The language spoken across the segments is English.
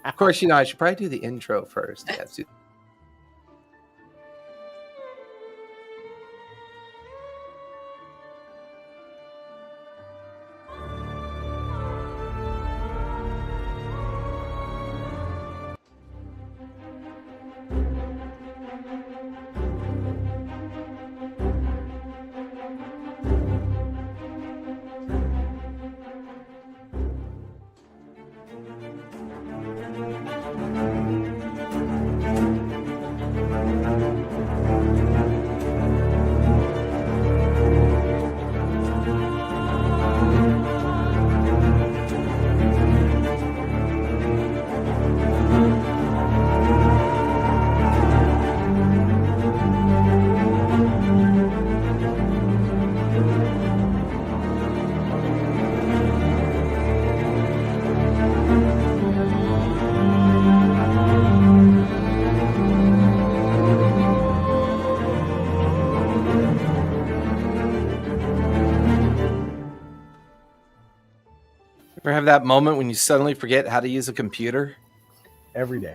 Of course, I should probably do the intro first. Yes. Ever have that moment when you suddenly forget how to use a computer? Every day.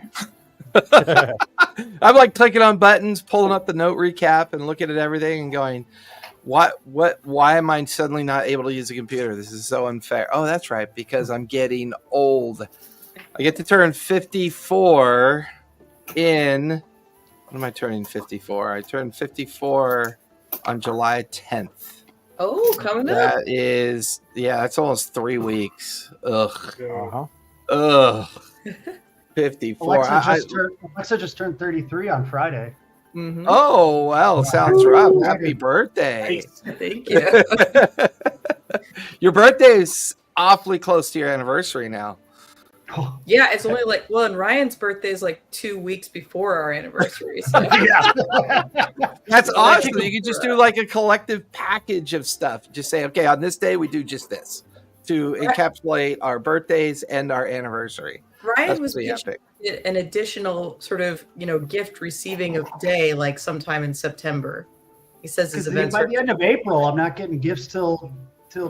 I'm like clicking on buttons, pulling up the note recap and looking at everything and going, why am I suddenly not able to use a computer? This is so unfair. Oh, that's right, because I'm getting old. I get to turn 54 in, when am I turning 54? I turned 54 on July 10th. Oh, coming up. That is, that's almost 3 weeks. Ugh. Uh-huh. Ugh. 54. Alexa just turned 33 on Friday. Mm-hmm. Oh, well, sounds rough. Happy birthday. Nice. Thank you. Your birthday is awfully close to your anniversary now. Yeah, it's only and Ryan's birthday is 2 weeks before our anniversary. So. That's awesome. You can just do a collective package of stuff. Just say, okay, on this day we do just this to encapsulate our birthdays and our anniversary. Ryan was an additional sort of gift receiving of day sometime in September. He says his events by the end of April, I'm not getting gifts till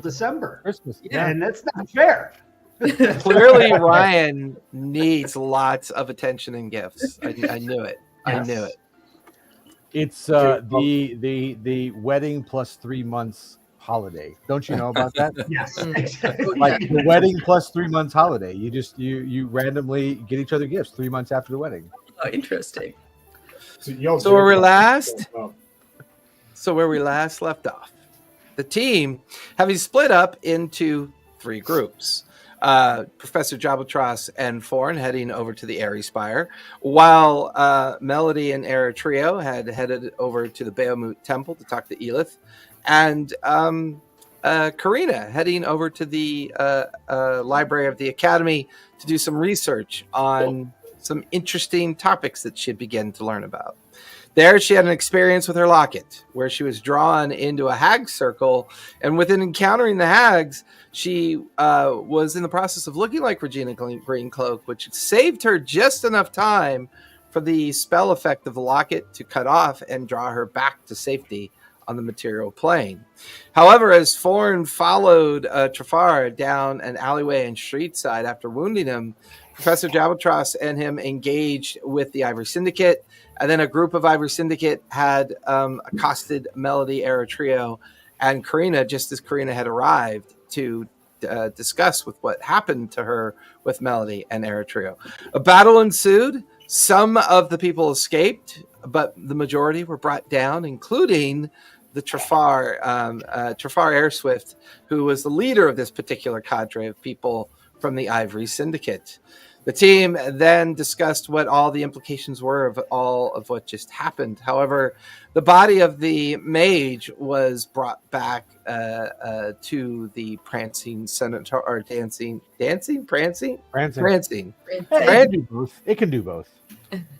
December. Christmas. Yeah, and that's not fair. Clearly, Ryan needs lots of attention and gifts. I knew it. Yes. I knew it. It's the wedding plus 3 months holiday. Don't you know about that? Yes. The wedding plus 3 months holiday. You randomly get each other gifts 3 months after the wedding. Oh, interesting. So where we last left off, the team having split up into 3 groups. Professor Jabotras and Foreign heading over to the Airy Spire, while Melody and Eritrea had headed over to the Bahamut Temple to talk to Elith, and Karina heading over to the Library of the Academy to do some research on some interesting topics that she'd begin to learn about. There, she had an experience with her locket, where she was drawn into a hag circle, and within encountering the hags, she was in the process of looking like Regina Greencloak, which saved her just enough time for the spell effect of the locket to cut off and draw her back to safety on the material plane. However, as Foreign followed Trafar down an alleyway and street side after wounding him, Professor Jabotras and him engaged with the Ivory Syndicate, and then a group of Ivory Syndicate had accosted Melody, Eritrea, and Karina just as Karina had arrived to discuss with what happened to her with Melody and Eritrea. A battle ensued. Some of the people escaped, but the majority were brought down, including the Trafar Airswift, who was the leader of this particular cadre of people from the Ivory Syndicate. The team then discussed what all the implications were of all of what just happened. However, the body of the mage was brought back to the prancing centaur, or prancing. It can do both.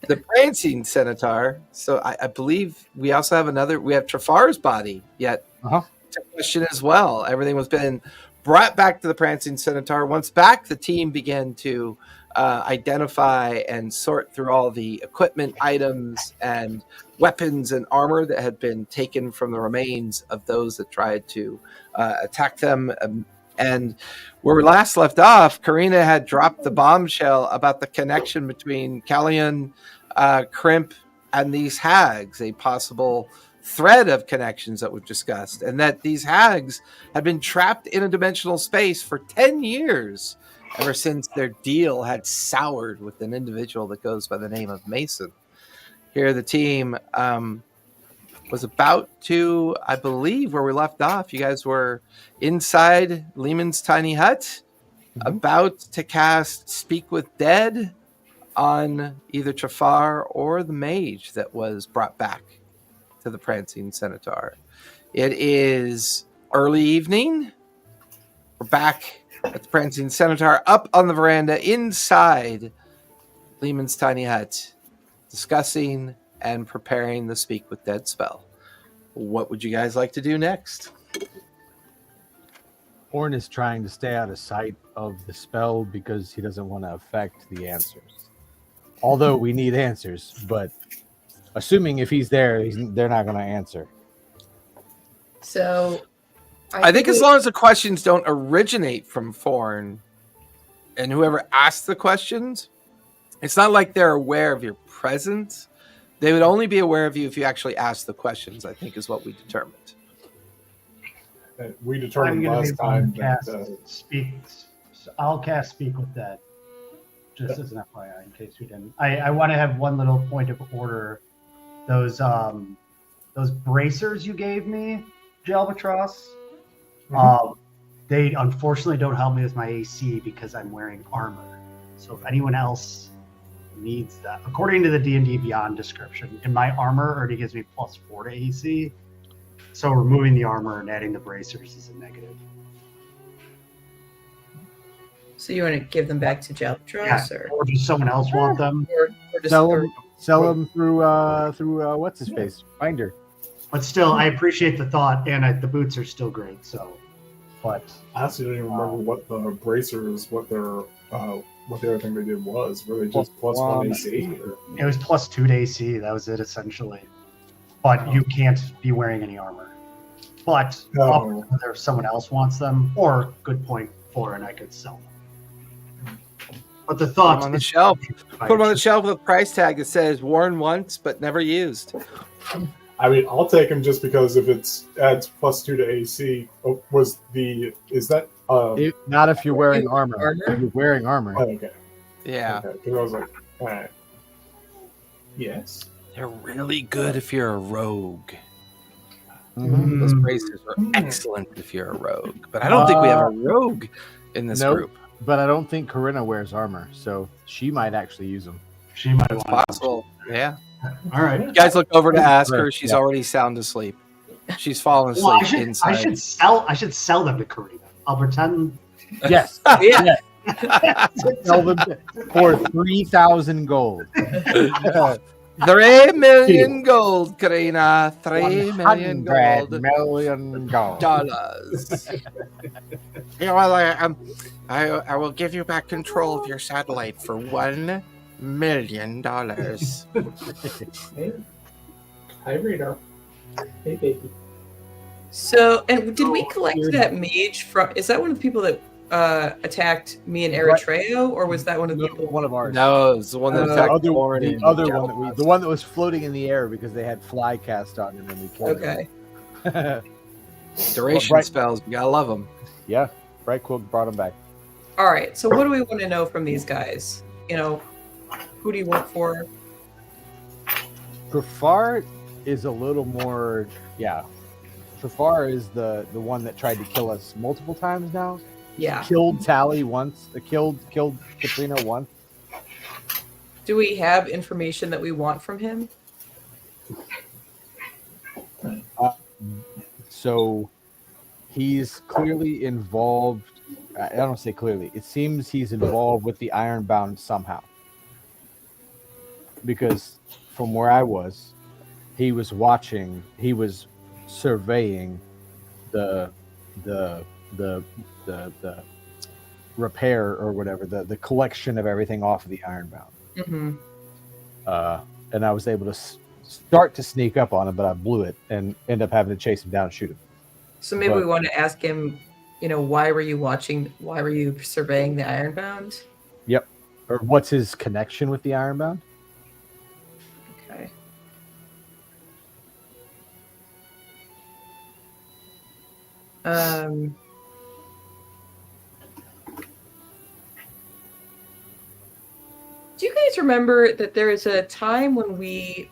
The prancing centaur. So I believe we also have we have Trafar's body yet to question as well. Everything was been brought back to the prancing centaur. Once back, the team began to identify and sort through all the equipment items and weapons and armor that had been taken from the remains of those that tried to attack them And where we last left off, Karina had dropped the bombshell about the connection between Callion, Crimp, and these hags, a possible thread of connections that we've discussed, and that these hags had been trapped in a dimensional space for 10 years, ever since their deal had soured with an individual that goes by the name of Mason. Here, the team was about to, I believe, where we left off. You guys were inside Lehman's tiny hut, about to cast Speak with Dead on either Trafar or the mage that was brought back to the Prancing Centaur. It is early evening. We're back at the Prancing Centaur, up on the veranda inside Lehman's tiny hut, discussing and preparing the Speak with Dead spell. What would you guys like to do next? Horn is trying to stay out of sight of the spell because he doesn't want to affect the answers. Although we need answers, but assuming if he's there, they're not going to answer. So I think as long as the questions don't originate from Forn and whoever asks the questions, it's not like they're aware of your presence. They would only be aware of you if you actually asked the questions, I think is what we determined. We determined last time that I'll cast Speak with Dead, just as an FYI, in case we didn't. I want to have one little point of order. Those bracers you gave me, Jalbatross, they unfortunately don't help me with my AC because I'm wearing armor. So if anyone else needs that, according to the D&D Beyond description, in my armor already gives me +4 to AC. So removing the armor and adding the bracers is a negative. So you want to give them back to Jalbatross, or does someone else want them? Or just, Sell them through what's his face Finder. But still, I appreciate the thought, and the boots are still great. So, but I actually don't even remember what the bracers, what the other thing they did was. Were they just +1 AC? Or? It was +2 to AC. That was it essentially. But you can't be wearing any armor. But whether if someone else wants them, or good point for, and I could sell them. But the thought Put them on the shelf. Put them on the shelf with a price tag that says worn once but never used. I mean, I'll take them just because if it adds +2 to AC, is that not if you're wearing armor. If you're wearing armor. Oh, okay. Yeah. Okay. Because I was like, all right. Yes. They're really good if you're a rogue. Mm-hmm. Those bracers are excellent if you're a rogue. But I don't think we have a rogue in this Nope. group. But I don't think Corinna wears armor, so she might actually use them. she might It's want possible. Yeah. All right. You guys look over to ask her. Yeah. She's already sound asleep. She's fallen Well, asleep inside. I should sell them to Karina. I'll pretend. Yes. Yeah. Sell them for 3,000 gold. 3 million gold, Karina. 3 million $100 gold. million gold. Dollars. Yeah, well, I will give you back control of your satellite for $1 million. Hey. Hi, Rita. Hey, baby. So, and did we collect that mage from? Is that one of the people that attacked me and Eritreo, or was that one of the people? One of ours. No, it's the one that attacked Warren the and other Jalbatross. one the one that was floating in the air because they had fly cast on him and we killed Okay. him. Duration Right. spells. You gotta love them. Yeah, Bright Quill brought him back. All right. So, what do we want to know from these guys? You know, who do you work for? Trafar is a little more, Trafar is the one that tried to kill us multiple times now. Yeah. Killed Tally once. Killed Katrina once. Do we have information that we want from him? So he's clearly involved. I don't say clearly. It seems he's involved with the Ironbound somehow. Because from where I was, he was watching. He was surveying the repair or whatever, the collection of everything off of the Ironbound. Mm-hmm. And I was able to start to sneak up on him, but I blew it and end up having to chase him down and shoot him. So maybe we want to ask him, why were you surveying the Ironbound? Yep. Or what's his connection with the Ironbound? Okay. Do you guys remember that there is a time when we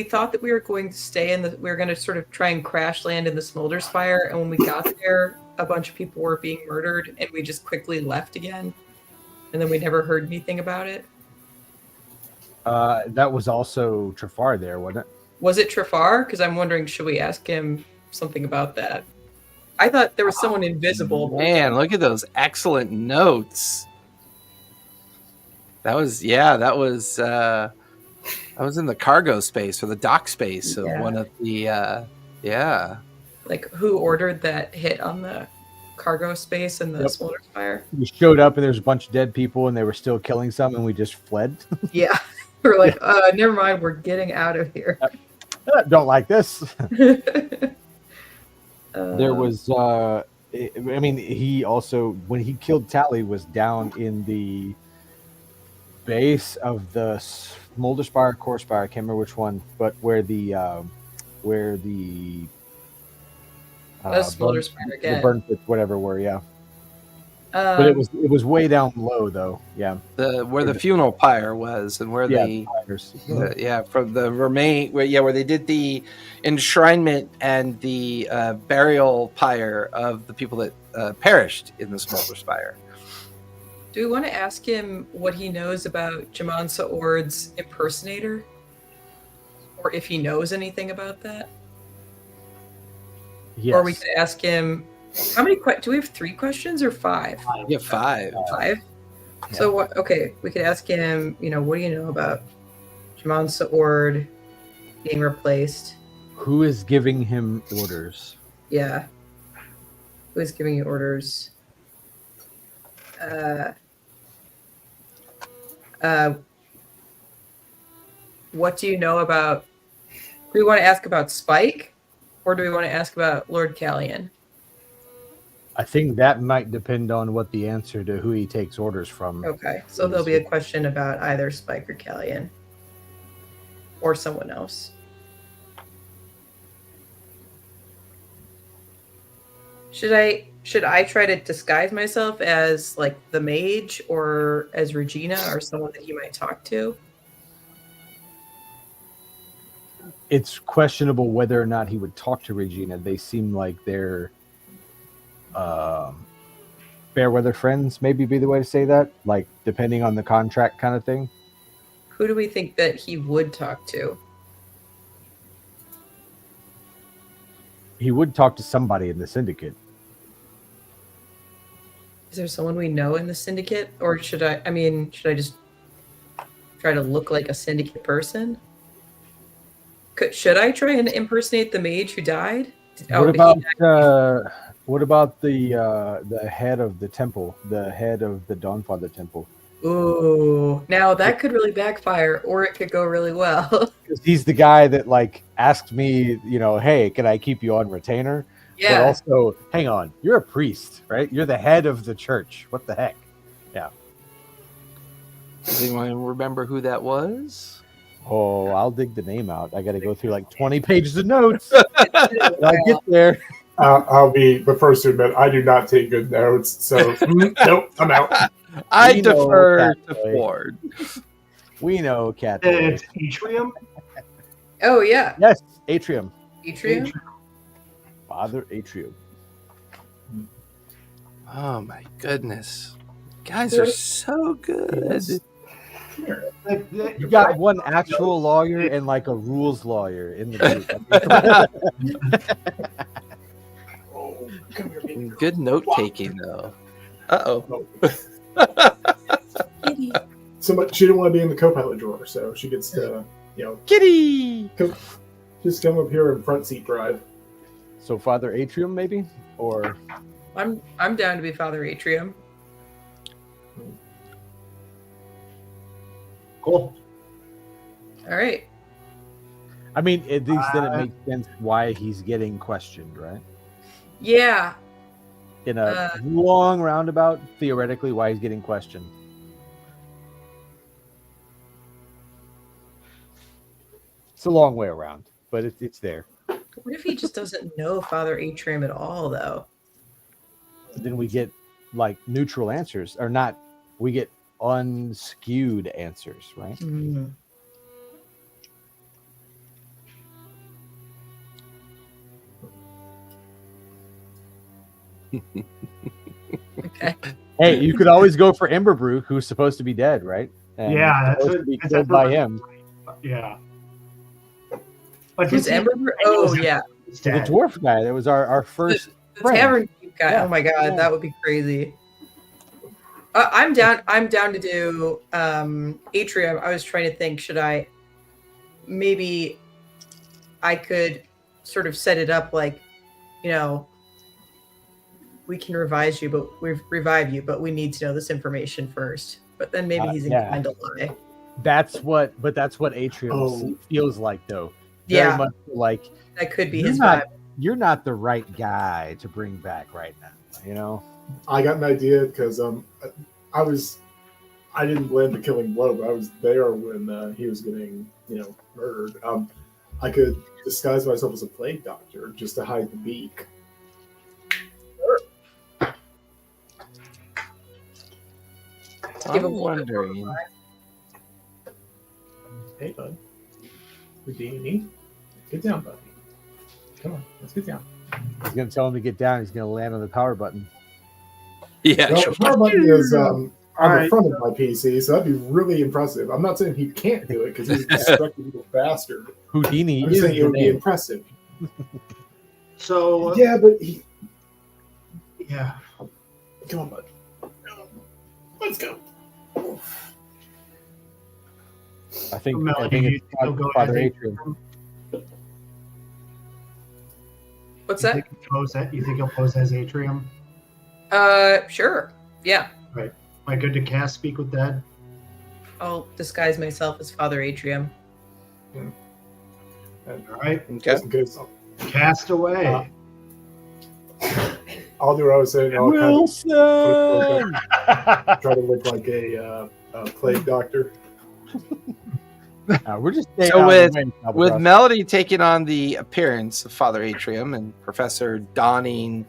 thought that we were going to stay we were going to sort of try and crash land in the Smolder Spire, and when we got there, a bunch of people were being murdered, and we just quickly left again, and then we never heard anything about it? That was also Trafar there, wasn't it? Was it Trafar? Because I'm wondering, should we ask him something about that? I thought there was someone invisible. Man, look at those excellent notes. That was in the cargo space or the dock space of one of the Like, who ordered that hit on the cargo space in the Smolder Spire? We showed up and there was a bunch of dead people and they were still killing some and we just fled. Yeah. We're like, never mind, we're getting out of here. Don't like this. There was he also, when he killed Tally, was down in the base of the Smolder Spire, Core Spire, I can't remember which one, but where the Smolder Spire again. The burn pits, whatever were, yeah. But it was way down low though, yeah. Where the funeral pyre was, and where from the remain, where they did the enshrinement and the burial pyre of the people that perished in the Smolder Spire. Do we want to ask him what he knows about Jaman Saord's impersonator? Or if he knows anything about that? Yes. Or we could ask him, how many do we have 3 questions or 5? Yeah, 5. 5? Yeah. So, we could ask him, what do you know about Jaman Saord being replaced? Who is giving him orders? Yeah. Who is giving you orders? What do you know about... Do we want to ask about Spike? Or do we want to ask about Lord Callian? I think that might depend on what the answer to who he takes orders from. Okay, so there'll be a question about either Spike or Callian. Or someone else. Should I try to disguise myself as like the mage or as Regina or someone that he might talk to? It's questionable whether or not he would talk to Regina. They seem like they're fair weather friends, maybe be the way to say that. Like, depending on the contract kind of thing. Who do we think that he would talk to? He would talk to somebody in the syndicate. Is there someone we know in the syndicate? Or should I just try to look like a syndicate person? Should I try and impersonate the mage who died? What about the head of the temple, the head of the Dawnfather temple? Ooh, now that could really backfire, or it could go really well. He's the guy that asked me, hey, can I keep you on retainer? Yeah. But also, hang on, you're a priest, right? You're the head of the church. What the heck? Yeah. Does anyone remember who that was? Oh, I'll dig the name out. I got to go through 20 pages of notes. I get there. I'll be the first to admit I do not take good notes, so nope, I'm out. I defer to Ford. We know, Cat. It's Atrium. Oh yeah. Yes, Atrium. Atrium. Father Atrium. Oh my goodness, guys are so good. You got one actual lawyer and a rules lawyer in the group. Good note taking though. Uh-oh. So she didn't want to be in the co-pilot drawer, so she gets to, Kitty. Just come up here in front seat drive. So Father Atrium, maybe, or I'm down to be Father Atrium. Cool. All right. I mean, at least then it makes sense why he's getting questioned, right? Yeah. in a long roundabout, theoretically, why he's getting questioned. It's a long way around, but it's there. What if he just doesn't know Father Atrium at all, though? Then we get like neutral answers, or not. We get unskewed answers, right? Mm. Okay. Hey, you could always go for Emberbrook, who's supposed to be dead, right? And Yeah, that's supposed what to be that's killed by what- him. Yeah. But Who's Emberbrook? Oh, yeah. The dwarf guy. That was our first. The friend. tavern guy. Yeah. Oh my god, Yeah. that would be crazy. I'm down to do Atrium. I was trying to think, should I maybe I could sort of set it up like, you know, we can revive you, but we need to know this information first. But then maybe he's inclined to lie. That's what Atrium feels like, though. Very Yeah, much like that could be you're his not, vibe. You're not the right guy to bring back right now. You know. I got an idea because I didn't land the killing blow, but I was there when he was getting murdered. I could disguise myself as a plague doctor just to hide the beak. Give I'm him wondering. Hey, bud. Houdini. Get down, buddy. Come on, let's get down. He's gonna tell him to get down. He's gonna land on the power button. Yeah, Well, sure. the power button is on Alright. the front of my PC, so that'd be really impressive. I'm not saying he can't do it because he's a destructive little bastard. Houdini I'm is just saying the it would be name. impressive. So Yeah, but he. yeah. Come on, bud. Let's go. I think Melody, you it's think he'll go Father as Atrium. What's You that? think he'll pose as Atrium? Sure. Yeah. Am I good to cast Speak with Dead? I'll disguise myself as Father Atrium. All right. Okay. Just in case. Cast away. I'll do what I was saying. I'll kind Wilson. of try to look like a plague doctor. We're just staying So out of the way, with Albatross. Melody taking on the appearance of Father Atrium and Professor donning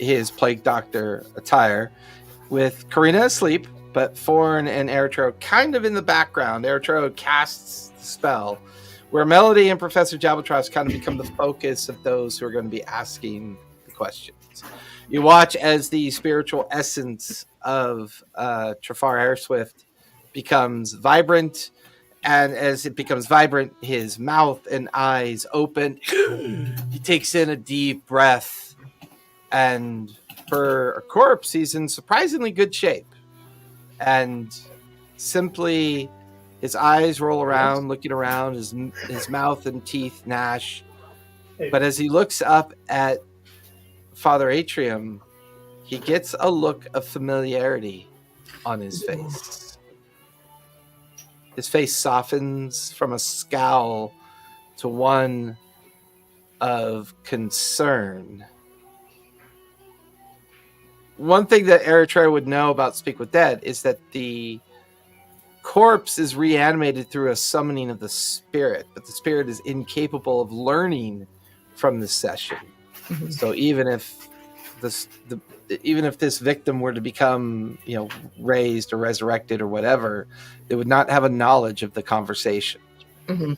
his plague doctor attire, with Karina asleep, but Forn and Eritro kind of in the background. Eritro casts the spell, where Melody and Professor Jabatros kind of become the focus of those who are going to be asking the questions. You watch as the spiritual essence of Trafar Airswift becomes vibrant, and as it becomes vibrant, his mouth and eyes open. He takes in a deep breath, and for a corpse, he's in surprisingly good shape. And simply, his eyes roll around, looking around, his mouth and teeth gnash. But as he looks up at Father Atrium, he gets a look of familiarity on his face. His face softens from a scowl to one of concern. One thing that Eritrea would know about Speak with Dead is that the corpse is reanimated through a summoning of the spirit, but the spirit is incapable of learning from this session. So even if this victim were to become, raised or resurrected or whatever, they would not have a knowledge of the conversation. Mm-hmm.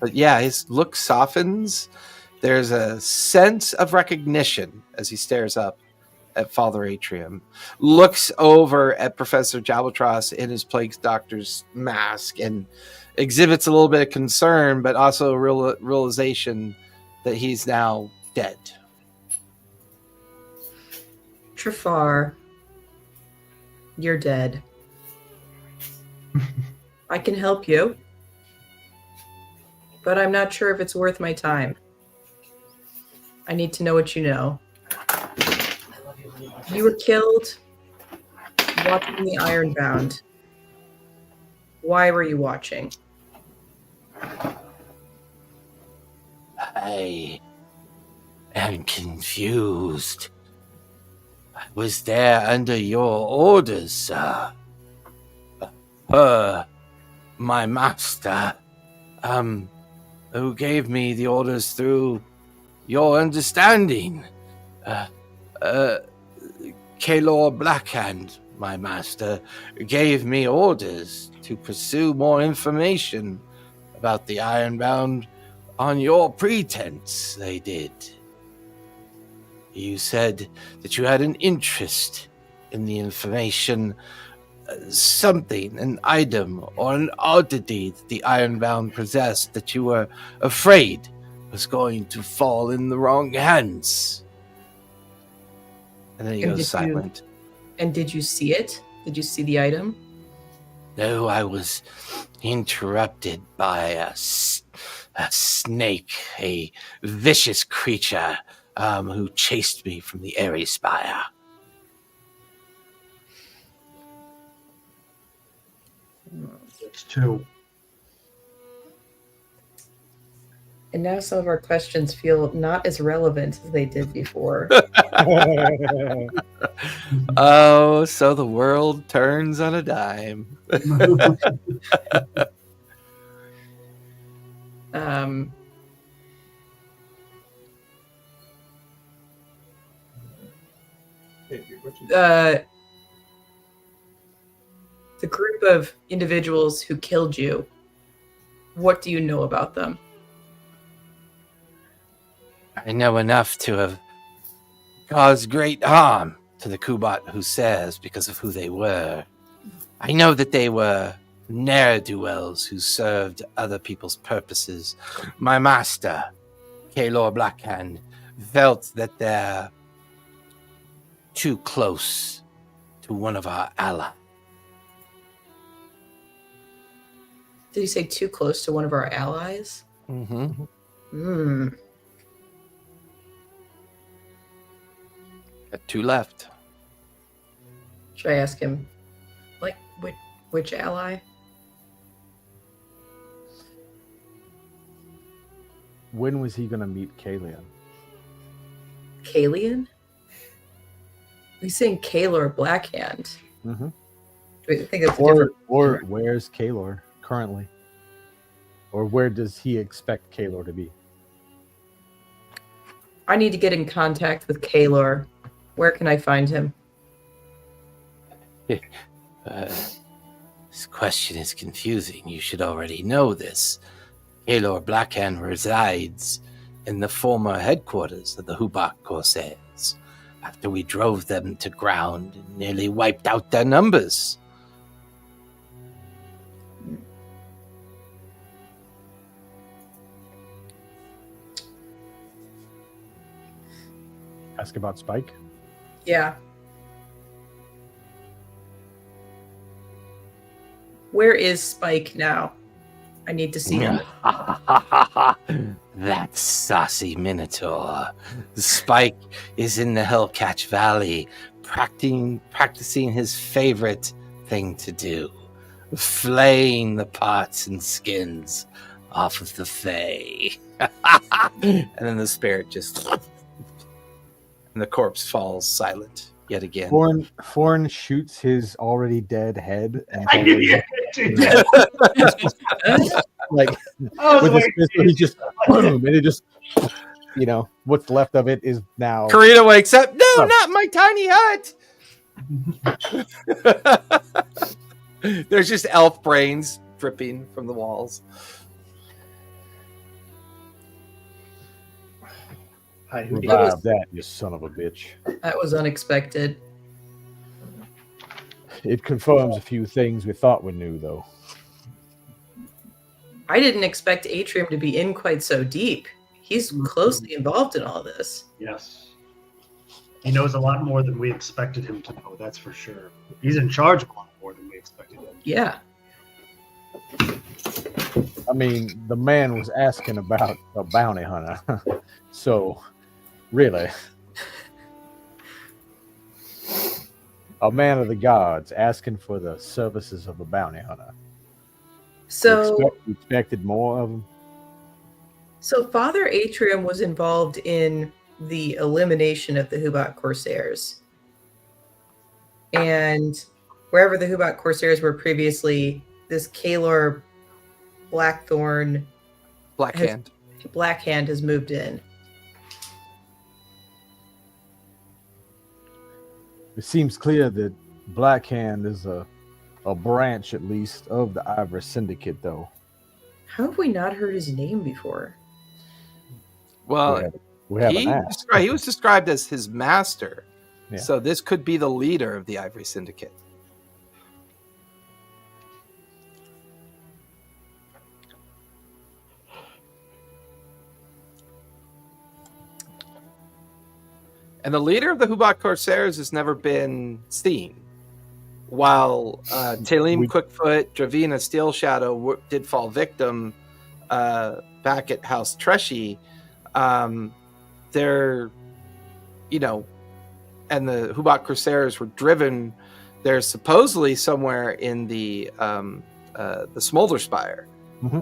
But yeah, his look softens. There's a sense of recognition as he stares up at Father Atrium, looks over at Professor Jabatros in his plague doctor's mask, and exhibits a little bit of concern, but also a realization that he's now dead. Trafar, you're dead. I can help you, but I'm not sure if it's worth my time. I need to know what you know. You were killed watching the Ironbound. Why were you watching? I am confused. I was there under your orders, sir. My master, who gave me the orders through your understanding. Kalor Blackhand, my master, gave me orders to pursue more information about the Ironbound on your pretense, they did. You said that you had an interest in the information, something, an item or an oddity that the Ironbound possessed that you were afraid was going to fall in the wrong hands. And then he goes silent. And did you see it? Did you see the item? No, I was interrupted by a snake, a vicious creature who chased me from the Airy Spire. It's 2. And now some of our questions feel not as relevant as they did before. Oh, so the world turns on a dime. The group of individuals who killed you, what do you know about them? I know enough to have caused great harm to the Hubatt Corsairs because of who they were. I know that they were ne'er-do-wells who served other people's purposes. My master, Kalor Blackhand, felt that they're too close to one of our allies. Did you say too close to one of our allies? Mm-hmm. Got 2 left. Should I ask him, like, which ally? When was he going to meet Kalian? Kalian? He's saying Kalor Blackhand. Mm-hmm. Do you think that's a different... Or where's Kalor currently? Or where does he expect Kalor to be? I need to get in contact with Kalor. Where can I find him? This question is confusing. You should already know this. Kalor Blackhand resides in the former headquarters of the Hubatt Corsairs after we drove them to ground and nearly wiped out their numbers. Ask about Spike? Yeah. Where is Spike now? I need to see him. That saucy Minotaur. Spike is in the Hellcatch Valley practicing his favorite thing to do. Flaying the parts and skins off of the Fae. And then the spirit just... And the corpse falls silent yet again. Forn shoots his already dead head. And I knew you did that. like with his fist, he just boom, and it just, you know, what's left of it is now. Karina wakes up. No, not my tiny hut. There's just elf brains dripping from the walls. Hi, who Revive that, you son of a bitch. That was unexpected. It confirms a few things we thought we knew, though. I didn't expect Atrium to be in quite so deep. He's closely involved in all this. Yes. He knows a lot more than we expected him to know, that's for sure. He's in charge of a lot more than we expected him. Yeah. I mean, the man was asking about a bounty hunter. So, really. A man of the gods asking for the services of a bounty hunter. So You expected more of him? So Father Atrium was involved in the elimination of the Hubatt Corsairs. and wherever the Hubatt Corsairs were previously, this Kaelor Blackthorn Blackhand. Blackhand has moved in. It seems clear that Blackhand is a branch, at least, of the Ivory Syndicate, though. How have we not heard his name before? Well, we haven't asked. he was described as his master. Yeah. So this could be the leader of the Ivory Syndicate. And the leader of the Hubatt Corsairs has never been seen. While Talim Quickfoot, Dravina Steel Shadow did fall victim back at House Treshy, they're, and the Hubatt Corsairs were driven. They're supposedly somewhere in the Smolder Spire,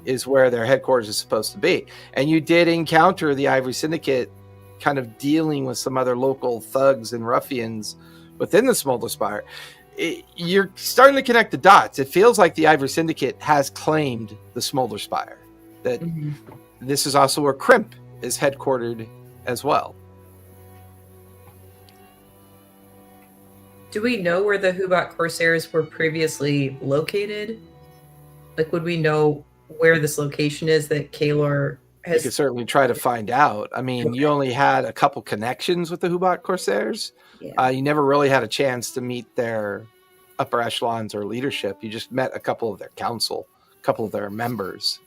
is where their headquarters is supposed to be. And you did encounter the Ivory Syndicate kind of dealing with some other local thugs and ruffians within the Smolder Spire. You're starting to connect the dots. It feels like the Ivory Syndicate has claimed the Smolder Spire. That this is also where Crimp is headquartered as well. Do we know where the Hubatt Corsairs were previously located? Like, would we know where this location is that Kaelor You could certainly try to find out. I mean, you only had a couple connections with the Hubatt Corsairs. Yeah. You never really had a chance to meet their upper echelons or leadership. You just met a couple of their council, a couple of their members.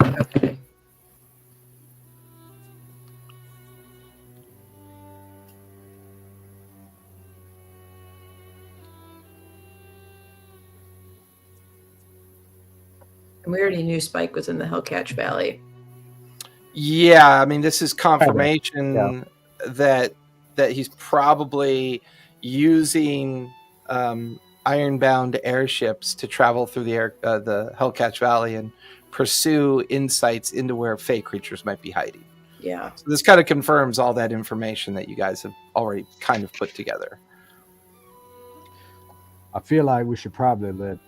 Okay. And we already knew Spike was in the Hellcatch Valley. Yeah, I mean, this is confirmation that he's probably using ironbound airships to travel through the Hellcatch Valley and pursue insights into where fey creatures might be hiding. Yeah. So this kind of confirms all that information that you guys have already kind of put together. I feel like we should probably let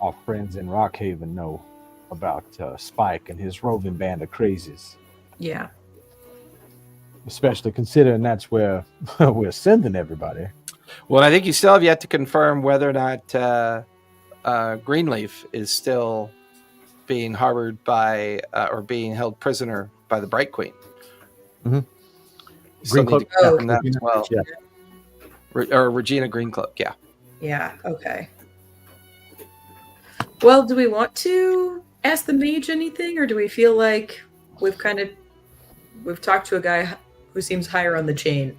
our friends in Rockhaven know about Spike and his roving band of crazies. Yeah. Especially considering that's where we're sending everybody. Well, I think you still have yet to confirm whether or not Greenleaf is still being harbored by or being held prisoner by the Bright Queen. Mm-hmm. Still need to confirm that as well. Yeah. Or Regina Greencloak, yeah. Yeah, okay. Well, do we want to ask the mage anything, or do we feel like we've talked to a guy who seems higher on the chain?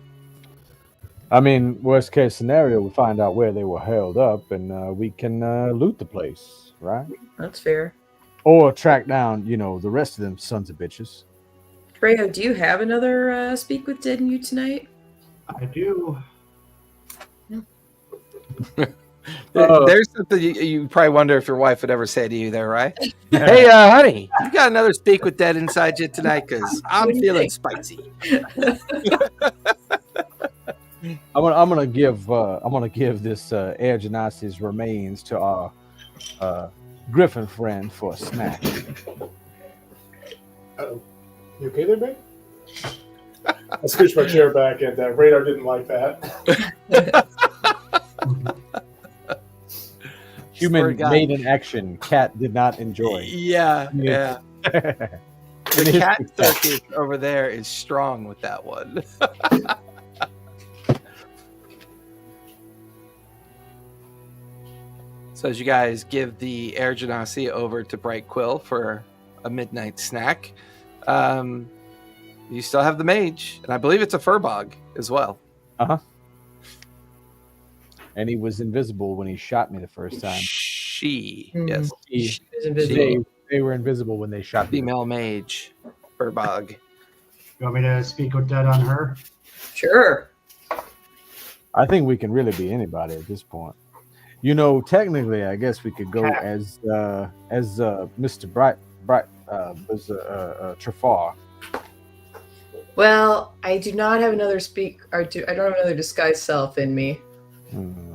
I mean, worst case scenario, we find out where they were held up, and we can loot the place, right? That's fair. Or track down, the rest of them sons of bitches. Trejo, do you have another Speak with Dead in you tonight? I do. There's something you probably wonder if your wife would ever say to you there, right? Hey, honey, you got another Speak with Dead inside you tonight, because I'm feeling spicy. I'm gonna give this Air Genasi's remains to our Griffin friend for a snack. Uh-oh. You okay there, babe? I scooched my chair back, and Radar didn't like that. Human made in action. Cat did not enjoy. Yeah. The cat circus over there is strong with that one. So as you guys give the Air Genasi over to Bright Quill for a midnight snack, you still have the mage, and I believe it's a Furbog as well. Uh-huh. And he was invisible when he shot me the first time. Yes. She was invisible. They were invisible when they shot me. Female mage, Furbog. You want me to speak with Dead on her? Sure. I think we can really be anybody at this point. Technically, I guess we could go as Mr. Bright Trafar. Well, I do not have another I don't have another disguised self in me. Hmm.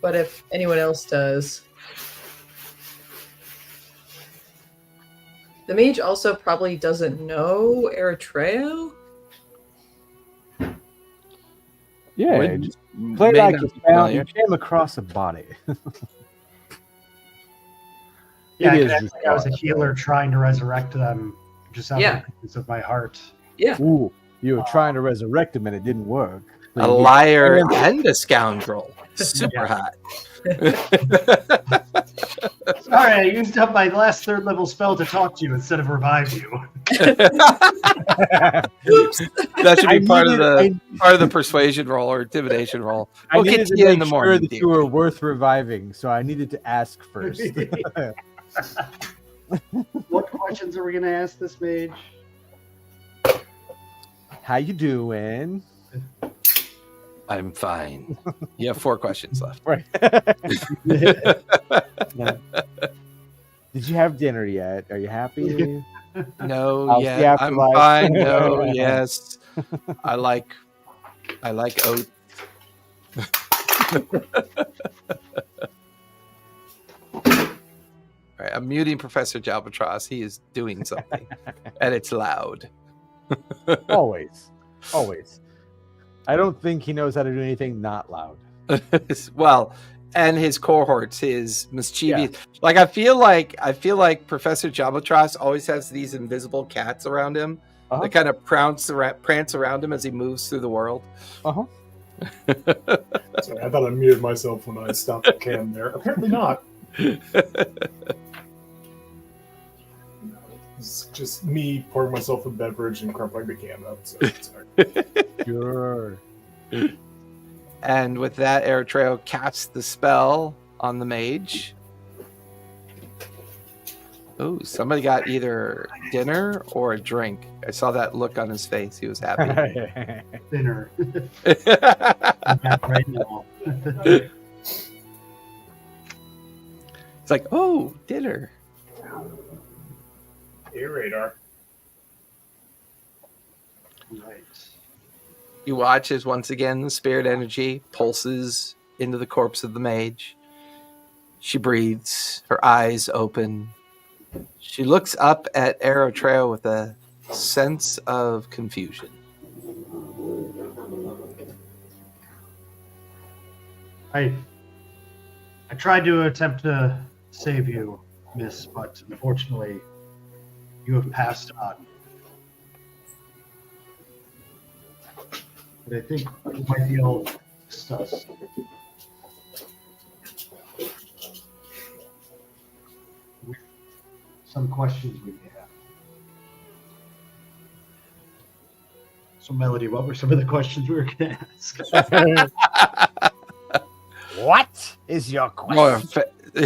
But if anyone else does, the mage also probably doesn't know Eritrea. Yeah, Would- just play may like not you be found, you familiar. came across a body. Yeah, I It could is act just like I was a thought. healer trying to resurrect them just out Yeah. of the goodness of my heart. Yeah. Ooh, you were trying to resurrect him and it didn't work. So A you need- liar and a scoundrel. Super hot. Sorry, I used up my last third level spell to talk to you instead of revive you. Oops. That should be I part of needed- the persuasion roll or intimidation roll. I We'll get needed to to you in make the sure morning, that dear. you were worth reviving, so I needed to ask first. What questions are we going to ask this mage? How you doing? I'm fine. You have 4 questions left. Right. Did you have dinner yet? Are you happy? No, How's the yeah, I'm afterlife? fine. No, yes. I like oat. All right, I'm muting Professor Jalbatros. He is doing something, and it's loud. Always. Always. I don't think he knows how to do anything not loud. Well, and his cohorts, his mischievous. Like I feel like Professor Jalbatros always has these invisible cats around him that kind of prance around him as he moves through the world. Uh-huh. Sorry, I thought I muted myself when I stopped the cam there. Apparently not. It's just me pouring myself a beverage and crumpling the can up. So sorry. Sure. And with that, Eritrea casts the spell on the mage. Oh, somebody got either dinner or a drink. I saw that look on his face. He was happy. Dinner. It's Right now. like, oh, dinner. Hey, radar. Right. You watch as once again the spirit energy pulses into the corpse of the mage. She breathes, her eyes open. She looks up at Eritrea with a sense of confusion. I tried to attempt to save you, miss, but unfortunately, you have passed on. But I think we might be able to discuss with some questions we may have. So, Melody, what were some of the questions we were going to ask? What is your More question?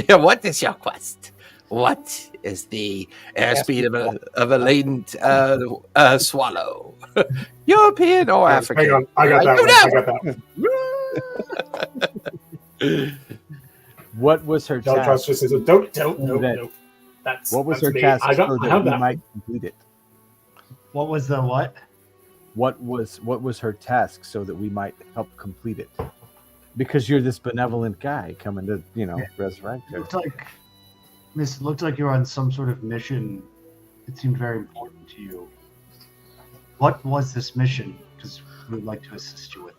yeah, what is your quest? What is the airspeed of a latent swallow? European or African? Hang on, I got that one. I got that one. What was her Jalbatros task? just says, don't. That's What was that's her me. task I so have that we that. might complete it? What was the what? What was her task so that we might help complete it? Because you're this benevolent guy coming to, resurrect her. Looked like, Miss, it looked like you were on some sort of mission. It seemed very important to you. What was this mission? Because we would like to assist you with it.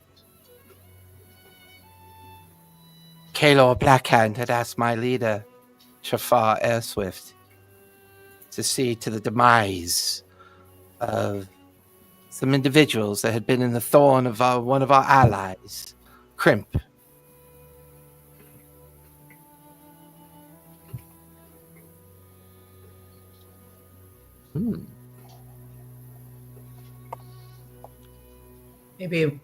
Kalor Blackhand had asked my leader, Shafar Airswift, to see to the demise of some individuals that had been in the thorn of one of our allies, Crimp. Maybe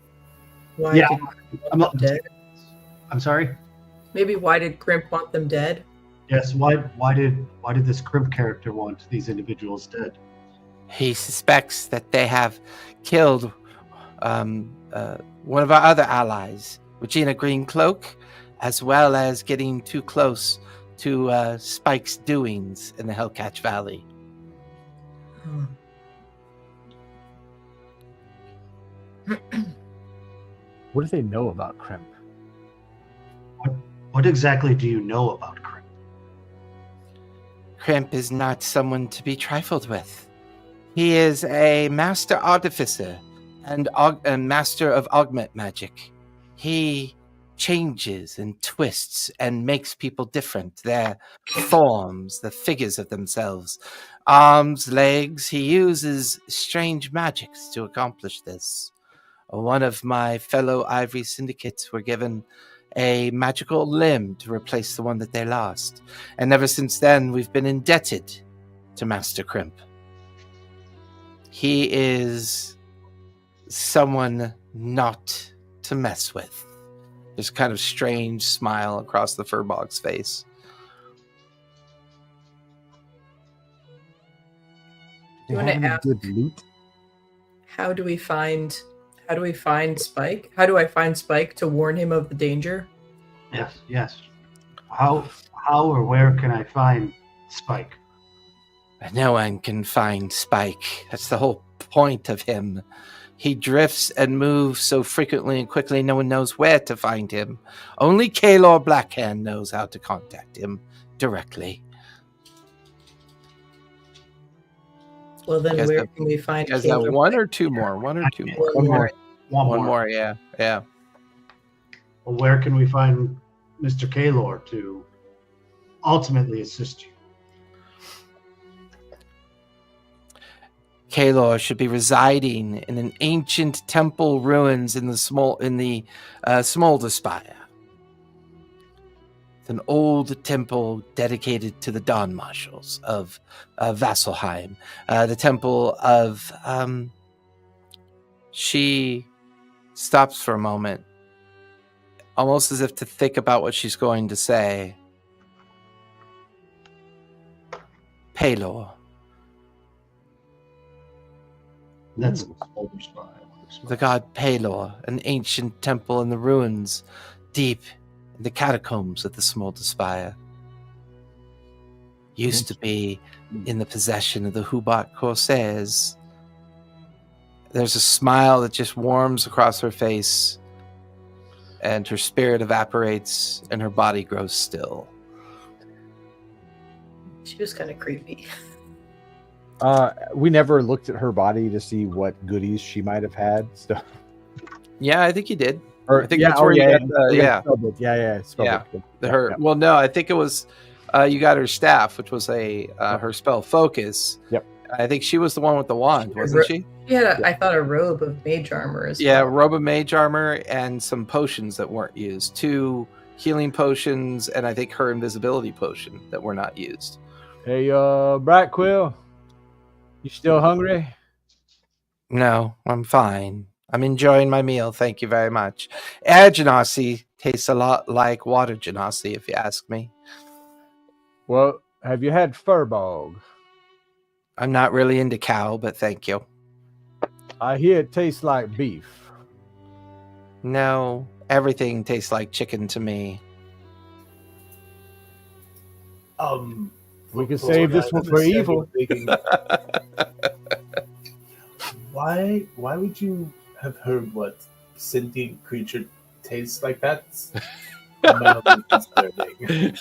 why Yeah, did I'm not dead? I'm sorry. Maybe why did Grimp want them dead? Yes. Why did this crimp character want these individuals dead? He suspects that they have killed one of our other allies, Regina Greencloak, as well as getting too close to Spike's doings in the Hellcatch Valley. What do they know about Crimp? What exactly do you know about Crimp? Crimp is not someone to be trifled with. He is a master artificer and a master of augment magic. He changes and twists and makes people different. Their forms, the figures of themselves, arms, legs. He uses strange magics to accomplish this. One of my fellow Ivory Syndicates were given a magical limb to replace the one that they lost. And ever since then, we've been indebted to Master Crimp. He is someone not to mess with. There's a kind of strange smile across the Furbog's face. Do you They want to have any ask good loot? how do we find Spike? How do I find Spike to warn him of the danger? Yes. How or where can I find Spike? No one can find Spike. That's the whole point of him. He drifts and moves so frequently and quickly no one knows where to find him. Only Kaelor Blackhand knows how to contact him directly. Well, then Guys where have- can we find You guys have Caleb? one or two more? One or two more? One more. One more, yeah. Well, where can we find Mr. Kaelor to ultimately assist you? Kaelor should be residing in an ancient temple ruins in the Smolder Spire. It's an old temple dedicated to the Dawn Marshals of Vasselheim. The temple of... She stops for a moment, almost as if to think about what she's going to say. Pelor. That's Smolder Spire. The god Pelor, an ancient temple in the ruins, deep in the catacombs of the Smolder Spire. Used to be in the possession of the Hubatt Corsairs. There's a smile that just warms across her face, and her spirit evaporates, and her body grows still. She was kind of creepy. We never looked at her body to see what goodies she might have had. So, Yeah, I think you did. or, I think that's where you got the- yeah. Spellbook. Yeah. Spellbook. Her. Yeah. Well, no, I think it was you got her staff, which was her spell focus. Yep. I think she was the one with the wand, wasn't she? She had, I thought, a robe of mage armor as Yeah, well. robe of mage armor and some potions that weren't used. 2 healing potions and I think her invisibility potion that were not used. Hey, Bright Quill, you still hungry? No, I'm fine. I'm enjoying my meal, thank you very much. Air genasi tastes a lot like water genasi, if you ask me. Well, have you had Furbog? I'm not really into cow, but thank you. I hear it tastes like beef. No, everything tastes like chicken to me. We can save this one for evil. Why would you have heard what sentient creature tastes like that? Mildly concerning.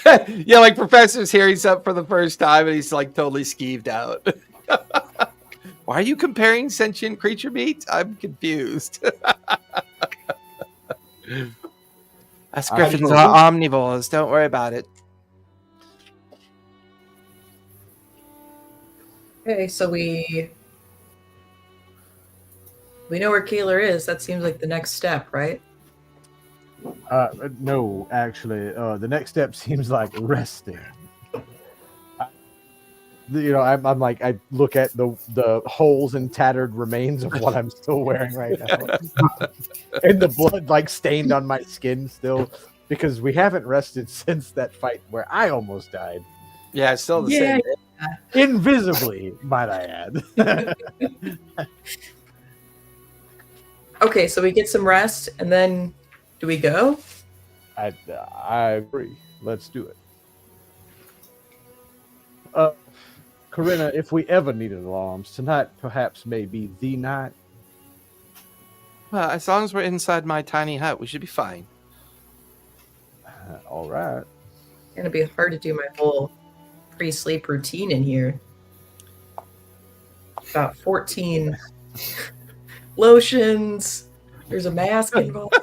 Yeah, like Professor's here, he's up for the first time and he's like totally skeeved out. Why are you comparing sentient creature meat? I'm confused. Us griffins are omnivores, don't worry about it. Okay, so we know where Kaeler is. That seems like the next step, right? No, actually, the next step seems like resting. I'm like, I look at the holes and tattered remains of what I'm still wearing right now, and the blood like stained on my skin still, because we haven't rested since that fight where I almost died. Yeah, it's still the same. Invisibly, might I add. Okay, so we get some rest, and then do we go? I agree. Let's do it. Corinna, if we ever needed alarms, tonight perhaps may be the night. Well, as long as we're inside my tiny hut, we should be fine. All right. It's gonna be hard to do my whole pre-sleep routine in here. About 14 lotions. There's a mask involved.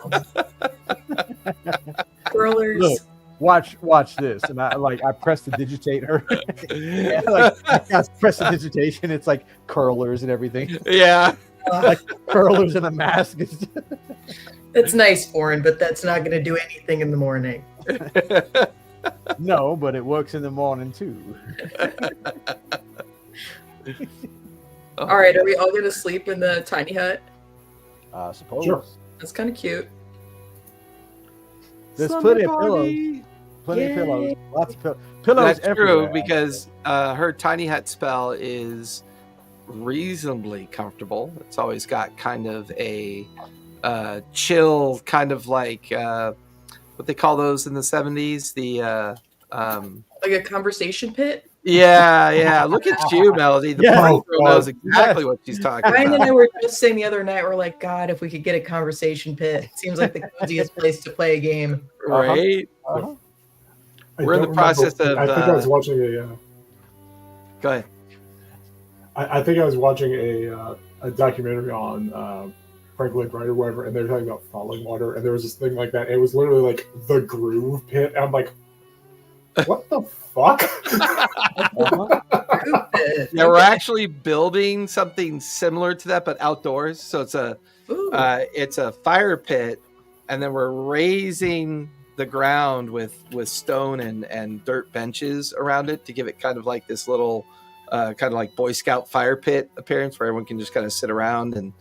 Curlers. Look, watch this, and I press the digitate her. I press the digitation. It's like curlers and everything, Yeah. like curlers and a mask. That's nice, Foreign, but that's not going to do anything in the morning. No, but it works in the morning too. Oh, All right, are we all going to sleep in the tiny hut? Suppose. Sure. That's kind of cute. There's Slumber plenty of pillows. party. Plenty of Yay. pillows. Lots of pillows. That's everywhere. true because her tiny hut spell is reasonably comfortable. It's always got kind of a chill, kind of like what they call those in the 70s. The Like a conversation pit? yeah. Look at you, Melody. The Yeah. party Oh, girl knows exactly what she's talking Ryan and about. I were just saying the other night, we're like, God, if we could get a conversation pit, it seems like the coziest place to play a game. Right? Uh-huh. I We're in the don't process of, I think I was watching a. Go ahead. I think I was watching a documentary on Frank Lloyd Wright or whatever, and they were talking about falling water, and there was this thing like that. And it was literally like the groove pit. And I'm like, what the fuck? Uh-huh. Yeah, we're actually building something similar to that, but outdoors. So Ooh. it's a fire pit, and then we're raising the ground with stone and dirt benches around it to give it kind of like this little kind of like Boy Scout fire pit appearance where everyone can just kind of sit around and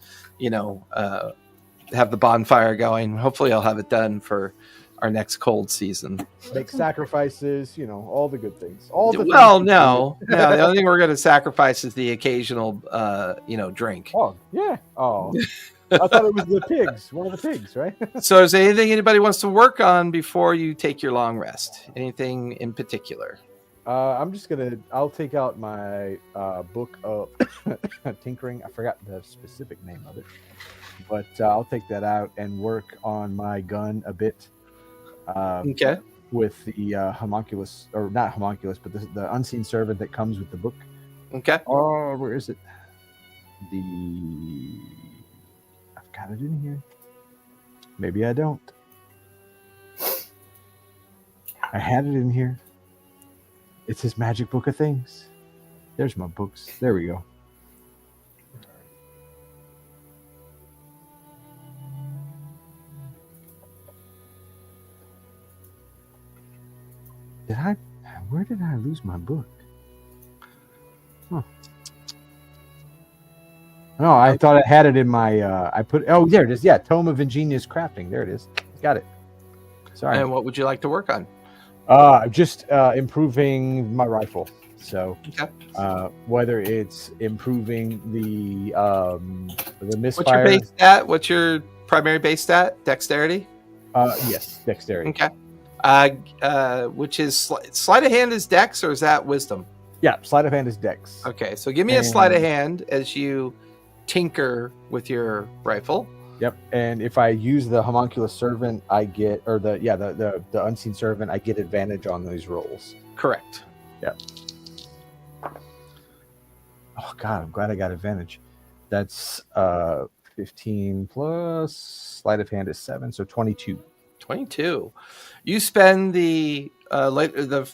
have the bonfire going. Hopefully I'll have it done for our next cold season. Make sacrifices, all the good things. All the Well, things no, the only thing we're going to sacrifice is the occasional drink. Oh, yeah. Oh, I thought it was the pigs. One of the pigs, right? So is there anything anybody wants to work on before you take your long rest? Anything in particular? I'll take out my book of tinkering. I forgot the specific name of it, but I'll take that out and work on my gun a bit. Okay. With the homunculus, or not homunculus, but the unseen servant that comes with the book. Okay. Oh, where is it? I've got it in here. Maybe I don't. I had it in here. It's his magic book of things. There's my books. There we go. Where did I lose my book? Huh. No, I thought I had it in my, there it is. Yeah, Tome of Ingenious Crafting. There it is. Got it. Sorry. And what would you like to work on? Just improving my rifle. So, Okay. whether it's improving the What's your misfire. base stat? What's your primary base stat? Dexterity? Yes, dexterity. Okay. Which is sleight of hand is dex, or is that wisdom? Yeah, sleight of hand is dex. Okay, so give me a sleight of hand as you tinker with your rifle. Yep, and if I use the homunculus servant, I get, or the unseen servant, I get advantage on these rolls. Correct. Yep. Oh God, I'm glad I got advantage. That's 15 plus sleight of hand is 7, so 22. 22. You spend the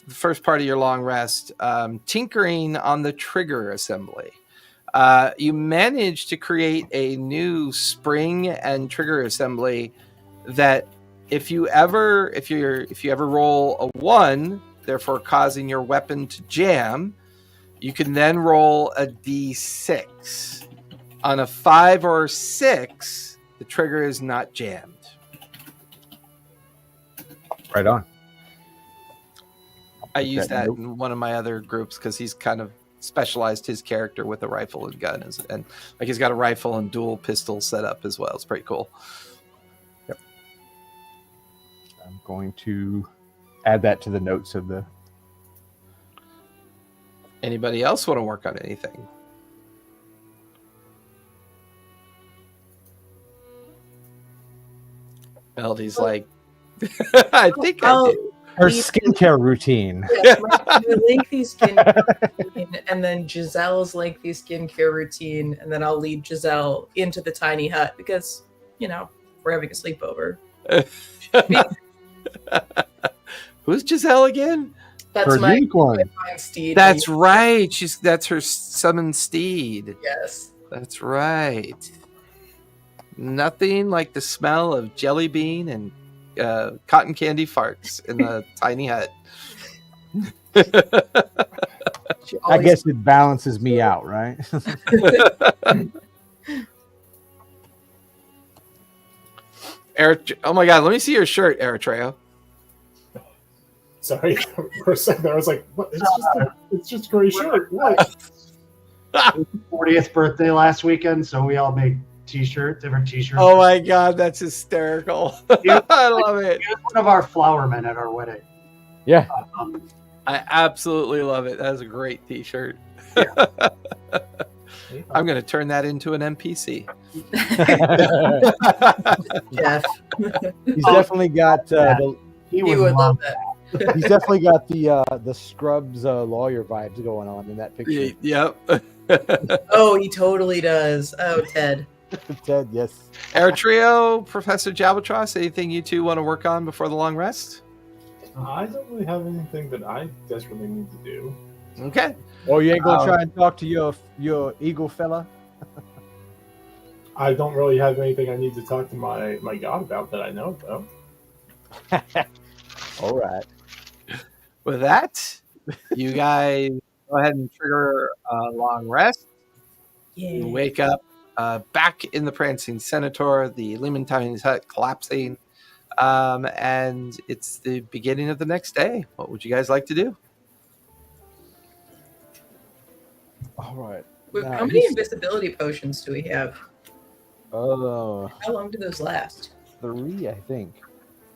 first part of your long rest tinkering on the trigger assembly. You manage to create a new spring and trigger assembly that if you ever roll a 1, therefore causing your weapon to jam, you can then roll a d6. On a 5 or 6, the trigger is not jammed. Right on. I use that in one of my other groups because he's kind of specialized his character with a rifle and gun, and like he's got a rifle and dual pistol set up as well. It's pretty cool. Yep. I'm going to add that to the notes of the. Anybody else want to work on anything? Melody's like, I think I I'll- do. Her skincare routine. Yes, my lengthy skincare routine, and then Giselle's lengthy skincare routine, and then I'll lead Giselle into the tiny hut because, we're having a sleepover. Who's Giselle again? That's Her my unicorn. flying steed. That's right. That's her summoned steed. Yes. That's right. Nothing like the smell of jelly bean and cotton candy farts in the tiny hut. I guess it balances me out, right? Eric, oh my God, let me see your shirt, Eritrea. Sorry, for a second there, I was like, "What? It's just a gray shirt." What? 40th birthday last weekend, so we all made different t-shirts. Oh my God, that's hysterical. I love it. He was one of our flower men at our wedding. Yeah. I absolutely love it. That is a great t-shirt. I'm going to turn that into an NPC. Jeff. He's definitely got He You would would love love that. he's definitely got the Scrubs lawyer vibes going on in that picture. Yep. Oh, he totally does. Oh, Ted. Ted, yes. Eritrea, Professor Jabatros, anything you two want to work on before the long rest? I don't really have anything that I desperately need to do. Okay. Oh, you ain't gonna try and talk to your eagle fella? I don't really have anything I need to talk to my god about that I know though. All right. With that, you guys go ahead and trigger a long rest. You Yeah. wake up back in the Prancing Centaur, the Lemantine's hut collapsing, and it's the beginning of the next day. What would you guys like to do? All right. How many invisibility potions do we have? How long do those last? 3, I think.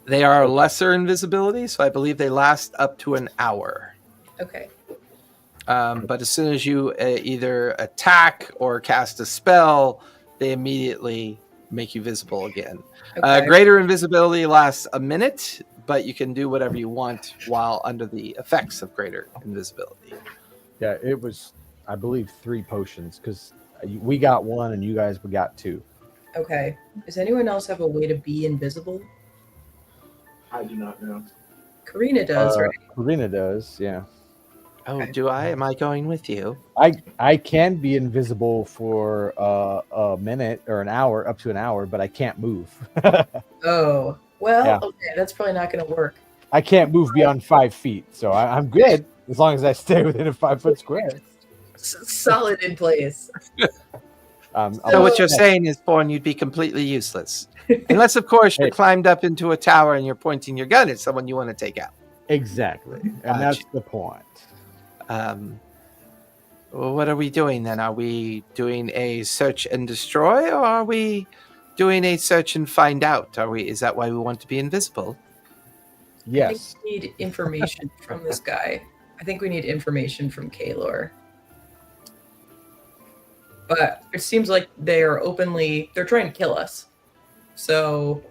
They are lesser invisibility, so I believe they last up to an hour. Okay. But as soon as you either attack or cast a spell, they immediately make you visible again. Okay. Greater invisibility lasts a minute, but you can do whatever you want while under the effects of greater invisibility. Yeah, it was, I believe, 3 potions because we got 1 and you guys got 2. Okay. Does anyone else have a way to be invisible? I do not know. Karina does, right? Karina does, yeah. Oh, Okay. do I? Am I going with you? I can be invisible for a minute or an hour, up to an hour, but I can't move. Oh. Well, Yeah. okay. That's probably not going to work. I can't move beyond 5 feet, so I'm good as long as I stay within a 5-foot square. Solid in place. So what you're saying is, Born, you'd be completely useless. Unless, of course, you're Hey. climbed up into a tower and you're pointing your gun at someone you want to take out. Exactly, and Gotcha. that's the point. Well, what are we doing then? Are we doing a search and destroy, or are we doing a search and find out? Is that why we want to be invisible? Yes. I think we need information from this guy. I think we need information from Kaylor. But it seems like they're trying to kill us. So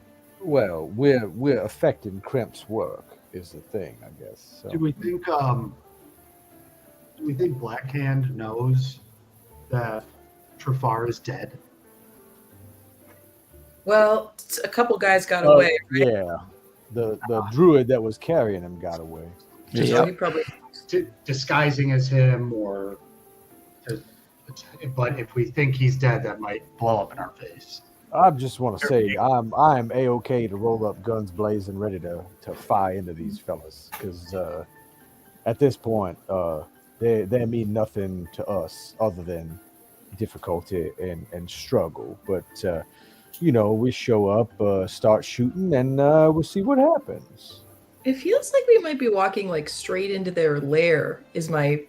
Well, we're affecting Crimp's work is the thing, I guess. So. Do we think Black Hand knows that Trafar is dead? well, a couple guys got away, right? Yeah, the druid that was carrying him got away. So Yep. he probably Disguising as him, but if we think he's dead, that might blow up in our face. I just want to say I'm a-okay to roll up guns blazing, ready to fire into these fellas because at this point they mean nothing to us other than difficulty and struggle. But we show up, start shooting, and we'll see what happens. It feels like we might be walking like straight into their lair, is my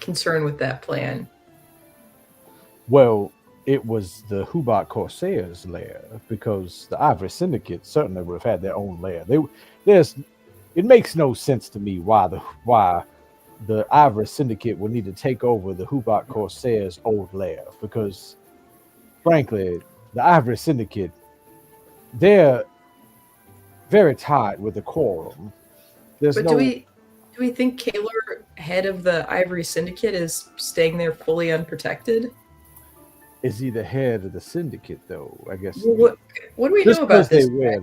concern with that plan. Well, it was the Hubatt Corsairs' lair because the Ivory Syndicate certainly would have had their own lair. It makes no sense to me why the Ivory Syndicate would need to take over the Hubatt Corsairs' old lair because, frankly, the Ivory Syndicate, they're Veritat with the quorum. There's But no. do we think Kaylor, head of the Ivory Syndicate, is staying there fully unprotected? Is he the head of the syndicate, though? I guess. Well, what do we Just know about because this? they wear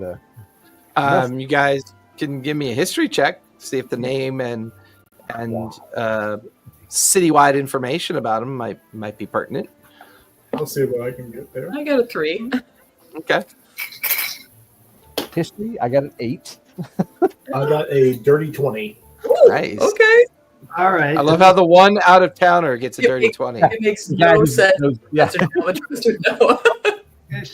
the. You guys can give me a history check, see if the name and citywide information about him might be pertinent. I'll see what I can get there. I got a 3. Okay. History, I got an 8. I got a dirty 20. Ooh, Nice. Okay. All right. I love how the one out of towner gets a dirty 20. It makes The guy no who sense. knows- yeah. No.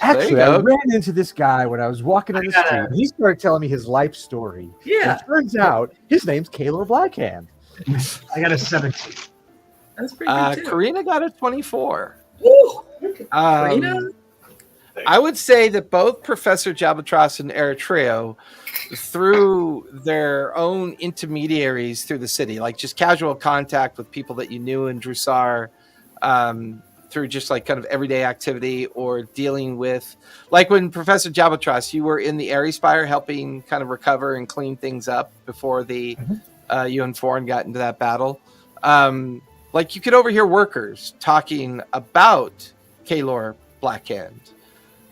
Actually, I go. ran into this guy when I was walking on the I got street. it. And he started telling me his life story. Yeah, And it turns out his name's Kaylor Blackhand. I got a 17. that's pretty good too. Karina got a 24. Ooh, Um, Karina? I would say that both Professor Jabatras and Eritrea, through their own intermediaries through the city, like just casual contact with people that you knew in Jrusar, through just like kind of everyday activity or dealing with, like when Professor Jabatras, you were in the Airy Spire helping kind of recover and clean things up before the you and Foreign got into that battle. Like you could overhear workers talking about Kaylor Blackhand.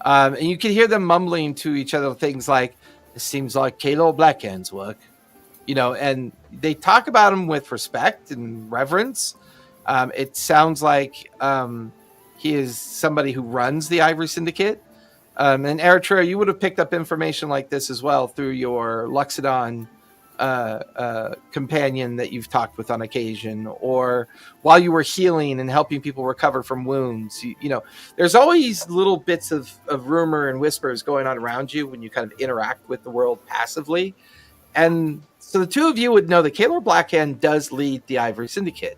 And you could hear them mumbling to each other things like, "It seems like Kaylor Blackhand's work," and they talk about him with respect and reverence. It sounds like he is somebody who runs the Ivory Syndicate. And Eritrea, you would have picked up information like this as well through your Luxodon companion that you've talked with on occasion, or while you were healing and helping people recover from wounds. There's always little bits of rumor and whispers going on around you when you kind of interact with the world passively. And so the two of you would know that Kaylor Blackhand does lead the Ivory Syndicate.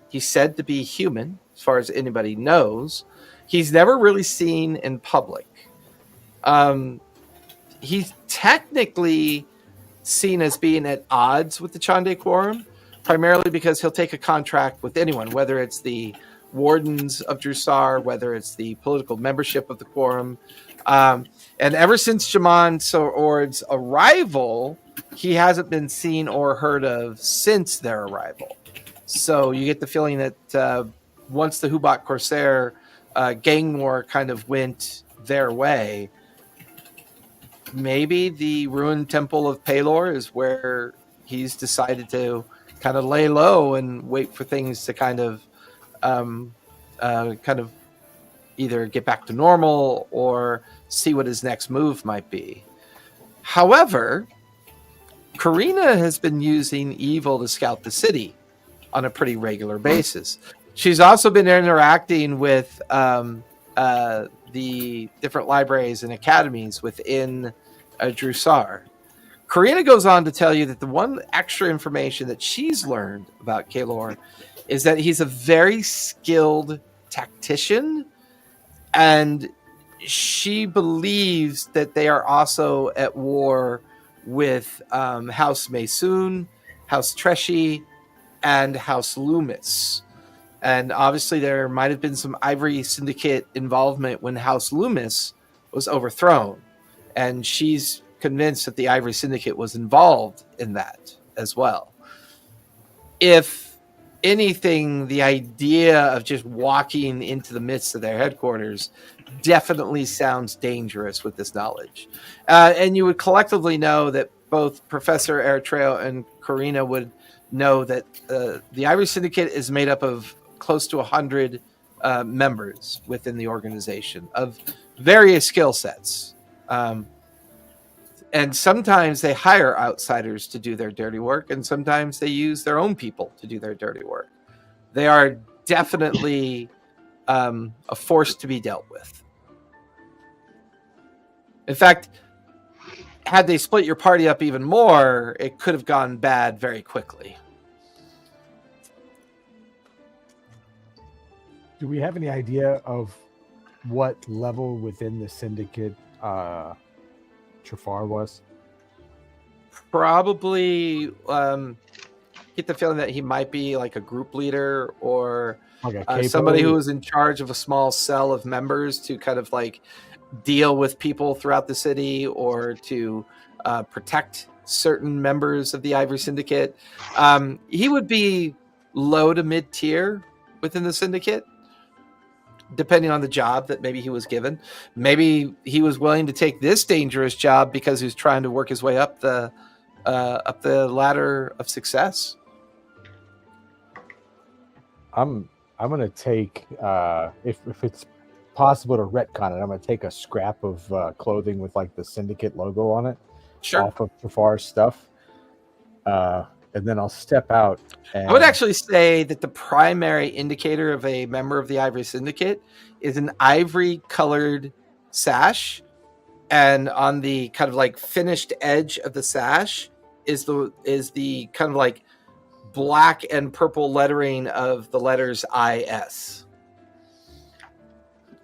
He's said to be human, as far as anybody knows. He's never really seen in public. He's technically seen as being at odds with the Chandei Quorum, primarily because he'll take a contract with anyone, whether it's the Wardens of Jrusar, whether it's the political membership of the Quorum. And ever since Jaman Sorord's arrival, he hasn't been seen or heard of since their arrival. So you get the feeling that once the Hubatt Corsair gang war kind of went their way, maybe the ruined temple of Palor is where he's decided to kind of lay low and wait for things to kind of either get back to normal or see what his next move might be. However, Karina has been using evil to scout the city on a pretty regular basis. She's also been interacting with the different libraries and academies within Jrusar. Karina goes on to tell you that the one extra information that she's learned about Kaylor is that he's a very skilled tactician, and she believes that they are also at war with House Maysoon, House Treshy, and House Loomis. And obviously there might have been some Ivory Syndicate involvement when House Loomis was overthrown. And she's convinced that the Ivory Syndicate was involved in that as well. If anything, the idea of just walking into the midst of their headquarters definitely sounds dangerous with this knowledge. And you would collectively know that both Professor Eritrea and Karina would know that the Ivory Syndicate is made up of close to 100 members within the organization of various skill sets. And sometimes they hire outsiders to do their dirty work, and sometimes they use their own people to do their dirty work. They are definitely a force to be dealt with. In fact, had they split your party up even more, it could have gone bad very quickly. Do we have any idea of what level within the syndicate Trafar was? Probably get the feeling that he might be like a group leader or Like a somebody who is in charge of a small cell of members to kind of like deal with people throughout the city or to protect certain members of the Ivory Syndicate. He would be low to mid tier within the syndicate, depending on the job that maybe he was given. Maybe he was willing to take this dangerous job because he was trying to work his way up the ladder of success. I'm gonna take if it's possible to retcon it. I'm gonna take a scrap of clothing with like the syndicate logo on it off of Jafar's stuff, and then I'll step out. And... I would actually say that the primary indicator of a member of the Ivory Syndicate is an ivory colored sash, and on the kind of like finished edge of the sash is the kind of like black and purple lettering of the letters IS.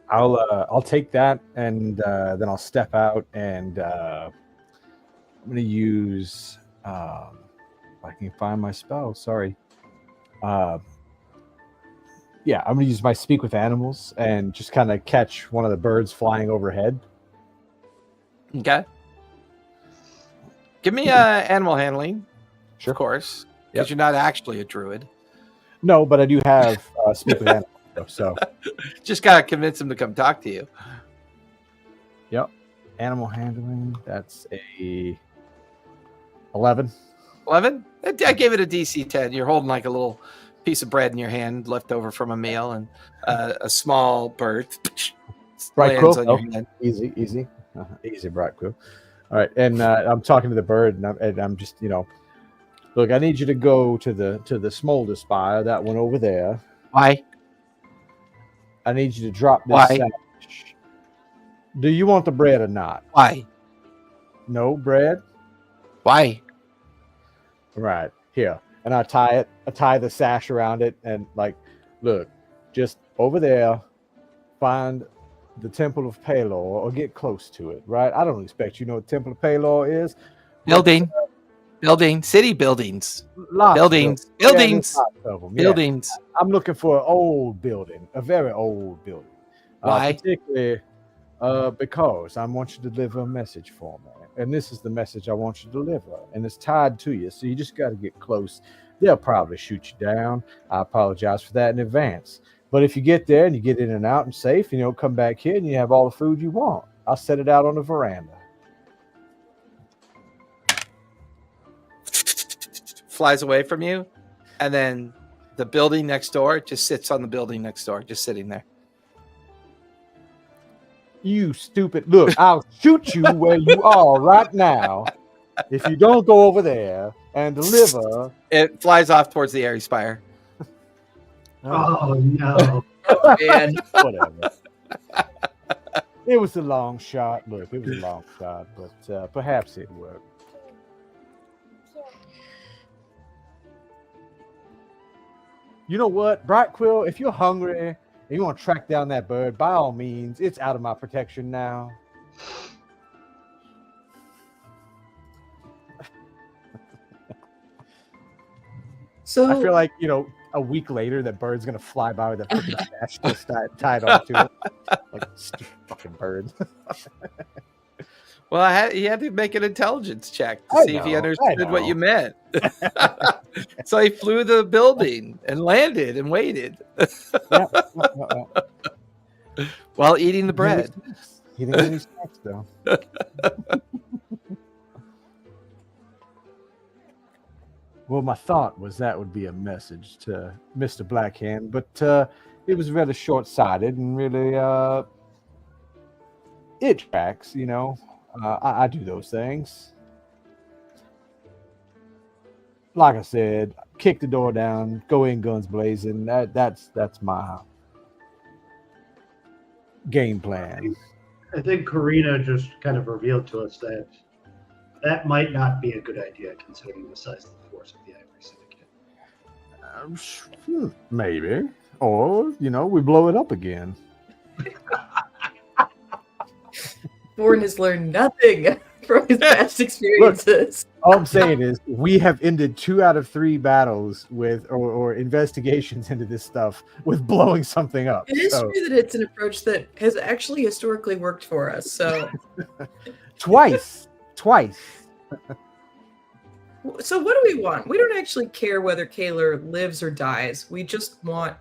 I'll take that, and then I'll step out, and I'm gonna use if I can find my spell. Sorry. Yeah, I'm gonna use my speak with animals and just kind of catch one of the birds flying overhead. Okay. Give me animal handling. Sure. Of course. Because you're not actually a druid. No, but I do have speak with animals, so just gotta convince them to come talk to you. Yep. Animal handling, that's a 11. 11? I gave it a DC 10. You're holding like a little piece of bread in your hand left over from a meal, and a small bird lands on your hand. Easy. Easy, Bright Quill. All right, and I'm talking to the bird, and I'm just, look, I need you to go to the smolder spire, that one over there. Why? I need you to drop this Why? sandwich. Do you want the bread or not? Why? No bread? Why? Right, here. And I tie the sash around it, and like, look, just over there, find the Temple of Palor, or get close to it, right? I don't expect you know what Temple of Palor is. Building, city buildings, buildings. Buildings. I'm looking for an old building, a very old building. Why? Particularly because I want you to deliver a message for me. And this is the message I want you to deliver. And it's tied to you, so you just got to get close. They'll probably shoot you down. I apologize for that in advance. But if you get there and you get in and out and safe, and you don't come back here and you have all the food you want, I'll set it out on the veranda. Flies away from you, and then the building next door just sits on the building next door, just sitting there. You stupid. Look, I'll shoot you where you are right now if you don't go over there and deliver. It flies off towards the Airy Spire. Oh, no. Oh, man. Whatever. It was a long shot. Look, it was a long shot, but perhaps it worked. You know what, Bright Quill, if you're hungry and you want to track down that bird, by all means, it's out of my protection now. So I feel like, a week later, that bird's going to fly by with a freaking sash just tied onto it. Like, stupid fucking bird. Well, he had to make an intelligence check to see if he understood what you meant. So he flew the building and landed and waited while eating the bread. He didn't get any snacks, though. Well, my thought was that would be a message to Mr. Blackhand, but it was really short-sighted and really it tracks, I do those things. Like I said, kick the door down, go in guns blazing. That's my game plan. I think Karina just kind of revealed to us that might not be a good idea considering the size of the force of the Ivory Syndicate. Maybe. Or, we blow it up again. Bourne has learned nothing from his past experiences. All I'm saying is we have ended 2 out of 3 battles with or investigations into this stuff with blowing something up. It is So true that it's an approach that has actually historically worked for us. So, twice. so what do we want? We don't actually care whether Kaler lives or dies. We just want,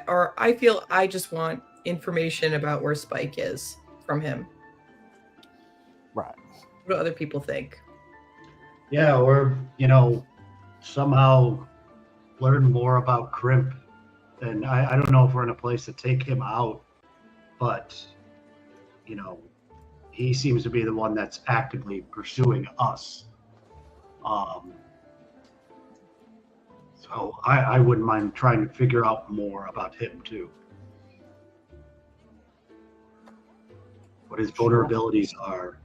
or I feel I just want information about where Spike is from him. Right. What do other people think? Yeah, or somehow learn more about Crimp. And I don't know if we're in a place to take him out, but he seems to be the one that's actively pursuing us. So I wouldn't mind trying to figure out more about him too. What his vulnerabilities are.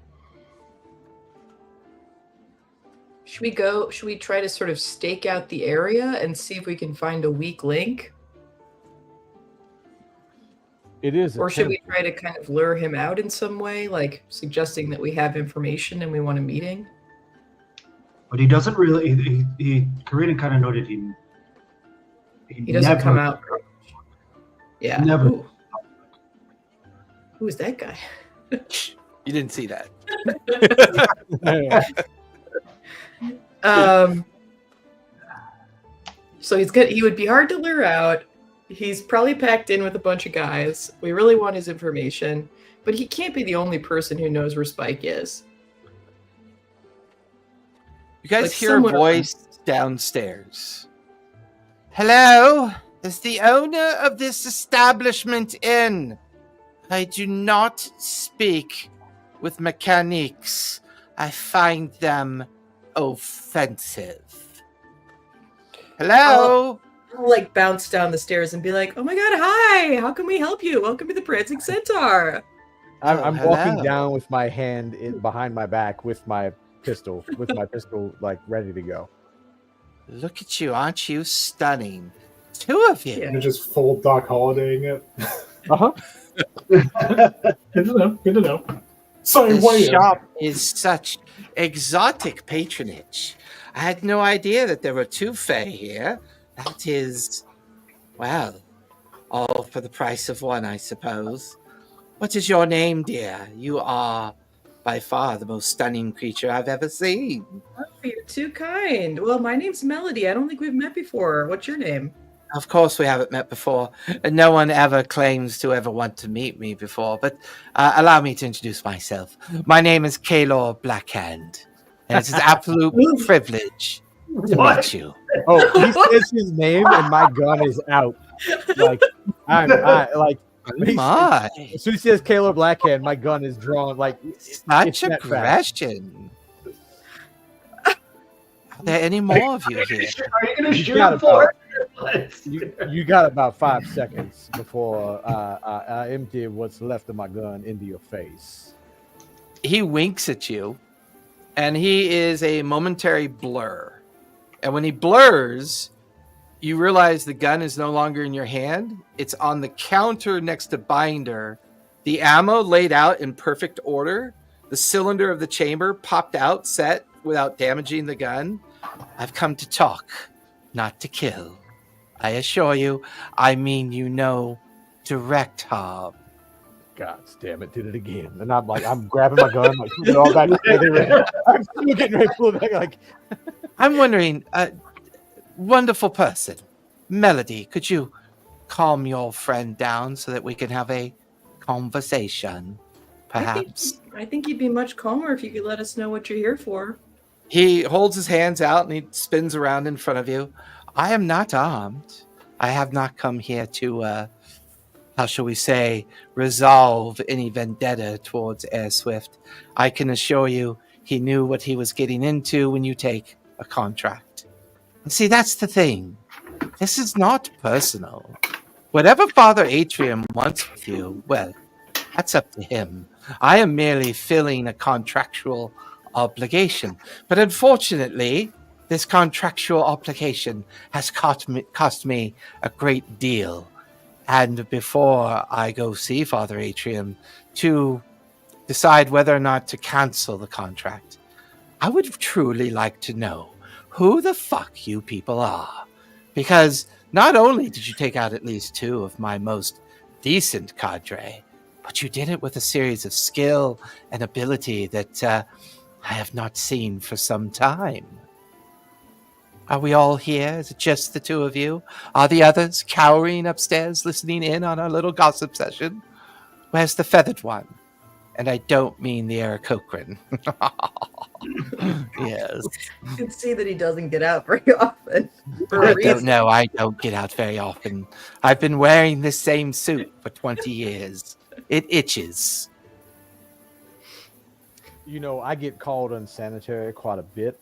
Should we try to sort of stake out the area and see if we can find a weak link? It is. Or should we try to kind of lure him out in some way, like suggesting that we have information and we want a meeting? But he doesn't really. Karina kind of noted he doesn't never, come out. Yeah. Never. Ooh. Who is that guy? You didn't see that. So he's good. He would be hard to lure out. He's probably packed in with a bunch of guys. We really want his information, but he can't be the only person who knows where Spike is. You guys Like hear a someone- voice downstairs. Hello? Is the owner of this establishment in? I do not speak with mechanics. I find them offensive. Hello? I'll like bounce down the stairs and be like, "Oh my god, hi! How can we help you? Welcome to the Prancing Centaur." I'm hello. walking down with my hand behind my back with my pistol, like ready to go. Look at you. Aren't you stunning? 2 of you. Yeah. You're just full Doc Holidaying it. Uh-huh. Good to know. Good to know. Sorry, The wait. shop is such exotic patronage. I had no idea that there were 2 Fae here. That is, well, all for the price of 1, I suppose. What is your name, dear? You are by far the most stunning creature I've ever seen. Oh, you're too kind. Well, my name's Melody. I don't think we've met before. What's your name? Of course, we haven't met before, and no one ever claims to ever want to meet me before, but allow me to introduce myself. My name is Kaylor Blackhand, and it's an absolute privilege to meet you. Oh, he says his name and my gun is out. Like Oh my, as soon as he says Caleb Blackhand, my gun is drawn. Like such it's that fast. aggression. Are there any more of you here? Are you going to shoot got him for You got about 5 seconds before I empty what's left of my gun into your face. He winks at you, and he is a momentary blur. And when he blurs, you realize the gun is no longer in your hand. It's on the counter next to Binder. The ammo laid out in perfect order. The cylinder of the chamber popped out, set without damaging the gun. I've come to talk, not to kill. I assure you, I mean direct harm. God damn it, did it again. And I'm grabbing my gun, like putting it all back together. I'm still getting ready to pull it back, like I'm wondering, wonderful person, Melody, could you calm your friend down so that we can have a conversation, perhaps? I think you'd be much calmer if you could let us know what you're here for. He holds his hands out and he spins around in front of you. I am not armed. I have not come here to, how shall we say, resolve any vendetta towards Air Swift. I can assure you he knew what he was getting into when you take a contract. And see, that's the thing. This is not personal. Whatever Father Atrium wants with you, well, that's up to him. I am merely filling a contractual obligation. But unfortunately, this contractual obligation has cost me a great deal. And before I go see Father Atrium to decide whether or not to cancel the contract, I would truly like to know who the fuck you people are. Because not only did you take out at least 2 of my most decent cadre, but you did it with a series of skill and ability that I have not seen for some time. Are we all here? Is it just the 2 of you? Are the others cowering upstairs listening in on our little gossip session? Where's the feathered one? And I don't mean the Aarakocran. Yes. You can see that he doesn't get out very often. For I a don't reason. know. I don't get out very often. I've been wearing this same suit for 20 years. It itches. You know, I get called unsanitary quite a bit.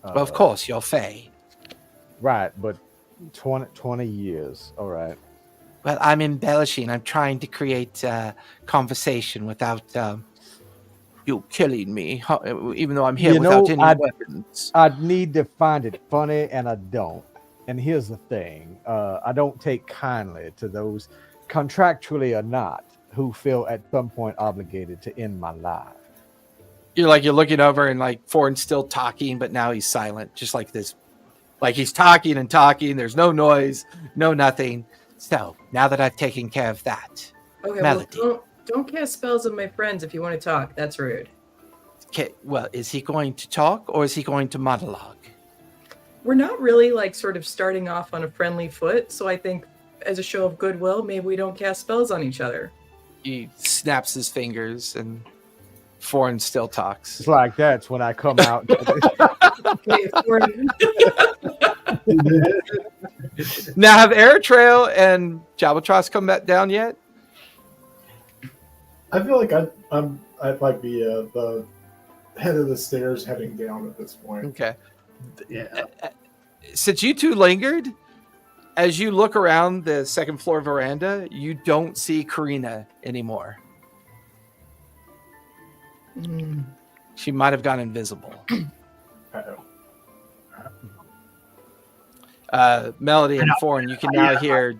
Well, of course, you're Fae. Right, but 20 years. All right. Well, I'm embellishing. I'm trying to create conversation without you killing me, even though I'm here without any weapons. I'd need to find it funny, and I don't. And here's the thing. I don't take kindly to those, contractually or not, who feel at some point obligated to end my life. You're looking over and like Foreign's still talking, but now he's silent, just like this. Like he's talking and talking. There's no noise, no nothing. So now that I've taken care of that, Okay, Melody. well, don't cast spells on my friends if you want to talk. That's rude. Okay, well, is he going to talk or is he going to monologue? We're not really like sort of starting off on a friendly foot, so I think as a show of goodwill, maybe we don't cast spells on each other. He snaps his fingers and Foreign still talks. It's like that's when I come out. Okay, Foreign. Now, have Airtrail and Jabatros come back down yet? I feel like I might be the head of the stairs heading down at this point. Okay. Yeah. Since you 2 lingered, as you look around the second floor veranda, you don't see Karina anymore. Mm. She might have gone invisible. Uh-oh. Melody and Foreign, you can now hear.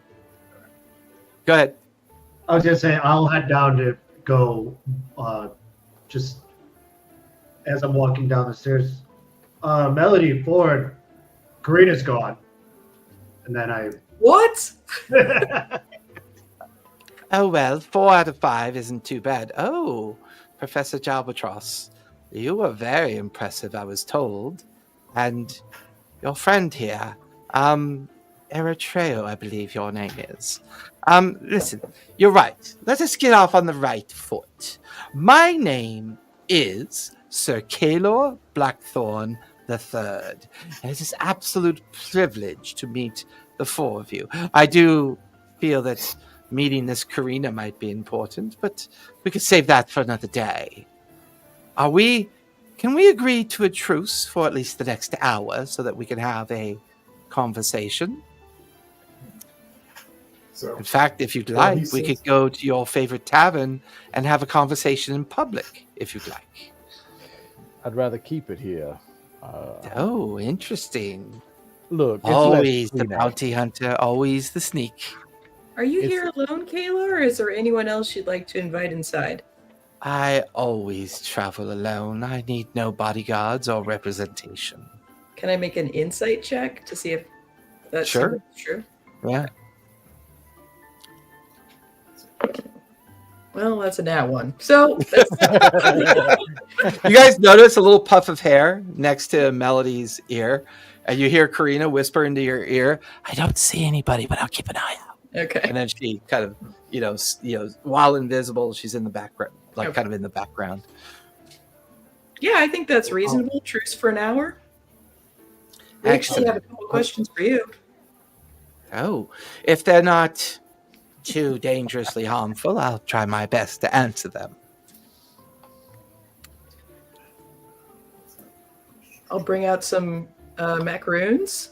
Go ahead. I was gonna say I'll head down to go. Just as I'm walking down the stairs, Melody, Ford, Karina's gone, and then I. What? Oh, well, 4 out of 5 isn't too bad. Oh, Professor Jalbatros, you were very impressive, I was told. And your friend here, Eritrea, I believe your name is. Listen, you're right. Let us get off on the right foot. My name is Sir Kalor Blackthorn III, and it is absolute privilege to meet the 4 of you. I do feel that meeting this Karina might be important, but we could save that for another day. Can we agree to a truce for at least the next hour so that we can have a conversation? So In fact, if you'd Well, like, he we says- could go to your favorite tavern and have a conversation in public, if you'd like. I'd rather keep it here. Oh, interesting. Look, it's less Always the cleaner. bounty hunter, always the sneak. Are you It's- here alone, Kayla, or is there anyone else you'd like to invite inside? I always travel alone. I need no bodyguards or representation. Can I make an insight check to see if that's Sure. true? Yeah. Well, that's a nat 1. So You guys notice a little puff of hair next to Melody's ear, and you hear Karina whisper into your ear, "I don't see anybody, but I'll keep an eye out." okay. And then she kind of, while invisible, she's in the background, Okay. kind of in the background. Yeah, I think that's reasonable. Truce for an hour. We actually have a couple questions for you. Oh, if they're not too dangerously harmful, I'll try my best to answer them. I'll bring out some macaroons.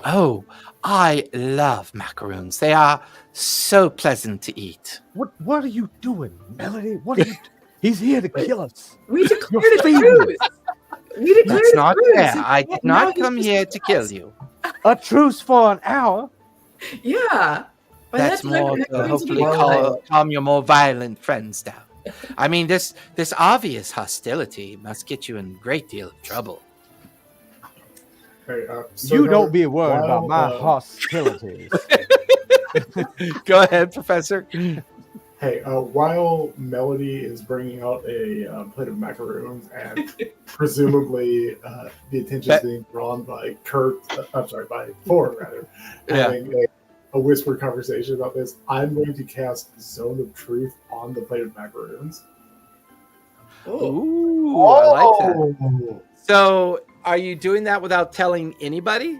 Oh, I love macaroons. They are so pleasant to eat. What are you doing, Melody? What are you? He's here to kill us. We declared a feeding truce. We declared That's a not truce. fair. I did Now not he's come just here with to kill us. you. A truce for an hour. Yeah. By That's that time, more to macaroons will hopefully be gone. calm your more violent friends down. I mean, this obvious hostility must get you in a great deal of trouble. Hey, You don't be worried about my while, hostilities. Go ahead, Professor. Hey, while Melody is bringing out a plate of macaroons and presumably the attention is being drawn by by Ford, rather, having a whispered conversation about this, I'm going to cast Zone of Truth on the plate of macaroons. Ooh, I like that. So, are you doing that without telling anybody?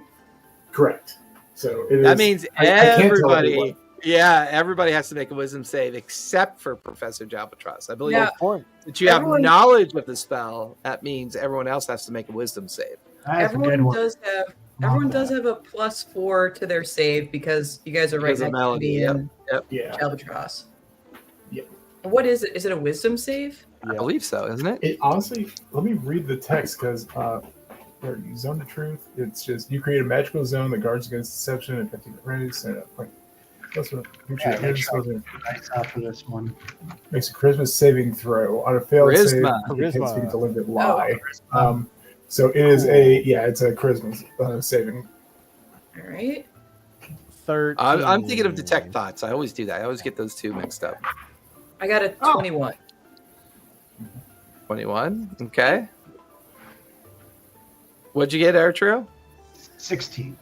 Correct. So it that is, means I can't tell everybody. everyone. Yeah, everybody has to make a wisdom save except for Professor Jalbatros. I believe Yeah. that you have knowledge of the spell. That means everyone else has to make a wisdom save. That's a good Everyone one. does have a +4 to their save because you guys are right Because of next to Melody, me yep. and Yeah. Albatross. Yep. What is it? Is it a wisdom save? I believe so, isn't it? It honestly, let me read the text because Zone of Truth, it's just you create a magical zone that guards against deception and 15 raise. That's what Nice for this one. makes a charisma saving throw. On a failed save, Charisma. it takes me to live it Oh, lie. charisma. So it is it's a charisma saving. All right. 13. I'm thinking of detect thoughts. I always do that. I always get those two mixed up. I got a 21. 21. Okay. What'd you get, Airtrio? 16.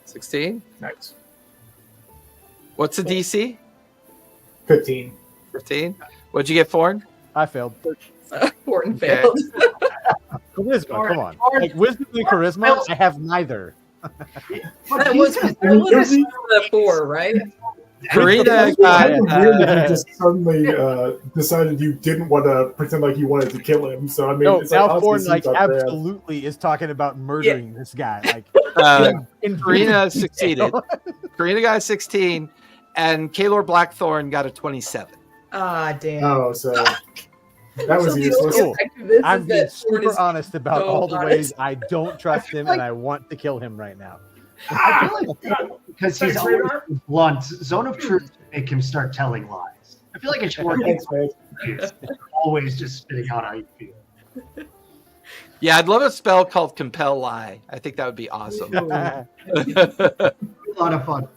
16. Nice. What's the DC? 15. 15. What'd you get, Forn? I failed. Horton Okay. failed. Charisma, come on. Like wisdom and charisma, I have neither. that was a 4, right? Karina It's kind of weird that got. you just suddenly decided you didn't want to pretend like you wanted to kill him. So I mean, No, it's now honestly Ford seems like unfair. absolutely is talking about murdering this guy. Like in Karina succeeded. Karina got a 16, and Kaylor Blackthorn got a 27. Ah, damn. Oh, so that was So the useless. only effect of this I'm is being that Horn super is honest about so all the honest. ways I don't trust him and I want to kill him right now. I feel like because he's always blunt, Zone of Truth make him start telling lies. I feel like it's more Thanks, man. always just spitting out how you feel. Yeah, I'd love a spell called Compel Lie. I think that would be awesome. A lot of fun.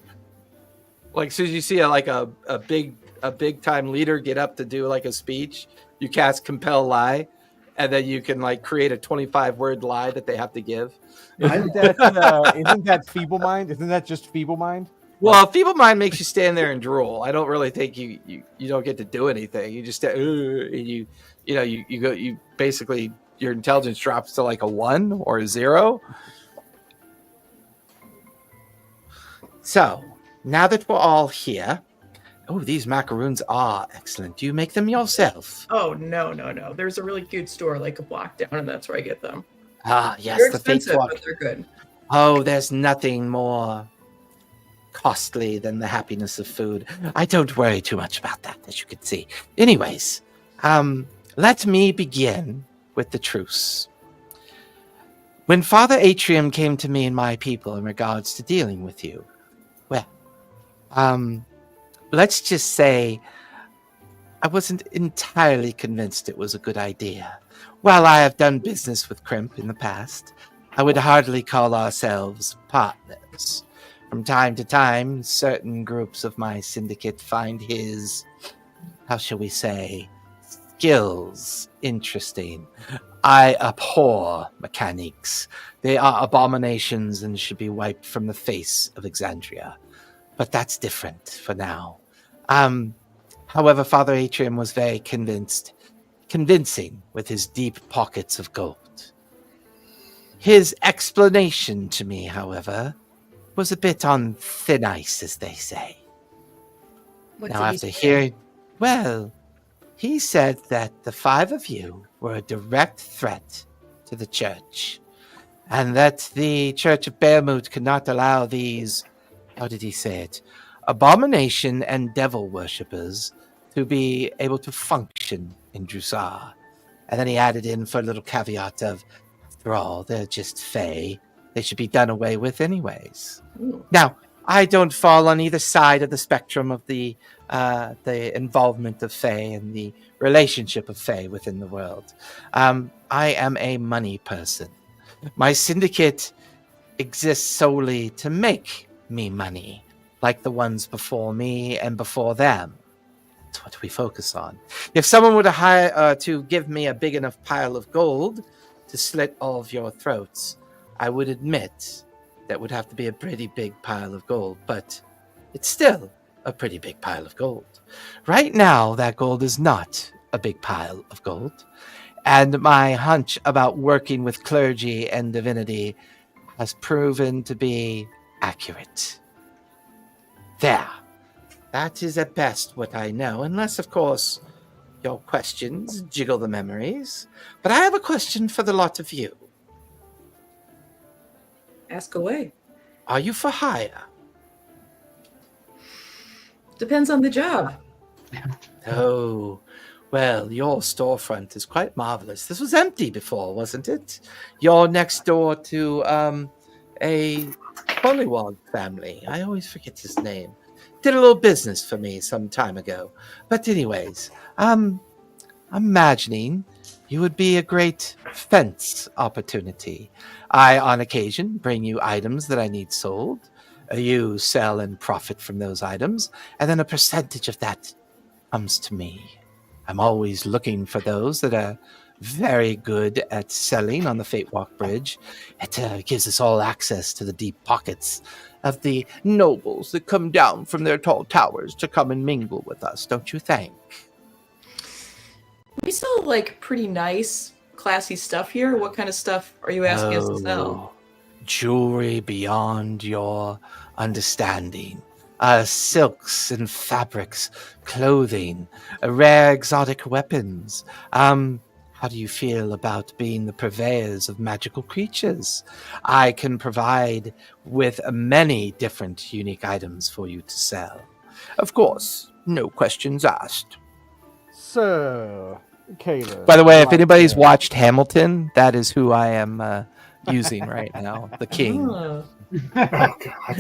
Like, as soon as you see a big time leader get up to do like a speech, you cast Compel Lie, and then you can like create a 25-word lie that they have to give. Isn't that feeble mind? Isn't that just feeble mind? Well, Feeble Mind makes you stand there and drool. I don't really think you don't get to do anything. You just and you basically your intelligence drops to like a 1 or a 0. So now that we're all here, these macaroons are excellent. Do you make them yourself? Oh, no. There's a really cute store like a block down, and that's where I get them. Ah, yes, They're the expensive, faithful. but they're good. Oh, there's nothing more costly than the happiness of food. I don't worry too much about that, as you can see. Anyways, let me begin with the truce. When Father Atrium came to me and my people in regards to dealing with you, well, let's just say I wasn't entirely convinced it was a good idea. While I have done business with Crimp in the past, I would hardly call ourselves partners. From time to time, certain groups of my syndicate find his, how shall we say, skills interesting. I abhor mechanics. They are abominations and should be wiped from the face of Exandria. But that's different for now. However, Father Atrium was very convincing with his deep pockets of gold. His explanation to me, however, was a bit on thin ice, as they say. What Now, did he after say? hearing, well, he said that the 5 of you were a direct threat to the church, and that the Church of Bearmoot could not allow these, how did he say it, abomination and devil worshippers to be able to function in Jrusar. And then he added in for a little caveat of, after all, they're just fey. They should be done away with anyways. Ooh. Now, I don't fall on either side of the spectrum of the involvement of Fae and the relationship of Fae within the world. I am a money person. My syndicate exists solely to make me money, like the ones before me and before them. That's what we focus on. If someone were to hire to give me a big enough pile of gold to slit all of your throats, I would admit that would have to be a pretty big pile of gold, but it's still a pretty big pile of gold. Right now, that gold is not a big pile of gold, and my hunch about working with clergy and divinity has proven to be accurate. There. That is at best what I know, unless, of course, your questions jiggle the memories. But I have a question for the lot of you. Ask away. Are you for hire? Depends on the job. Oh, well, your storefront is quite marvelous. This was empty before, wasn't it? You're next door to a Pollywog family. I always forget his name. Did a little business for me some time ago. But anyways, I'm imagining you would be a great fence opportunity. I, on occasion, bring you items that I need sold. You sell and profit from those items, and then a percentage of that comes to me. I'm always looking for those that are very good at selling on the Fate Walk Bridge. It gives us all access to the deep pockets of the nobles that come down from their tall towers to come and mingle with us, don't you think? We sell like pretty nice, classy stuff here. What kind of stuff are you asking us to sell? Jewelry beyond your understanding. Silks and fabrics, clothing, rare exotic weapons. How do you feel about being the purveyors of magical creatures? I can provide with many different unique items for you to sell. Of course, no questions asked. Sir, Caleb. By the way, if anybody's watched Hamilton, that is who I am using right now, the king. Oh. Oh, God.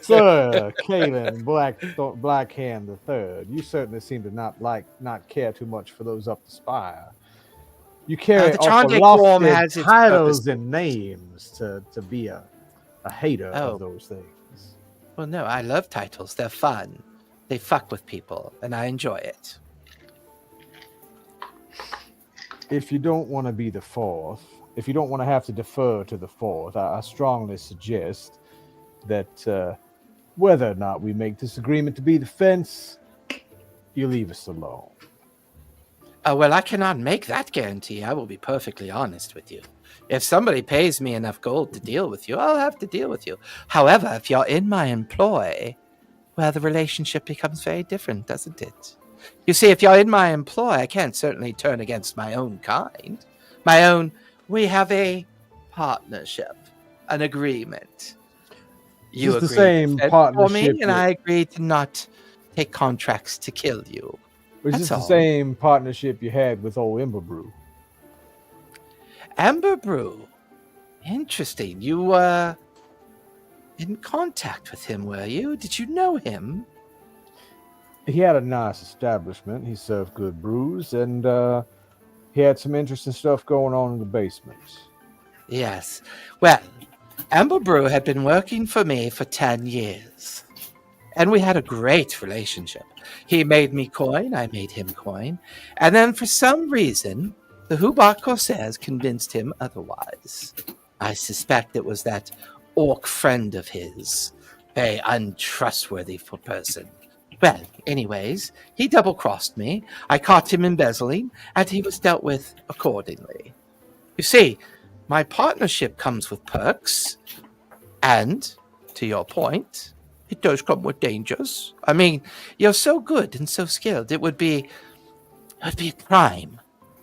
Sir, Caleb Blackhand the Third, you certainly seem to not care too much for those up the spire. You carry the Chandei awful Quorum lofty has its titles purpose. and names to be a hater of those things. Well, no, I love titles. They're fun. They fuck with people, and I enjoy it. If you don't want to be the fourth, if you don't want to have to defer to the fourth, I strongly suggest that whether or not we make this agreement to be the fence, you leave us alone. Well, I cannot make that guarantee. I will be perfectly honest with you. If somebody pays me enough gold to deal with you, I'll have to deal with you. However, if you're in my employ, well, the relationship becomes very different, doesn't it? You see, if you're in my employ, I can't certainly turn against my own kind. We have a partnership, an agreement. You It's the agree same to fend for partnership me, and I agree to not take contracts to kill you. It's That's just the all. same partnership you had with old Ember Brew. Amber Brew. Interesting. You were in contact with him, were you? Did you know him? He had a nice establishment. He served good brews, and he had some interesting stuff going on in the basement. Yes. Well, Amber Brew had been working for me for 10 years. And we had a great relationship. He made me coin, I made him coin. And then for some reason, the Hubatt Corsairs convinced him otherwise. I suspect it was that orc friend of his, very untrustworthy person. Well, anyways, he double-crossed me. I caught him embezzling, and he was dealt with accordingly. You see, my partnership comes with perks, and, to your point, it does come with dangers. I mean, you're so good and so skilled, it would be a crime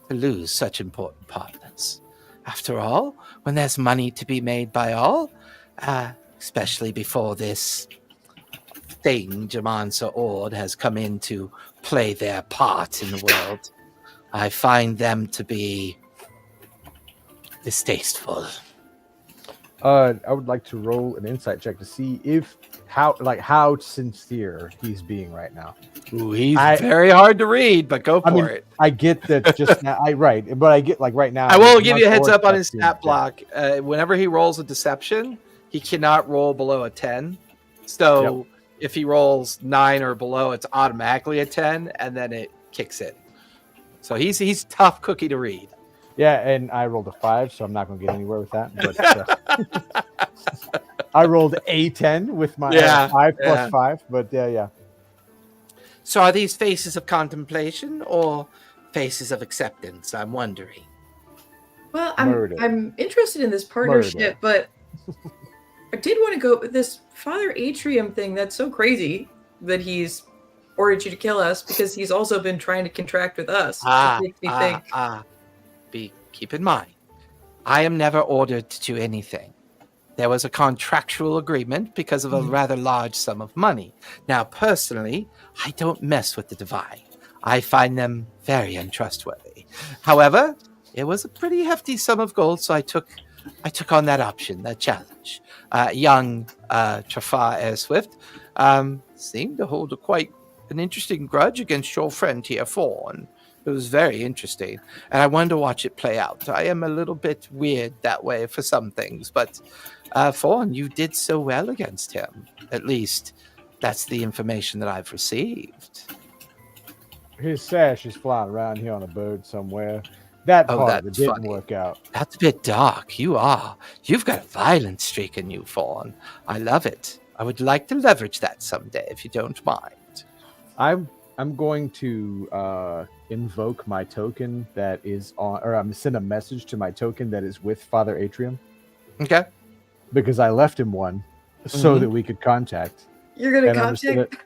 to lose such important partners. After all, when there's money to be made by all, especially before this thing, Jamansa Ord, has come in to play their part in the world, I find them to be distasteful. I would like to roll an insight check to see how sincere he's being right now. Ooh, he's very hard to read, but go for it. I get that just now. But I get right now. I will give you a heads up on his stat block. Whenever he rolls a deception, he cannot roll below a 10. So if he rolls 9 or below, it's automatically a 10, and then it kicks in. So he's tough cookie to read. Yeah, and I rolled a 5, so I'm not going to get anywhere with that. But I rolled a 10 with my 5 plus 5. But yeah. So are these faces of contemplation or faces of acceptance? I'm wondering. Well, I'm interested in this partnership, but I did want to go with this Father Atrium thing. That's so crazy that he's ordered you to kill us because he's also been trying to contract with us. It makes me think. Keep in mind, I am never ordered to do anything. There was a contractual agreement because of a rather large sum of money. Now, personally, I don't mess with the divine. I find them very untrustworthy. However, it was a pretty hefty sum of gold, so I took on that option, that challenge. Young Trafar Airswift seemed to hold quite an interesting grudge against your friend here, Fawn. It was very interesting, and I wanted to watch it play out. I am a little bit weird that way for some things, but Fawn, you did so well against him. At least, that's the information that I've received. His sash is flying around here on a boat somewhere. That part didn't work out. That's a bit dark. You've got a violent streak in you, Fawn. I love it. I would like to leverage that someday, if you don't mind. I'm going to invoke my token that is on, or I'm send a message to my token that is with Father Atrium. Okay. Because I left him one so that we could contact. You're going to contact?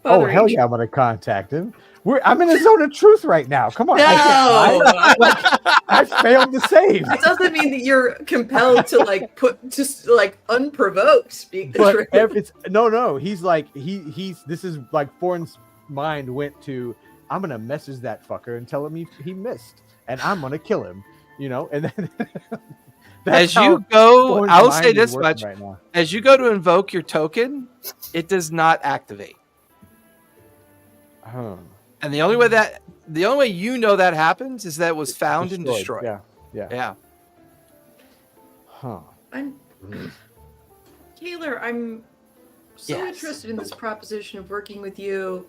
Oh, hell yeah, I'm going to contact him. I'm in a zone of truth right now. Come on. No! I failed to save. It doesn't mean that you're compelled to unprovoked speak the truth. No. He's like, this is like Foreign's mind went to, I'm going to message that fucker and tell him he missed. And I'm going to kill him, and then... As you go, I'll say this much. Right, as you go to invoke your token, it does not activate. And the only way that that happens is that it was found and destroyed. Yeah. Huh. Taylor, I'm so interested in this proposition of working with you.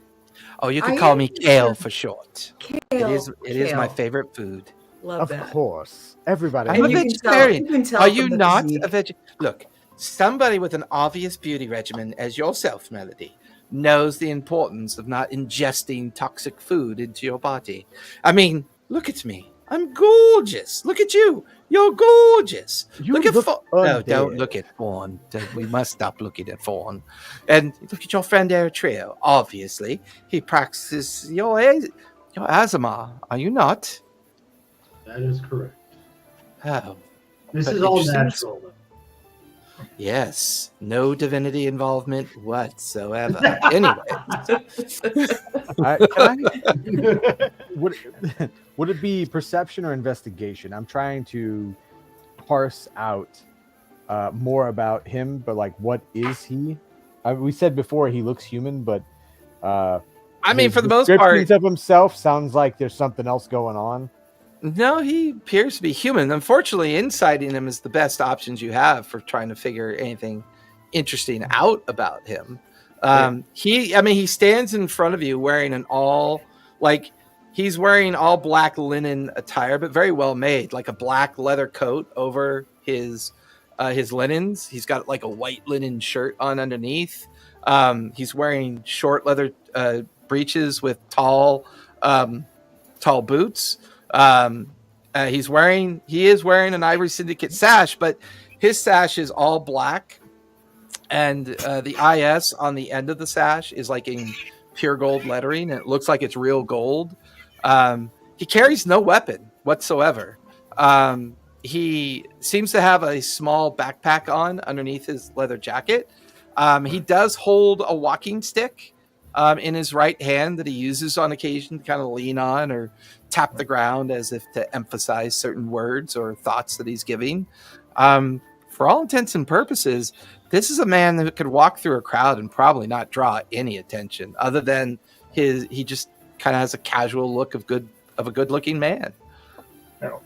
Oh, you can call me Kale for short. Kale. It is my favorite food. Love that. Of course. Everybody. I'm a vegetarian. Are you not a vegetarian? Look, somebody with an obvious beauty regimen as yourself, Melody, knows the importance of not ingesting toxic food into your body. I mean, look at me. I'm gorgeous. Look at you. You're gorgeous. Look at Fawn. No, don't look at Fawn. We must stop looking at Fawn. And look at your friend Eritrea. Obviously, he practices your asthma. Are you not? That is correct. Oh. This is all natural. Yes, no divinity involvement whatsoever. Anyway, would it be perception or investigation? I'm trying to parse out more about him, but like, what is he? We said before he looks human, but I mean, for the most part, of himself sounds like there's something else going on. No, he appears to be human. Unfortunately, inciting him is the best options you have for trying to figure anything interesting out about him. He stands in front of you wearing he's wearing all black linen attire, but very well made, like a black leather coat over his linens. He's got like a white linen shirt on underneath. He's wearing short leather breeches with tall boots. He is wearing an Ivory Syndicate sash, but his sash is all black, and the IS on the end of the sash is like in pure gold lettering, and it looks like it's real gold. He carries no weapon whatsoever. He seems to have a small backpack on underneath his leather jacket. He does hold a walking stick in his right hand that he uses on occasion to kind of lean on or tap the ground as if to emphasize certain words or thoughts that he's giving. for all intents and purposes, this is a man that could walk through a crowd and probably not draw any attention other than he just kind of has a casual look of a good-looking man. No.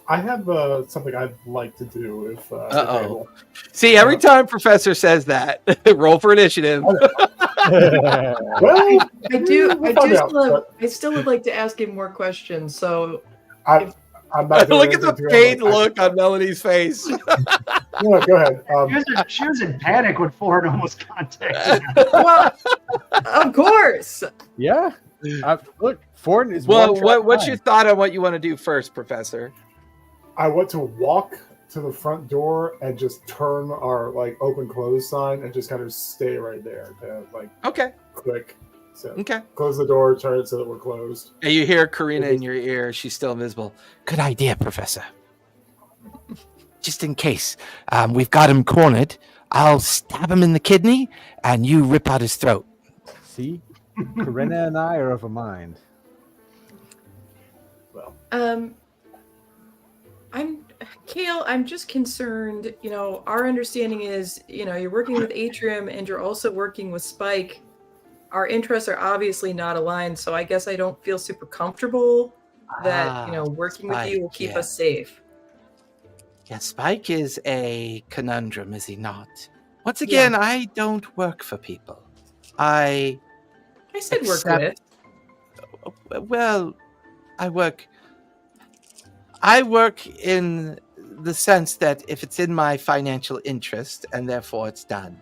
I have something I'd like to do if able. See, every time Professor says that, roll for initiative. Well, I still would like to ask him more questions. So I'm not look at the pained look on Melanie's face. No, go ahead. She was in panic when Ford almost contacted her. well, of course. Yeah. Look, Ford is. Well, what's your thought on what you want to do first, Professor? I want to walk to the front door and just turn our open close sign and just kind of stay right there. Okay. Click. So Okay. close the door, turn it so that we're closed. And you hear Karina in your ear. She's still invisible. Good idea, Professor. Just in case. We've got him cornered. I'll stab him in the kidney and you rip out his throat. See? Karina and I are of a mind. Well, I'm just concerned, our understanding is, you're working with Atrium and you're also working with Spike. Our interests are obviously not aligned, so I guess I don't feel super comfortable that, working with you will keep us safe. Yeah, Spike is a conundrum, is he not? Once again, I don't work for people. I said work with. Well, I work in the sense that if it's in my financial interest and therefore it's done,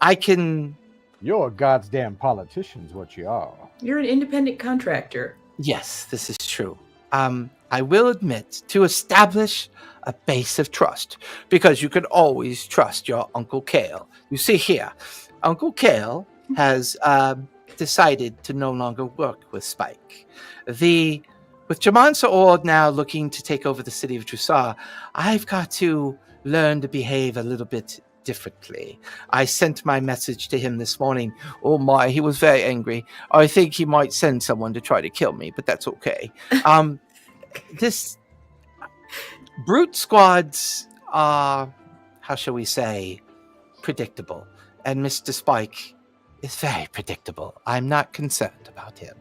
I can... You're a goddamn politician's what you are. You're an independent contractor. Yes, this is true. I will admit, to establish a base of trust, because you can always trust your Uncle Kale. You see here, Uncle Kale has decided to no longer work with Spike. With Jaman Saord now looking to take over the city of Jrusar, I've got to learn to behave a little bit differently. I sent my message to him this morning. Oh my, he was very angry. I think he might send someone to try to kill me, but that's okay. This brute squads are, how shall we say, predictable. And Mr. Spike is very predictable. I'm not concerned about him.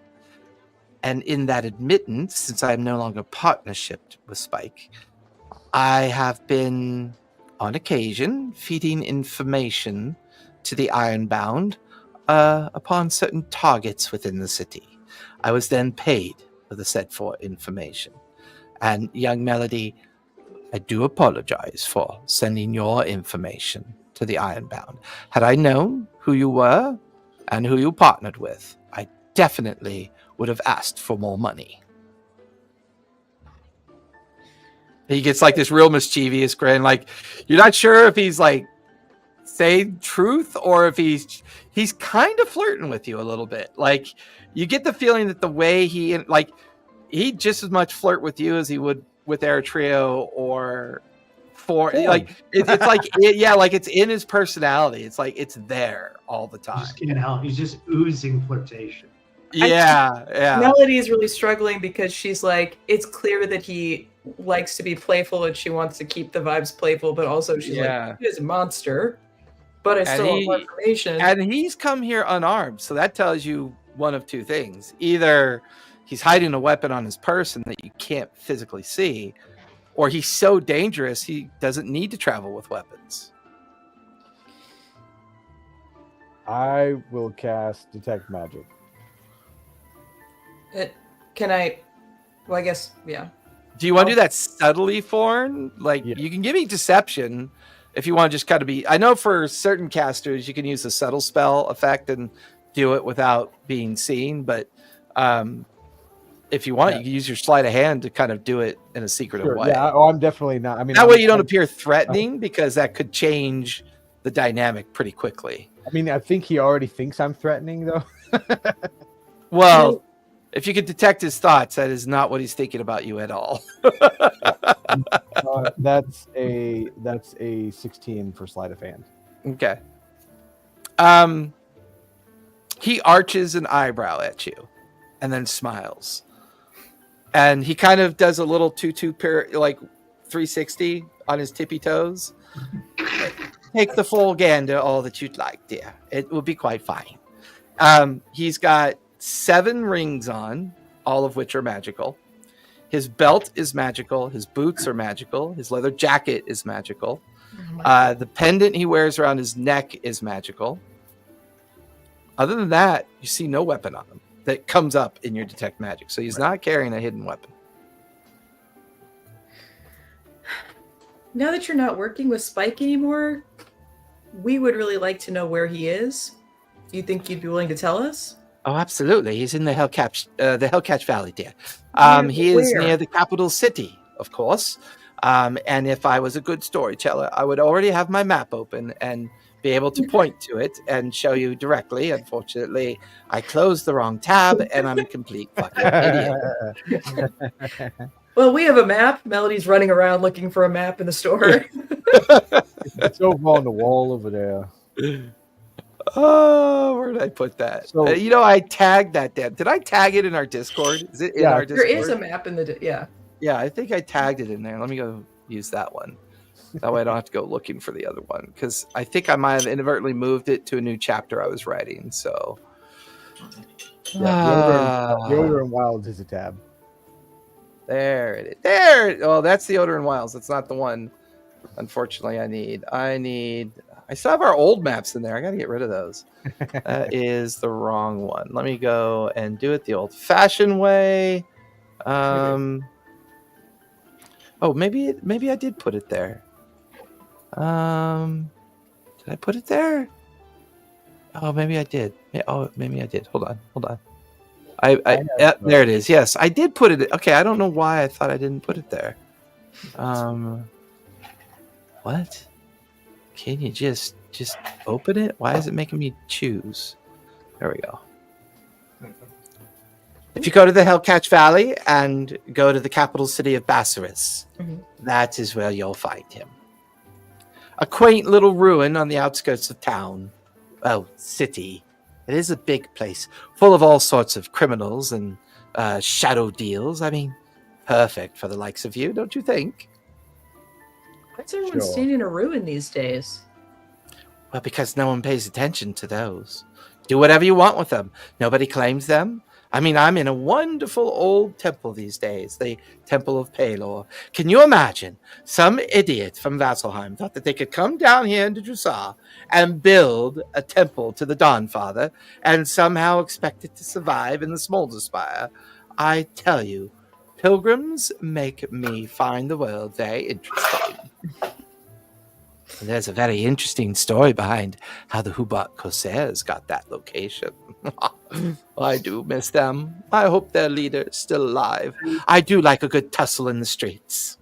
And in that admittance, since I am no longer partnershiped with Spike, I have been, on occasion, feeding information to the Ironbound upon certain targets within the city. I was then paid for the said for information. And young Melody, I do apologize for sending your information to the Ironbound. Had I known who you were and who you partnered with, I definitely would have asked for more money. He gets this real mischievous grin, you're not sure if he's saying truth or if he's kind of flirting with you a little bit. You get the feeling that the way he'd just as much flirt with you as he would with Eritrea or it's in his personality. It's there all the time. He's just oozing flirtation. Yeah. Melody is really struggling because she's it's clear that he likes to be playful and she wants to keep the vibes playful, but also she's he is a monster, but I still want more information. And he's come here unarmed, so that tells you one of two things. Either he's hiding a weapon on his person that you can't physically see, or he's so dangerous he doesn't need to travel with weapons. I will cast Detect Magic. Can I? Well, I guess, yeah. Do you want to do that subtly, Forn? You can give me Deception if you want to just kind of be... I know for certain casters, you can use the subtle spell effect and do it without being seen, but if you want, you can use your sleight of hand to kind of do it in a secretive way. Yeah, I'm definitely not. That way you don't appear threatening, because that could change the dynamic pretty quickly. I think he already thinks I'm threatening, though. Well... If you could detect his thoughts, that is not what he's thinking about you at all. That's a 16 for sleight of hand. Okay. He arches an eyebrow at you and then smiles. And he kind of does a little 360 on his tippy toes. Take the full gander, all that you'd like, dear. It will be quite fine. He's got 7 rings on, all of which are magical. His belt is magical. His boots are magical. His leather jacket is magical. The pendant he wears around his neck is magical. Other than that, you see no weapon on him that comes up in your detect magic. So he's not carrying a hidden weapon. Now that you're not working with Spike anymore, we would really like to know where he is. Do you think you'd be willing to tell us? Oh, absolutely. He's in the Hellcatch Valley, dear. He is Where? near the capital city, of course. And if I was a good storyteller, I would already have my map open and be able to point to it and show you directly. Unfortunately, I closed the wrong tab and I'm a complete fucking idiot. Well, we have a map. Melody's running around looking for a map in the store. It's over on the wall over there. Oh, where did I put that? So- I tagged that. Did I tag it in our Discord? Is it in Yeah, our There Discord? is a map in the... Yeah. Yeah, I think I tagged it in there. Let me go use that one. That way I don't have to go looking for the other one. Because I think I might have inadvertently moved it to a new chapter I was writing. So, Yeah, the Odor and Wilds is a tab. there it is. There. Oh, that's the Odor and Wilds. That's not the one. Unfortunately, I still have our old maps in there. I got to get rid of those. That is the wrong one. Let me go and do it the old-fashioned way. Oh, maybe I did put it there. Did I put it there? Oh, maybe I did. Oh, maybe I did. Hold on. There it is. Yes, I did put it. Okay, I don't know why I thought I didn't put it there. What? Can you just open it? Why is it making me choose? There we go. If you go to the Hellcatch Valley and go to the capital city of Bassaris, that is where you'll find him. A quaint little ruin on the outskirts of town. Oh, city. It is a big place, full of all sorts of criminals and shadow deals. I mean, perfect for the likes of you, don't you think? Why's everyone Sure. staying in a ruin these days? Well, because no one pays attention to those. Do whatever you want with them. Nobody claims them. I mean, I'm in a wonderful old temple these days, the Temple of Pelor. Can you imagine? Some idiot from Vasselheim thought that they could come down here into Jrusar and build a temple to the Dawnfather and somehow expect it to survive in the Smolder Spire. I tell you, pilgrims make me find the world very interesting. And there's a very interesting story behind how the Hubatt Corsairs got that location. I do miss them. I hope their leader is still alive. I do like a good tussle in the streets.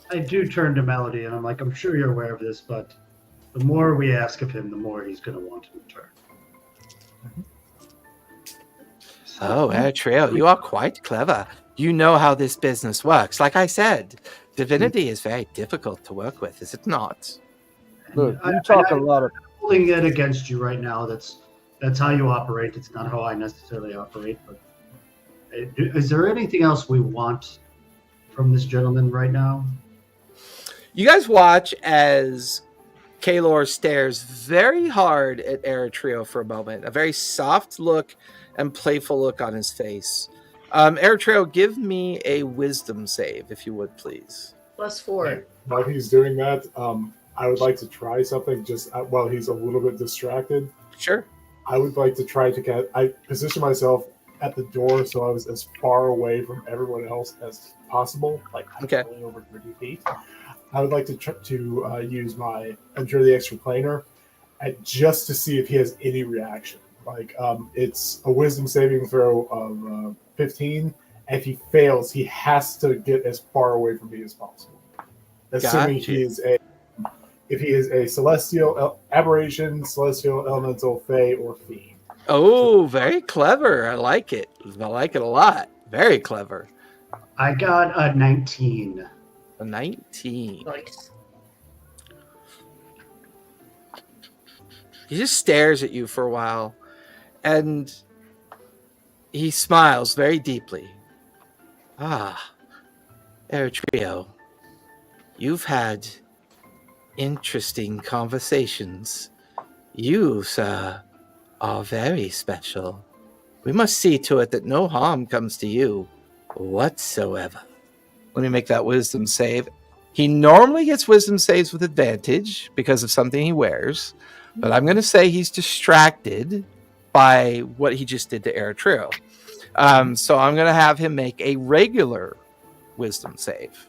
I do turn to Melody and I'm like, I'm sure you're aware of this, but the more we ask of him, the more he's going to want to return. Oh, Eritrea, you are quite clever. You know how this business works. Like I said, divinity is very difficult to work with, is it not? Look, you talk a lot of. Holding it against you right now. That's how you operate. It's not how I necessarily operate. But is there anything else we want from this gentleman right now? You guys watch as Kalor stares very hard at Eritrea for a moment. A very soft look and playful look on his face. Eritrea, give me a wisdom save, if you would, please. +4. While he's doing that, I would like to try something just while he's a little bit distracted. Sure. I would like to try to get. I position myself at the door so I was as far away from everyone else as possible, like Okay. only over 30 feet. I would like to use my Endure the Extraplanar just to see if he has any reaction. Like, it's a wisdom saving throw of 15. And if he fails, he has to get as far away from me as possible. Assuming Gotcha. if he is a celestial aberration, celestial elemental, fey, or fiend. Oh, very clever. I like it. I like it a lot. Very clever. I got a 19. A 19. Nice. He just stares at you for a while, and he smiles very deeply. Ah, Eritrea, you've had interesting conversations. You, sir, are very special. We must see to it that no harm comes to you whatsoever. Let me make that wisdom save. He normally gets wisdom saves with advantage because of something he wears, but I'm going to say he's distracted by what he just did to Eritrea. So I'm going to have him make a regular wisdom save.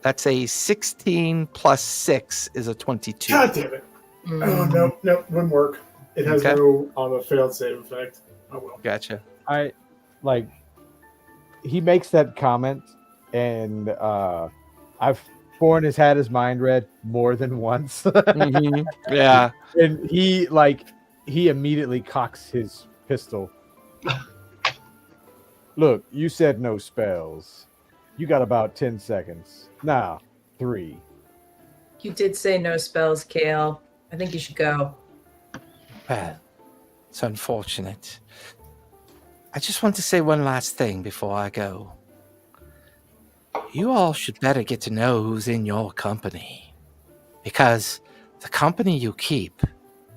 That's a 16 plus 6 is a 22. God damn it. Oh, no, wouldn't work. It has no failed save effect. Oh, well. Gotcha. He makes that comment, and Foreign has had his mind read more than once. Mm-hmm. Yeah. And he immediately cocks his pistol. Look, you said no spells. You got about 10 seconds. Now, 3. You did say no spells, Kale. I think you should go. Well, it's unfortunate. I just want to say one last thing before I go. You all should better get to know who's in your company. Because the company you keep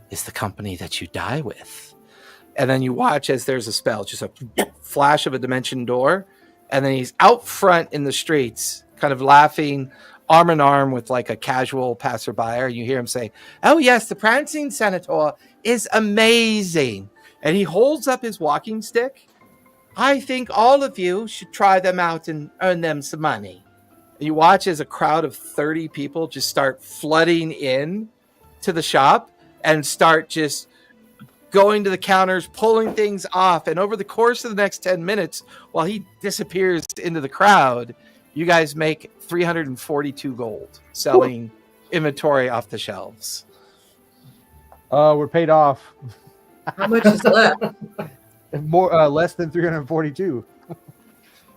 is the company that you die with. And then you watch as there's a spell, just a flash of a dimension door. And then he's out front in the streets, kind of laughing, arm in arm with like a casual passerby. And you hear him say, "Oh, yes, the prancing senator is amazing." And he holds up his walking stick. "I think all of you should try them out and earn them some money." And you watch as a crowd of 30 people just start flooding in to the shop and start just going to the counters, pulling things off. And over the course of the next 10 minutes, while he disappears into the crowd, you guys make 342 gold selling inventory off the shelves. We're paid off. How much is left? Less than 342.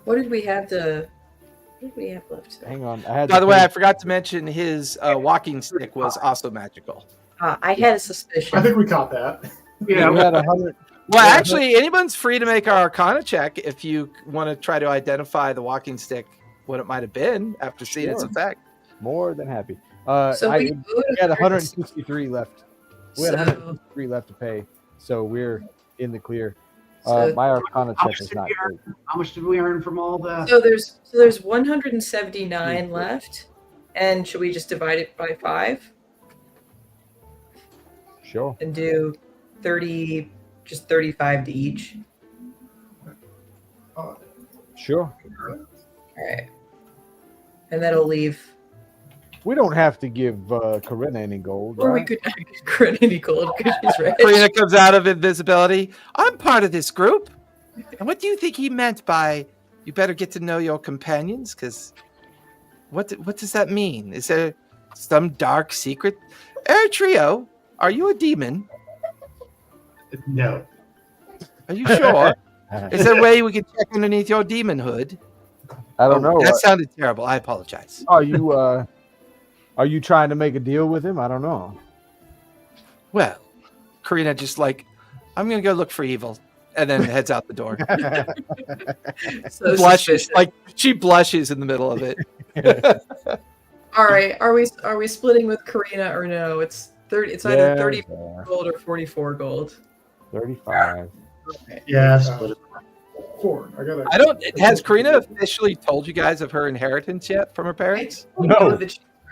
What did we have left? Hang on. By the way, I forgot to mention his walking stick was also magical. I had a suspicion. I think we caught that. Yeah, we had 100. Well, actually, anyone's free to make our Arcana check if you want to try to identify the walking stick, what it might have been after seeing its effect. More than happy. So we had 163 left. We had 163 left to pay, so we're in the clear. My Arcana check is not great. How much did we earn from all the? So there's 179 left, and should we just divide it by 5? Sure. And do 30, just 35 to each. Sure. All right. And that'll leave. We don't have to give Corinna any gold. Or right? we could not give Corinna any gold because she's rich. Karina comes out of invisibility. "I'm part of this group." And what do you think he meant by "you better get to know your companions"? Because what does that mean? Is there some dark secret? Eritrea, are you a demon? No. Are you sure? Is there a way we can check underneath your demon hood? I don't know. That sounded terrible. I apologize. Are you trying to make a deal with him? I don't know. Well, Karina just I'm going to go look for evil, and then heads out the door. So Blushes, she blushes in the middle of it. All right, are we splitting with Karina or no? It's 30. It's either 30 gold or 44 gold. 35. Okay. Yeah, split it. 4. Has Karina officially told you guys of her inheritance yet from her parents? No.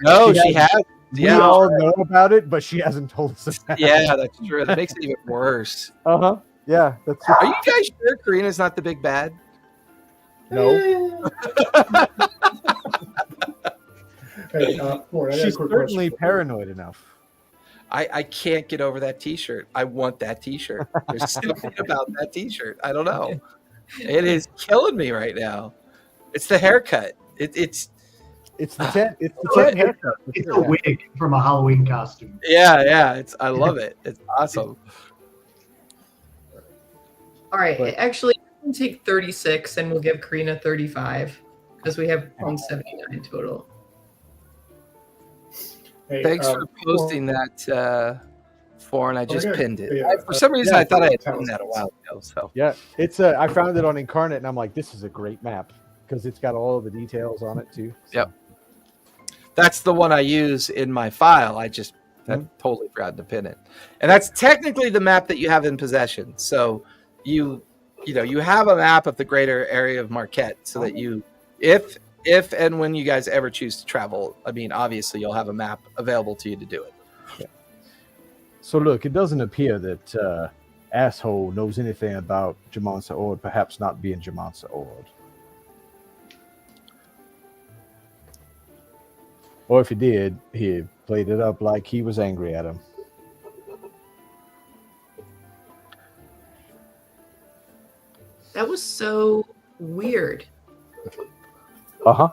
No, she has. We all know about it, but she hasn't told us about it. Yeah, that's true. That makes it even worse. Uh-huh. Yeah, that's Are you guys sure Karina's not the big bad? No. Hey, Lauren, I got a She's quick certainly question. paranoid enough. I can't get over that t-shirt. I want that t-shirt. There's something about that t-shirt. I don't know. It is killing me right now. It's the haircut. It's the tent. It's the tent haircut. It's a wig from a Halloween costume. Yeah. I love it. It's awesome. All right, actually, we can take 36 and we'll give Karina 35 because we have 179 total. Hey, Thanks for posting that, Foreign. I just pinned it. Yeah, For some reason, I thought I had tell done us. that a while ago. So Yeah, it's I found it on Incarnate, and I'm like, this is a great map. because it's got all the details on it too. So. Yep. That's the one I use in my file. I just have totally forgotten to pin it. And that's technically the map that you have in possession. So you have a map of the greater area of Marquet so that you, if and when you guys ever choose to travel, I mean, obviously you'll have a map available to you to do it. Yeah. So look, it doesn't appear that asshole knows anything about Jamansa Ord, perhaps not being Jamansa Ord. Or if he did, he played it up like he was angry at him. That was so weird. Uh-huh.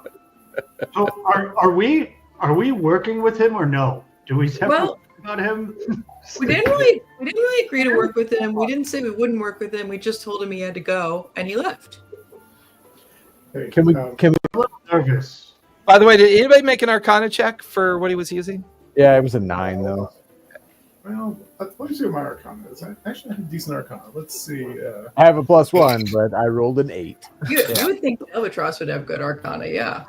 So are we working with him or no? Do we have to Well, talk about him? we didn't really agree to work with him. We didn't say we wouldn't work with him. We just told him he had to go, and he left. Hey, Can we Nervous. By the way, did anybody make an Arcana check for what he was using? Yeah, it was a 9 though. Well, let me see what my Arcana is. I actually have a decent Arcana. Let's see. I have a +1, but I rolled an 8. You would think Albatross would have good Arcana, yeah.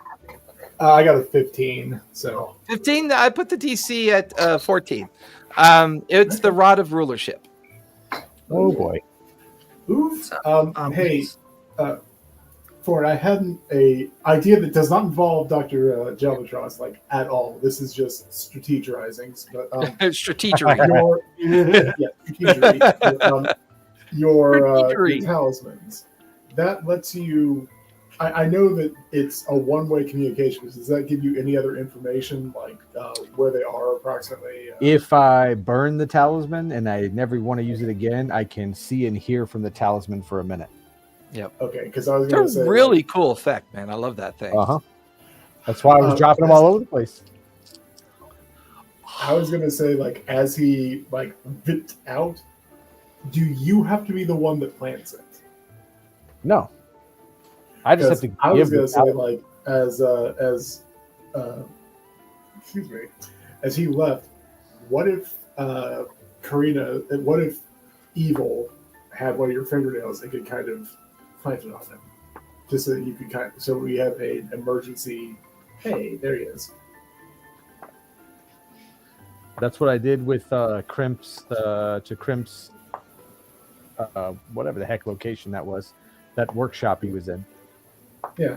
I got a 15. So 15. I put the DC at 14. It's the Rod of Rulership. Oh boy. oof. Hey, Ford, I had a idea that does not involve Dr. Jelvatros, like at all. This is just strategizing. But Strategery. Your talismans. That lets you. I know that it's a one-way communication. Does that give you any other information, like where they are approximately? If I burn the talisman and I never want to use it again, I can see and hear from the talisman for a minute. Yep. Okay, because I was going to It's say a really cool effect, man. I love that thing. Uh-huh. That's why I was dropping them all over the place. I was going to say, like, as he like vipped out, do you have to be the one that plants it? No. I just have to I was give going the to say, like, excuse me, as he left, what if what if Evil had one of your fingernails and could kind of plant it on him, just so that you could so we have an emergency. Hey, there he is. That's what I did with Crimp's whatever the heck location that was, that workshop he was in. Yeah,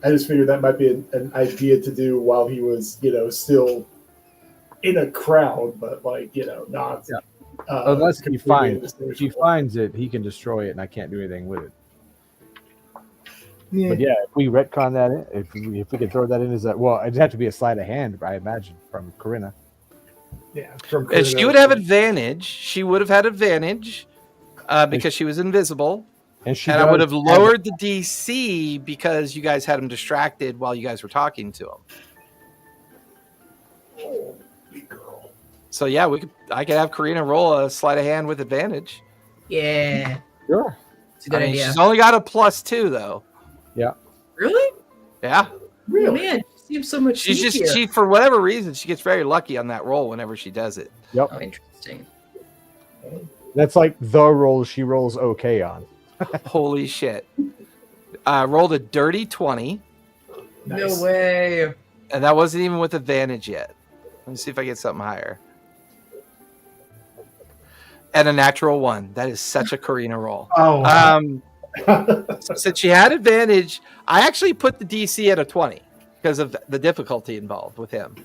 I just figured that might be an idea to do while he was, still in a crowd, but like, not. Yeah. Unless he finds it, he can destroy it, and I can't do anything with it. Yeah. But yeah, if we retcon that in, if we could throw that in as it'd have to be a sleight of hand, I imagine, from Corinna. Yeah, And she would have advantage. She would have had advantage because she was invisible. And I would have lowered the DC because you guys had him distracted while you guys were talking to him. Holy girl. So yeah, I could have Karina roll a sleight of hand with advantage. Yeah. Sure. It's a good idea. She's only got a +2 though. Yeah. Really? Yeah. Really? Man, she seems so much She's easier. she for whatever reason she gets very lucky on that roll whenever she does it. Yep. Oh, interesting. That's like the roll she rolls okay on. Holy shit. Rolled a dirty 20. Nice. No way. And that wasn't even with advantage yet. Let me see if I get something higher. And a natural 1. That is such a Karina roll. Oh, wow. Since she had advantage, I actually put the DC at a 20 because of the difficulty involved with him.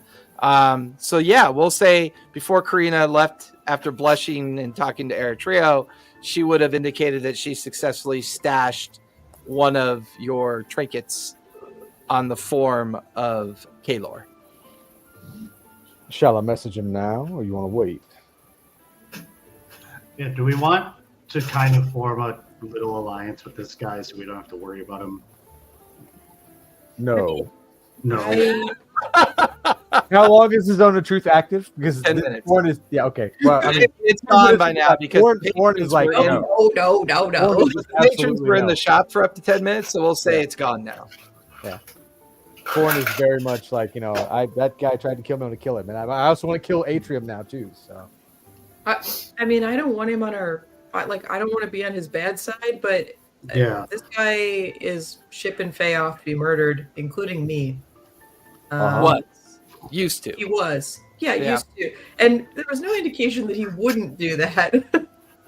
So yeah, we'll say before Karina left after blushing and talking to Eritrea, she would have indicated that she successfully stashed one of your trinkets on the form of Kalor. Shall I message him now, or you want to wait? Yeah, do we want to kind of form a little alliance with this guy so we don't have to worry about him? No. No. How long is the Zone of Truth active? Because 10 this minutes. one is okay. Well, I mean, It's gone by now because Warren is like, patrons were no. No. Warren is patrons absolutely were in no. the shop for up to 10 minutes, so we'll say Yeah. it's gone now. Corn is very much like, that guy tried to kill me, I'm going to kill him. And I also want to kill Atrium now, too. So I mean, I don't want him on our. I don't want to be on his bad side, but Yeah. This guy is shipping Faye off to be murdered, including me. What? Used to. He was. Yeah, Yeah. used to. And there was no indication that he wouldn't do that.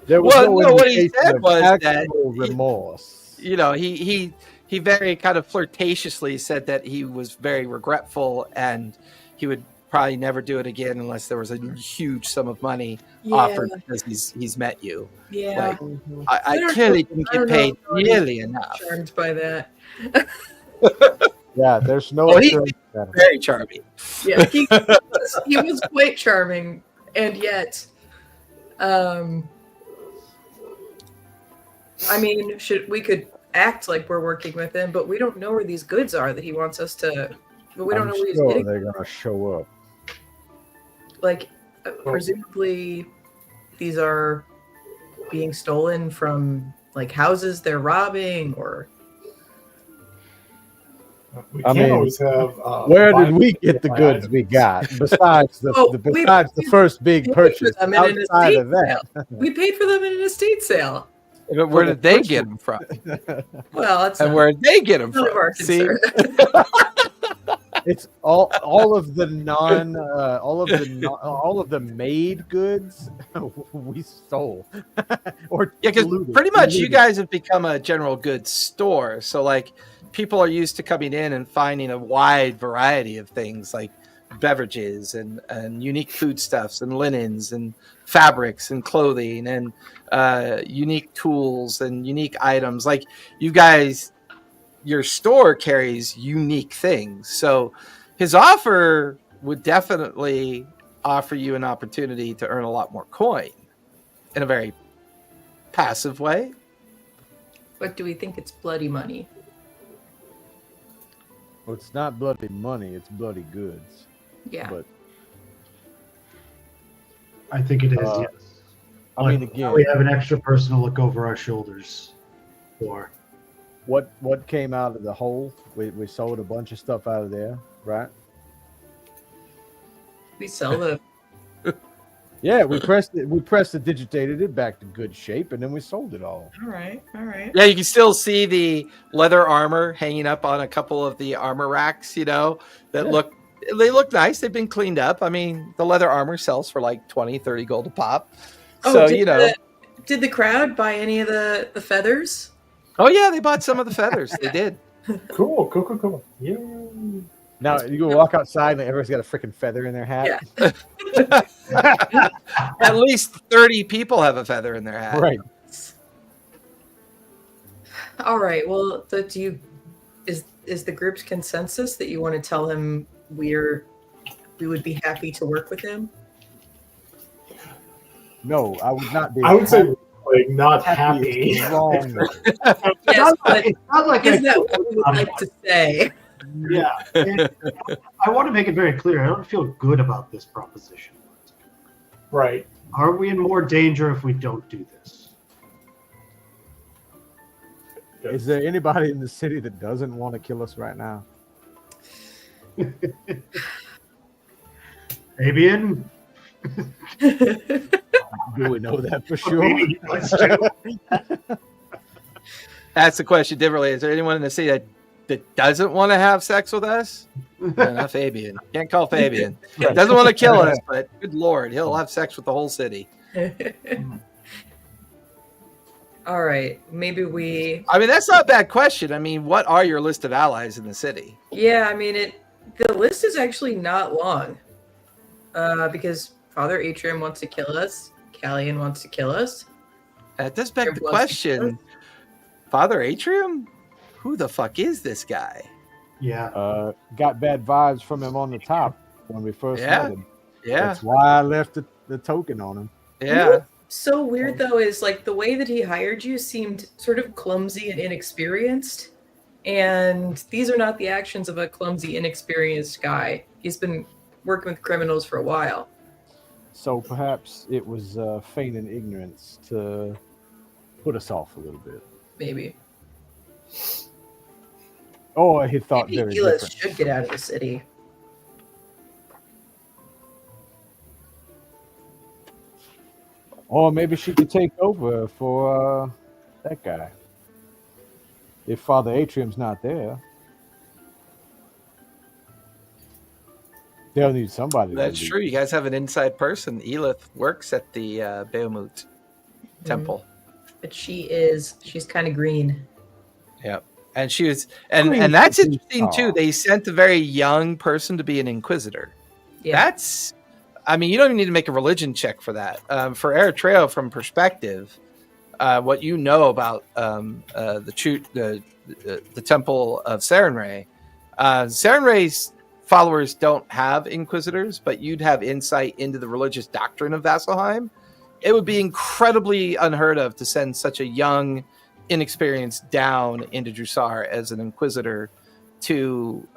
There was Well, no, what he indication said of was that actual he- remorse. You know, he very kind of flirtatiously said that he was very regretful and he would probably never do it again unless there was a huge sum of money offered because he's met you. Yeah. Like, I don't clearly know- didn't I don't get paid know if nearly enough. Charmed by that. Yeah, there's no. Oh, he- assurance that- Very charming. Yeah, he was quite charming, and yet, I mean, we could act like we're working with him, but we don't know where these goods are that he wants us to. But we don't I'm know where he's sure getting. they're gonna show up. Like, presumably, these are being stolen from like houses they're robbing, or We I can't mean, always have. Where buy did we get the goods items. we got? Besides the, Oh, besides the first big paid purchase. for them in an Outside estate of that, we paid for them in an estate sale. But where did they get them from? Well, that's And not- where did they get them none of our from? See, concern. it's all of the all of the made goods we stole. Or yeah, because looted. pretty much you Looted. guys have become a general goods store. So like people are used to coming in and finding a wide variety of things like beverages and unique foodstuffs and linens and fabrics and clothing and unique tools and unique items. Like you guys, your store carries unique things. So his offer would definitely offer you an opportunity to earn a lot more coin in a very passive way. But do we think it's bloody money? Well, it's not bloody money; it's bloody goods. Yeah. But I think it is, Uh, yes. I mean, But again, we have an extra person to look over our shoulders for. what came out of the hole? We sold a bunch of stuff out of there, right? We sell the Yeah, we pressed it. We digitated it back to good shape, and then we sold it all. all right. Yeah, you can still see the leather armor hanging up on a couple of the armor racks, you know, that look nice. They've been cleaned up. I mean, the leather armor sells for like 20, 30 gold a pop. So, you know. Did the crowd buy any of the feathers? Oh, yeah, they bought some of the feathers. They did. Cool. Yeah. Now you go walk outside, and everyone's got a freaking feather in their hat. Yeah. At least 30 people have a feather in their hat. Right. All right. Well, is the group's consensus that you want to tell him we would be happy to work with him? No, I would not be. I would say like not happy. happy. Is wrong. Yes, but It's not like is that what we would like to say? Yeah. And I want to make it very clear. I don't feel good about this proposition. Right. Are we in more danger if we don't do this? Is there anybody in the city that doesn't want to kill us right now? Fabian? Do we know that for sure? Maybe you guys do. That's the question differently. Is there anyone in the city that doesn't want to have sex with us? No, not Fabian. Can't call Fabian. Doesn't want to kill us, but good Lord, he'll have sex with the whole city. All right. Maybe we. I mean, that's not a bad question. I mean, what are your list of allies in the city? Yeah. I mean, the list is actually not long. Because Father Atrium wants to kill us. Callian wants to kill us. That does beg the Wants to kill question. Father Atrium? Who the fuck is this guy? Yeah. Got bad vibes from him on the top when we first met him. Yeah. That's why I left the token on him. Yeah. So weird though is like the way that he hired you seemed sort of clumsy and inexperienced, and these are not the actions of a clumsy, inexperienced guy. He's been working with criminals for a while. So perhaps it was feigning ignorance to put us off a little bit. Maybe. Or he thought Maybe very Elis different. should get out of the city. Or maybe she could take over for that guy. if Father Atrium's not there, they'll need somebody. That's true. You guys have an inside person. Elith works at the Bahamut temple. But she's kind of green. Yep. And she was, and that's interesting too. They sent a very young person to be an inquisitor. Yeah. That's, I mean, you don't even need to make a religion check for that. For Eritrea, from perspective, what you know about the temple of Sarenrae, Sarenrae's followers don't have inquisitors, but you'd have insight into the religious doctrine of Vasselheim. It would be incredibly unheard of to send such a young, inexperienced down into Jrusar as an inquisitor to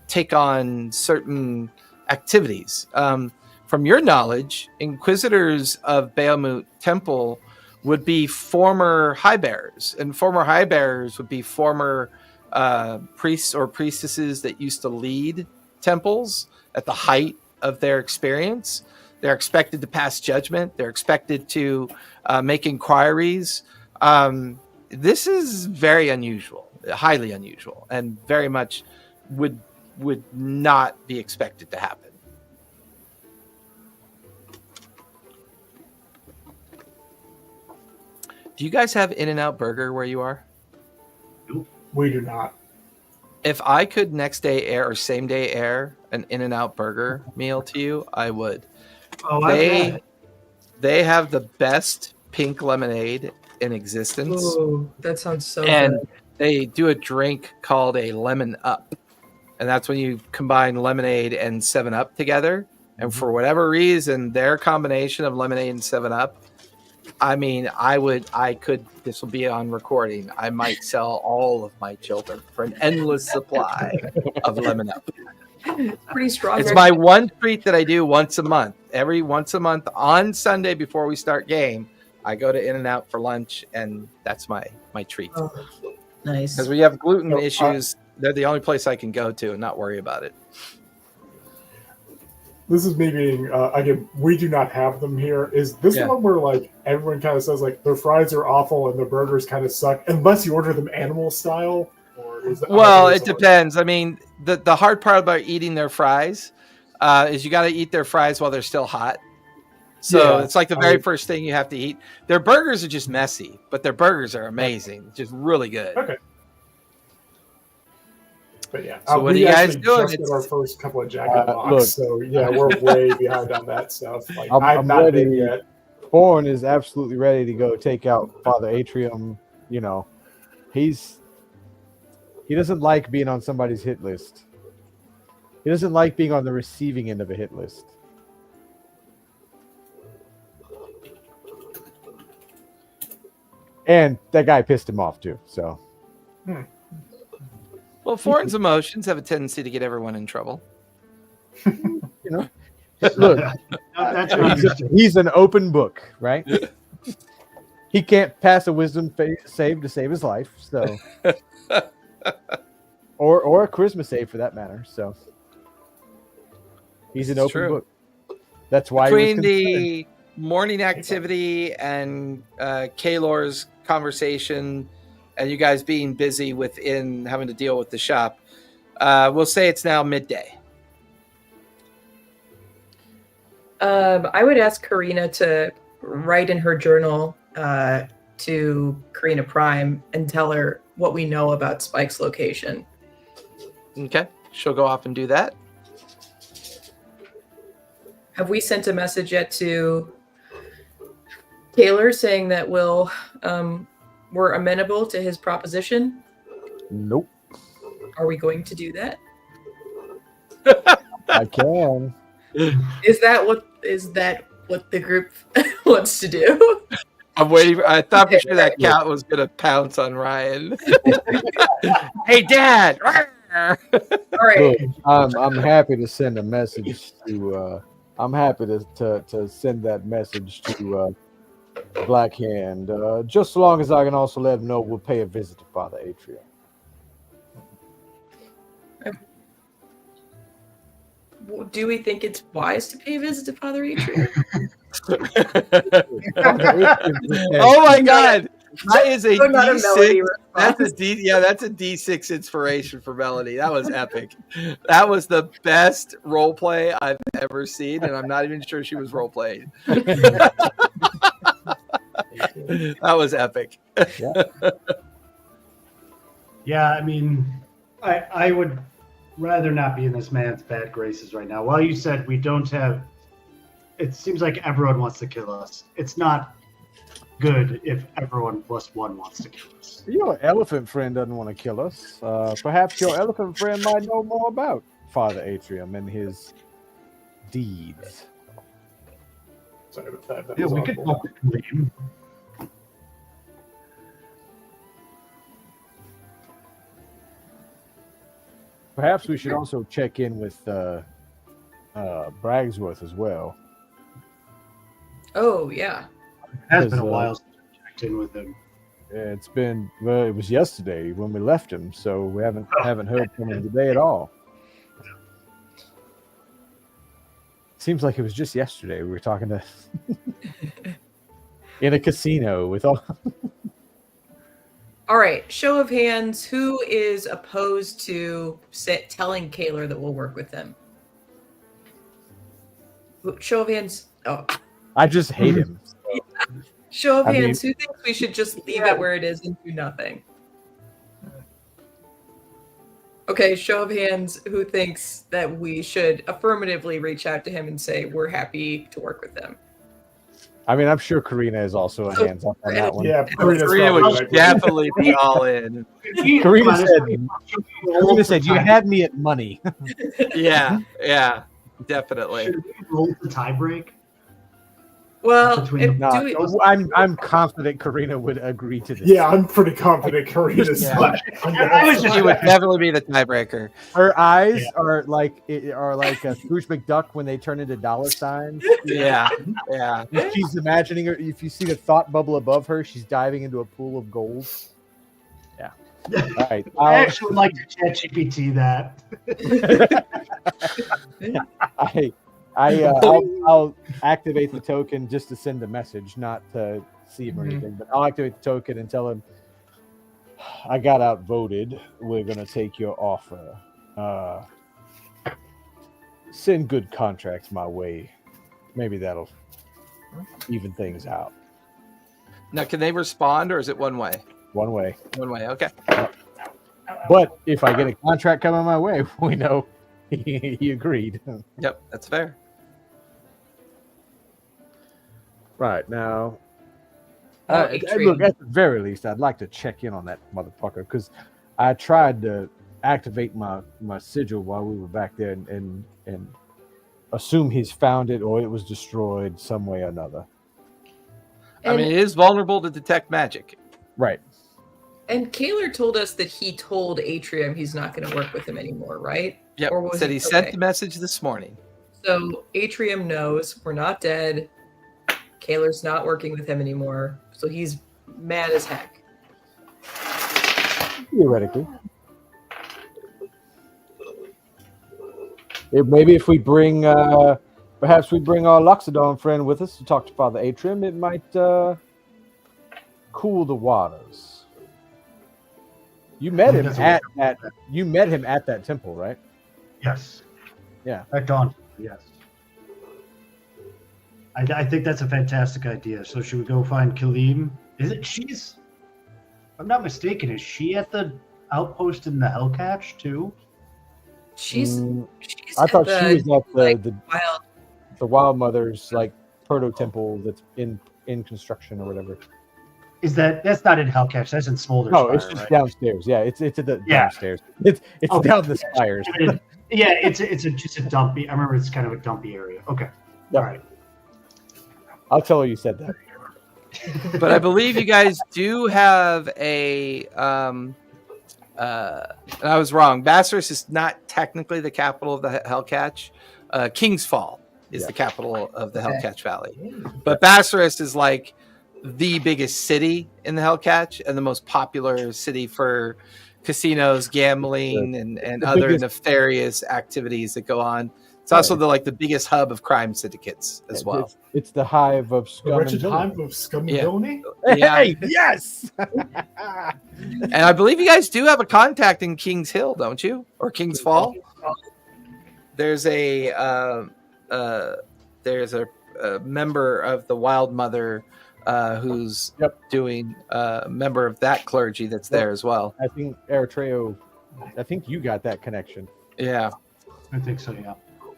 take on certain activities. From your knowledge, inquisitors of Bahamut Temple would be former high bearers, and former high bearers would be former priests or priestesses that used to lead temples at the height of their experience. They're expected to pass judgment. They're expected to make inquiries. This is very unusual, highly unusual, and very much would not be expected to happen. Do you guys have In-N-Out Burger where you are? We do not. If I could next day air or same day air an In-N-Out Burger meal to you, I would. Oh, They have the best pink lemonade in existence. Ooh, that sounds so And good. they do a drink called a lemon up. And that's when you combine lemonade and 7-Up together. And for whatever reason, their combination of lemonade and 7-Up, I mean, this will be on recording. I might sell all of my children for an endless supply of lemon up. Pretty strong. It's my one treat that I do once a month. Every once a month on Sunday before we start game, I go to In-N-Out for lunch, and that's my treat. Oh, nice. Because we have gluten issues, they're the only place I can go to and not worry about it. This is me being, again, we do not have them here. Is this one where, like, everyone kind of says, like, their fries are awful and their burgers kind of suck, unless you order them animal style? Or is that, well, it depends. I mean, the hard part about eating their fries is you got to eat their fries while they're still hot. So it's like the very first thing you have to eat. Their burgers are just messy, but their burgers are amazing. Just really good. Okay. But yeah, so what are you guys doing? Just did our first couple of jacket locks, so yeah, we're way behind on that stuff. Like, I'm not ready big yet. Born is absolutely ready to go take out Father Atrium. You know, he doesn't like being on somebody's hit list. He doesn't like being on the receiving end of a hit list. And that guy pissed him off too. So. Well, Foreign's emotions have a tendency to get everyone in trouble. You know, look, he's an open book, right? He can't pass a wisdom save to save his life, so or a charisma save for that matter. So he's an open book. That's why between the morning activity and Kaylor's conversation, and you guys being busy within having to deal with the shop, we'll say it's now midday. I would ask Karina to write in her journal to Karina Prime and tell her what we know about Spike's location. Okay, she'll go off and do that. Have we sent a message yet to Taylor saying that we're amenable to his proposition? Nope. Are we going to do that? I can. Is that what the group wants to do? I'm waiting. I thought for sure that cat was gonna pounce on Ryan. Hey, Dad! All right. Look, I'm happy to send a message to. I'm happy to send that message to Black Hand. Just so long as I can also let him know we'll pay a visit to Father Atrium. Do we think it's wise to pay a visit to Father Atrium? Oh my God! That is a So not a Melody D6. That's a D6 inspiration for Melody. That was epic. That was the best role play I've ever seen, and I'm not even sure she was role playing. That was epic. Yeah, I mean, I would rather not be in this man's bad graces right now. Well, you said we don't have. It seems like everyone wants to kill us. It's not good if everyone plus one wants to kill us. Your elephant friend doesn't want to kill us. Perhaps your elephant friend might know more about Father Atrium and his deeds. Sorry about that. That Yeah, was we could awful. talk to him. Perhaps we should also check in with Bragsworth as well. Oh yeah. It has been a Because, while since I checked in with him. It's been it was yesterday when we left him, so we haven't heard from him today at all. Seems like it was just yesterday we were talking to in a casino with all. All right. Show of hands. Who is opposed to telling Kaler that we'll work with them? Show of hands. Oh. I just hate him. Show of I mean- hands. Who thinks we should just leave it where it is and do nothing? Okay. Show of hands. Who thinks that we should affirmatively reach out to him and say we're happy to work with them? I mean, I'm sure Karina is also a hands up on that one. Yeah, Karina's Karina probably would like- definitely be all in. Karina said, "You had me at money." Yeah, definitely. Should we roll the tiebreak? Well, Between if, No, do we, I'm confident Karina would agree to this. Yeah, I'm pretty confident Karina's Yeah. like. I was just- She would definitely be the tiebreaker. Her eyes are like a Scrooge McDuck when they turn into dollar signs. Yeah. She's imagining her. If you see the thought bubble above her, she's diving into a pool of gold. Yeah. All right. I actually would like to chat GPT that. I'll activate the token just to send a message, not to see him or anything. But I'll activate the token and tell him I got outvoted. We're gonna take your offer. Send good contracts my way. Maybe that'll even things out. Now, can they respond, or is it one way? One way. One way. Okay. But if I get a contract coming my way, we know he agreed. Yep, that's fair. Right now, Oh, look, Atrium. at the very least, I'd like to check in on that motherfucker because I tried to activate my sigil while we were back there and assume he's found it or it was destroyed some way or another. I mean, it is vulnerable to detect magic. Right. And Kaler told us that he told Atrium he's not going to work with him anymore, right? Yep. Or was Said he- he sent okay. the message this morning. So Atrium knows we're not dead. Kaler's not working with him anymore. So he's mad as heck. Theoretically. Maybe if we bring, perhaps we bring our Loxodon friend with us to talk to Father Atrium, it might cool the waters. You met him at that. You met him at that temple, right? Yes. Yeah. At dawn. Yes. I think that's a fantastic idea. So should we go find Kaleem? Is it she's? If I'm not mistaken, is she at the outpost in the Hellcatch too? She's I thought she was at like, the wild. the Wild Mother's like proto temple that's in construction or whatever. Is that's not in Hellcatch? That's in Smolder's No, Fire, it's just right? downstairs. Yeah, it's at the Yeah. downstairs. It's Okay. down the spires. Yeah, it's just a dumpy. I remember it's kind of a dumpy area. Okay. Yep. All right. I'll tell her you said that. But I believe you guys do have a and I was wrong. Bassaris is not technically the capital of the Hellcatch. King's Fall is the capital of the Hellcatch Valley. But Bassaris is like the biggest city in the Hellcatch and the most popular city for casinos, gambling, and the other biggest- nefarious activities that go on. It's also the biggest hub of crime syndicates as well. It's the hive of The scum wretched and villainy. hive of scum and Yeah. villainy? Yeah. Hey, yes. And I believe you guys do have a contact in King's Hill, don't you? Or King's Fall? There's a member of the Wild Mother who's doing a member of that clergy that's there as well. I think Eritreo. I think you got that connection. Yeah. I think so, yeah.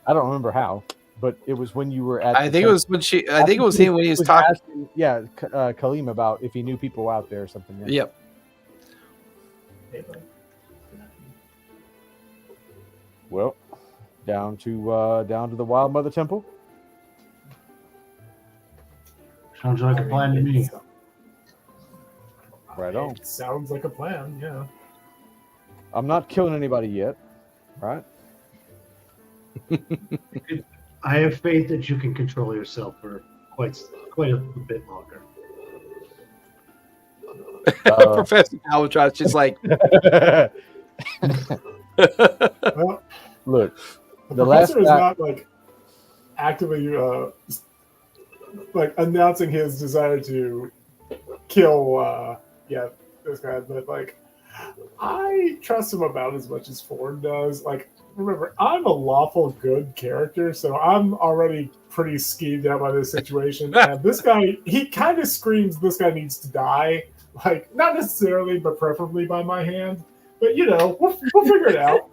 I don't remember how, but it was when you were at. I think it was when he was talking. Asking, Kaleem about if he knew people out there or something. Yeah. Yep. Well, down to the Wild Mother Temple. Sounds like a plan to me. Right on. It sounds like a plan, yeah. I'm not killing anybody yet, right? I have faith that you can control yourself for quite a bit longer. Professor Albatross just like Well, Look, the the last professor is guy- not actively announcing his desire to kill this guy, but I trust him about as much as Ford does. Remember, I'm a lawful good character, so I'm already pretty skeeved out by this situation. And this guy, he kind of screams this guy needs to die. Not necessarily, but preferably by my hand. But, we'll figure it out.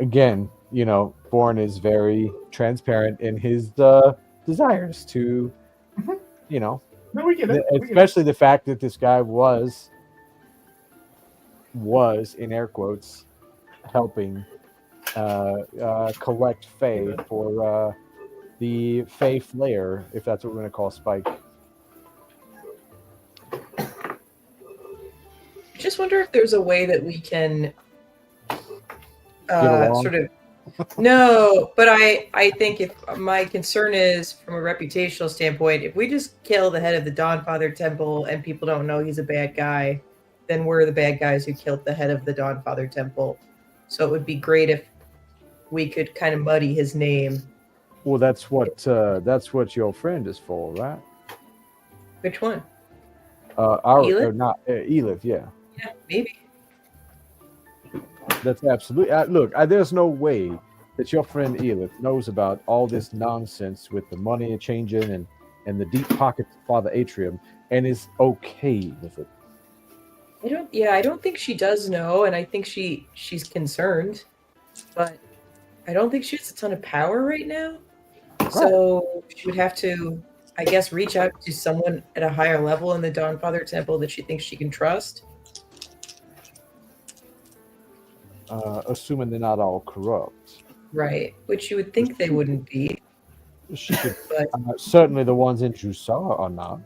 Again, Bourne is very transparent in his desires to, No, we get it. especially the fact that this guy was in air quotes helping collect Fae for the Fae Flayer, if that's what we're going to call Spike. I just wonder if there's a way that we can along? sort of. No, but I think if my concern is from a reputational standpoint, if we just kill the head of the Dawnfather Temple and people don't know he's a bad guy, then we're the bad guys who killed the head of the Dawnfather Temple. So it would be great if we could kind of muddy his name. Well, that's what your friend is for, right? Which one? Elif, yeah. Yeah, maybe. That's absolutely. Look, there's no way that your friend Elif knows about all this nonsense with the money changing and the deep pockets of Father Atrium and is okay with it. I don't think she does know, and I think she's concerned, but I don't think she has a ton of power right now. Right. So she would have to, I guess, reach out to someone at a higher level in the Dawnfather Temple that she thinks she can trust. Assuming they're not all corrupt. Right, which you would think they wouldn't be. She could, but certainly the ones in Jrusar are not.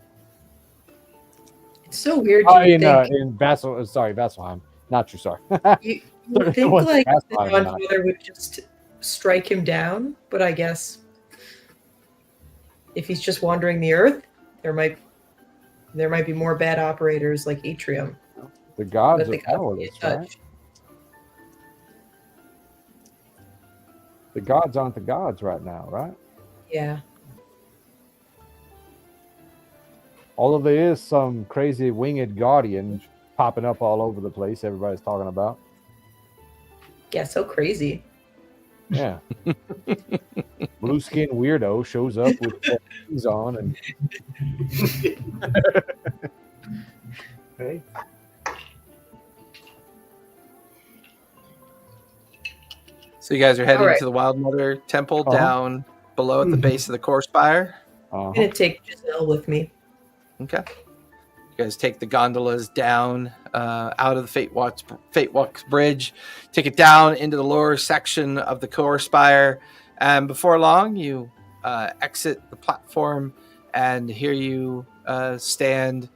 It's so weird. In Vasselheim, not Jrusar. you would think like the Dawnfather would just strike him down, but I guess if he's just wandering the earth, there might be more bad operators like Atrium. The gods are powerless, right? The gods aren't the gods right now, right? Yeah. Although there is some crazy winged guardian popping up all over the place everybody's talking about. Yeah, so crazy. Yeah. Blue skin weirdo shows up with things on and Hey. So you guys are heading to the Wild Mother Temple down below at the base of the core spire. I'm going to take Giselle with me. Okay. You guys take the gondolas down out of the Fate Walks Bridge, take it down into the lower section of the core spire, and before long you exit the platform, and here you stand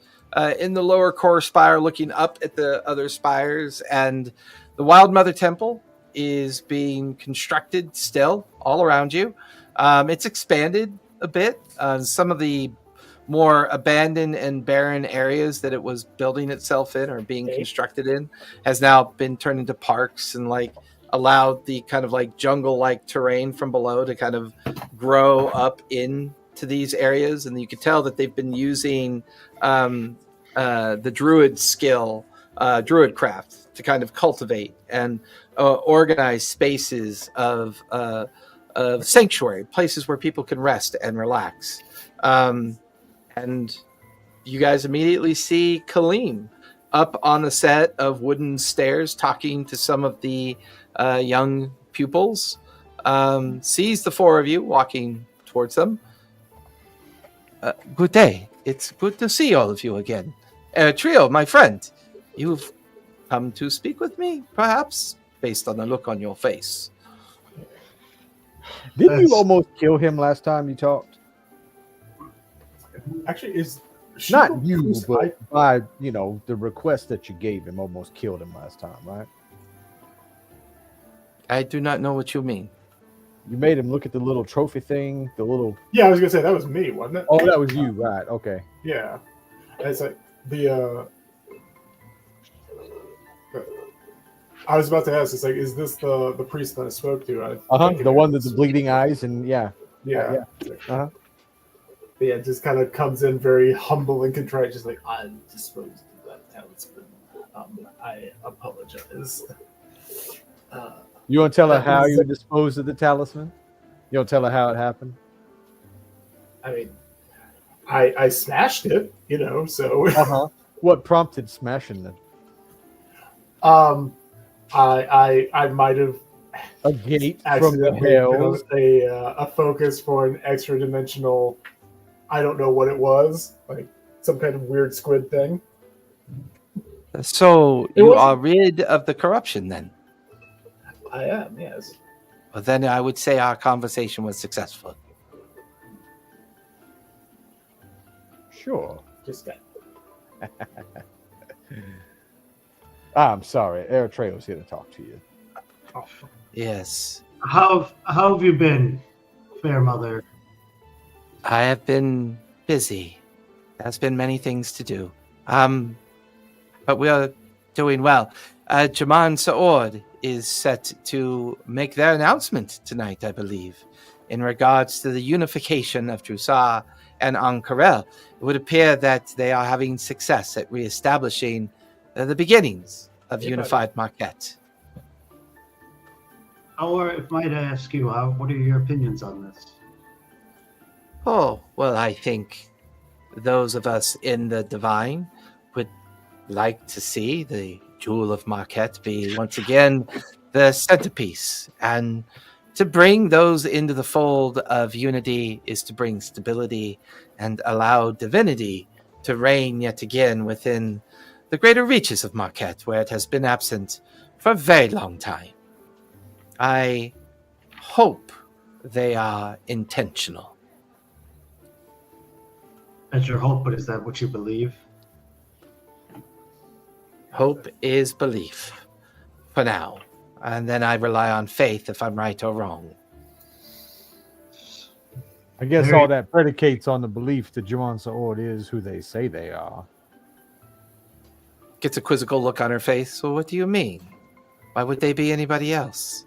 in the lower core spire looking up at the other spires, and the Wild Mother Temple is being constructed still all around you. It's expanded a bit. Some of the more abandoned and barren areas that it was building itself in or being constructed in has now been turned into parks and like allowed the kind of like jungle-like terrain from below to kind of grow up into these areas, and you could tell that they've been using the druid skill, druid craft, to kind of cultivate and organize spaces of sanctuary, places where people can rest and relax. And you guys immediately see Kaleem up on the set of wooden stairs talking to some of the young pupils, sees the four of you walking towards them. Good day. It's good to see all of you again. Trio, my friend, you've come to speak with me, perhaps, based on the look on your face. Didn't you almost kill him last time you talked? Actually, is she Not you, who's- but by the request that you gave him almost killed him last time, right? I do not know what you mean. You made him look at the little trophy thing, the little. Yeah, I was gonna say that was me, wasn't it? Oh, that was you, right? Okay. Yeah. And it's like the. I was about to ask. It's like, is this the priest that I spoke to? The one with the bleeding eyes, and yeah. Yeah. Uh-huh. But yeah, it just kind of comes in very humble and contrite, just like, I'm disposed of that talisman. I apologize. You want to tell her That how was- you disposed of the talisman? You want to tell her how it happened? I mean, I smashed it, so. Uh-huh. What prompted smashing it? I might have A gate from the accidentally hells. built a focus for an extra dimensional. I don't know what it was, like some kind of weird squid thing. So It you wasn't- are rid of the corruption then? I am, yes. Well, then I would say our conversation was successful. Sure. Just got. I'm sorry. Eritreo's here to talk to you. Oh, Yes. How have you been, fair mother? I have been busy. There's been many things to do. But we are doing well. Jaman Saord is set to make their announcement tonight, I believe, in regards to the unification of Jrusar and Ankarel. It would appear that they are having success at reestablishing the beginnings of Yeah, unified Marquet. Or, if might I ask you, what are your opinions on this? Oh, well, I think those of us in the Divine would like to see the Jewel of Marquet be once again the centerpiece. And to bring those into the fold of unity is to bring stability and allow divinity to reign yet again within the greater reaches of Marquet, where it has been absent for a very long time. I hope they are intentional. That's your hope, but is that what you believe? Hope is belief for now. And then I rely on faith if I'm right or wrong. I guess Very- all that predicates on the belief that Jaman Saord is who they say they are. Gets a quizzical look on her face. So what do you mean? Why would they be anybody else?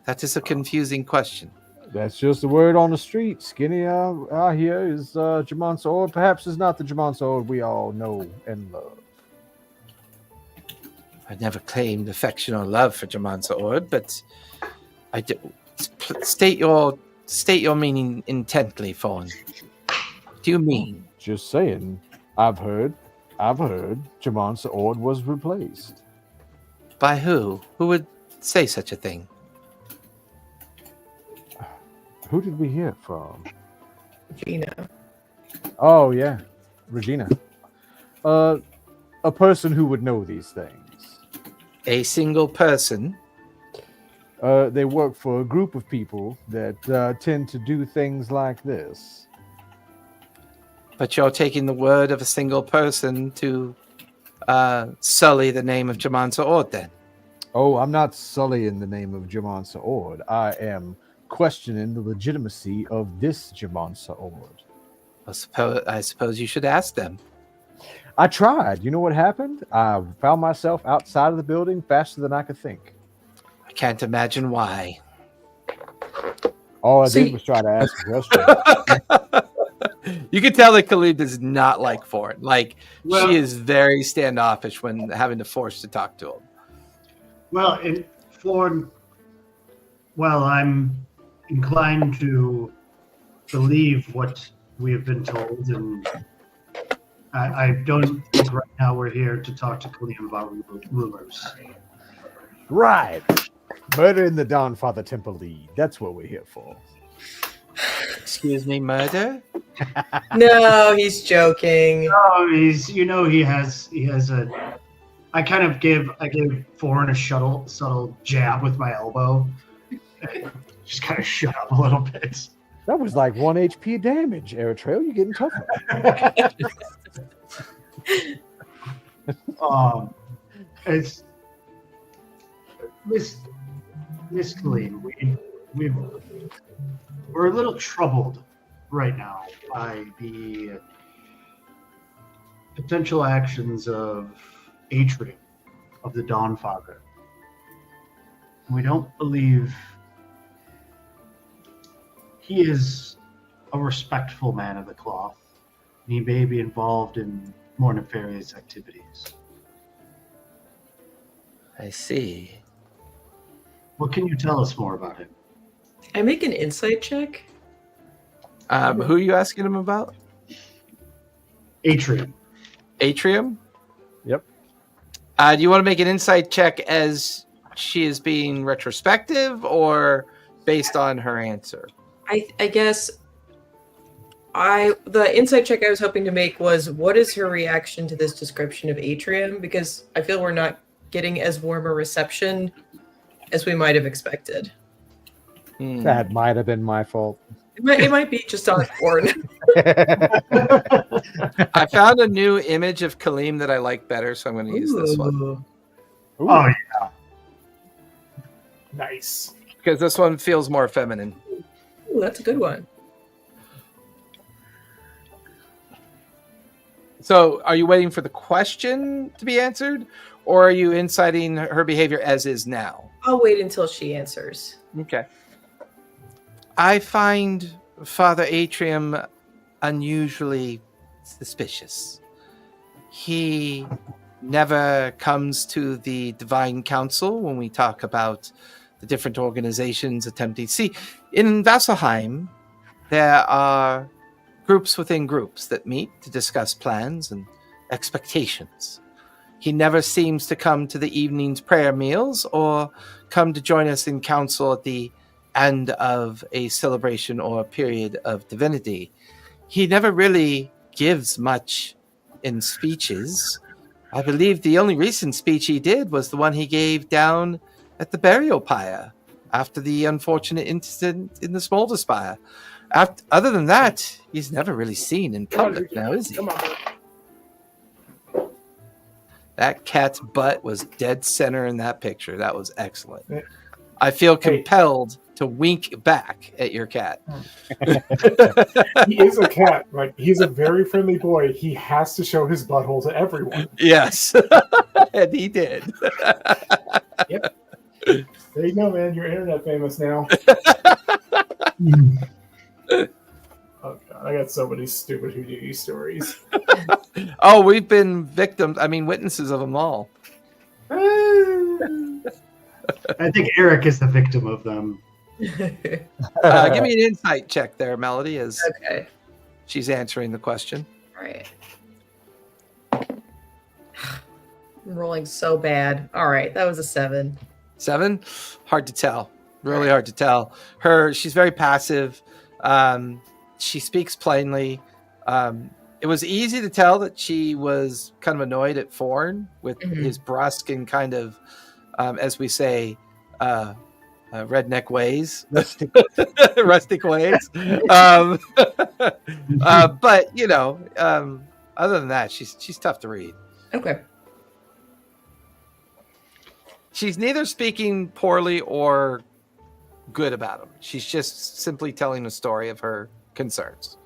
That is a confusing question. That's just the word on the street. Skinny out here is Jaman Saord. Perhaps it's not the Jaman Saord we all know and love. I never claimed affection or love for Jaman Saord, but I do. State your meaning intently, Fawn. What do you mean? Just saying. I've heard Jaman Saord was replaced. By who? Who would say such a thing? Who did we hear it from? Gina. Oh yeah, Regina. A person who would know these things. A single person? They work for a group of people that tend to do things like this. But you're taking the word of a single person to sully the name of Jaman Saord, then? Oh, I'm not sullying the name of Jaman Saord. I am questioning the legitimacy of this Jaman Saord. I suppose you should ask them. I tried. You know what happened? I found myself outside of the building faster than I could think. Can't imagine why. All I So did you- was try to ask a question. You can tell that Khalid does not like Foreign. Like, Well- she is very standoffish when having to force to talk to him. Well, I'm inclined to believe what we have been told, and I don't think right now we're here to talk to Kaliam about rumors. Right. Murder in the Dawnfather Temple lead. That's what we're here for. Excuse me, murder? No, he's joking. Oh, he has a. I gave Foreign a subtle jab with my elbow. Just kind of shut up a little bit. That was like 1 HP damage, Eritrea. You're getting tougher. It's Miss Colleen. We're a little troubled right now by the potential actions of Atrium of the Dawnfather. We don't believe he is a respectful man of the cloth, and he may be involved in more nefarious activities. I see. What can you tell us more about him? I make an insight check. Who are you asking him about? Atrium. Atrium? Yep. Do you want to make an insight check as she is being retrospective or based on her answer? I guess the insight check I was hoping to make was, what is her reaction to this description of Atrium? Because I feel we're not getting as warm a reception as we might have expected. That might have been my fault. It might be just on Foreign. I found a new image of Kaleem that I like better, so I'm going to use this one. Ooh. Ooh. Oh, yeah. Nice. Because this one feels more feminine. Ooh, that's a good one. So are you waiting for the question to be answered, or are you inciting her behavior as is now? I'll wait until she answers. Okay. I find Father Atrium unusually suspicious. He never comes to the Divine Council when we talk about the different organizations attempting. See, in Vasselheim, there are groups within groups that meet to discuss plans and expectations. He never seems to come to the evening's prayer meals or come to join us in council at the end of a celebration or a period of divinity. He never really gives much in speeches. I believe the only recent speech he did was the one he gave down at the burial pyre after the unfortunate incident in the smolder spire. Other than that, he's never really seen in public now, is he? Come on. That cat's butt was dead center in that picture. That was excellent. Yeah. I feel Hey. compelled to wink back at your cat. He is a cat. Like, he's a very friendly boy. He has to show his butthole to everyone. Yes. And he did. There you go, man. You're internet famous now. Oh god, I got so many stupid Houdini stories. Oh, we've been witnesses of them all. I think Eric is the victim of them. Give me an insight check there, Melody, as Okay. she's answering the question. All right. I'm rolling so bad. All right, that was a 7. 7? Hard to tell. Really hard to tell. She's very passive. She speaks plainly. It was easy to tell that she was kind of annoyed at Foreign with his brusque and kind of, as we say, redneck ways, rustic ways. But other than that, she's tough to read. Okay. She's neither speaking poorly or good about him. She's just simply telling a story of her concerns.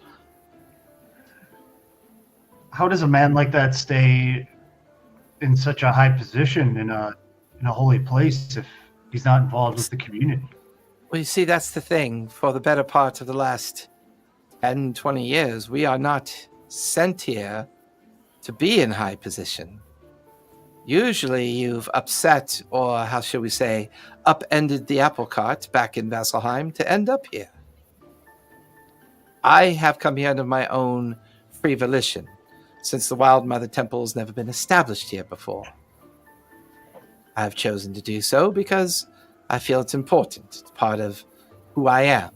How does a man like that stay in such a high position in a holy place if He's not involved with the community. Well, you see, that's the thing. For the better part of the last 10, 20 years, we are not sent here to be in high position. Usually you've upset, or how shall we say, upended the apple cart back in Vasselheim to end up here. I have come here under my own free volition, since the Wild Mother Temple has never been established here before. I've chosen to do so because I feel it's important. It's part of who I am.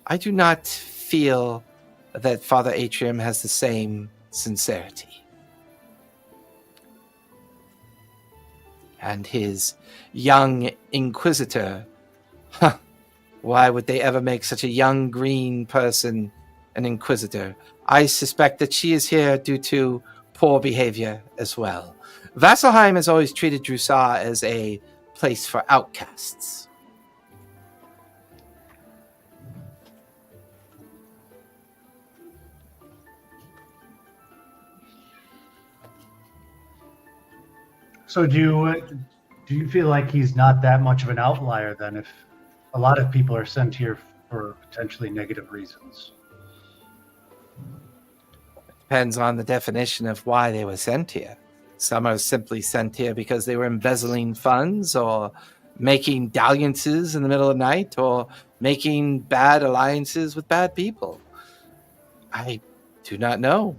I do not feel that Father Atrium has the same sincerity. And his young inquisitor, why would they ever make such a young green person an inquisitor? I suspect that she is here due to poor behavior as well. Vasselheim has always treated Jrusar as a place for outcasts. So do you feel like he's not that much of an outlier then if a lot of people are sent here for potentially negative reasons? Depends on the definition of why they were sent here. Some are simply sent here because they were embezzling funds or making dalliances in the middle of the night or making bad alliances with bad people. I do not know.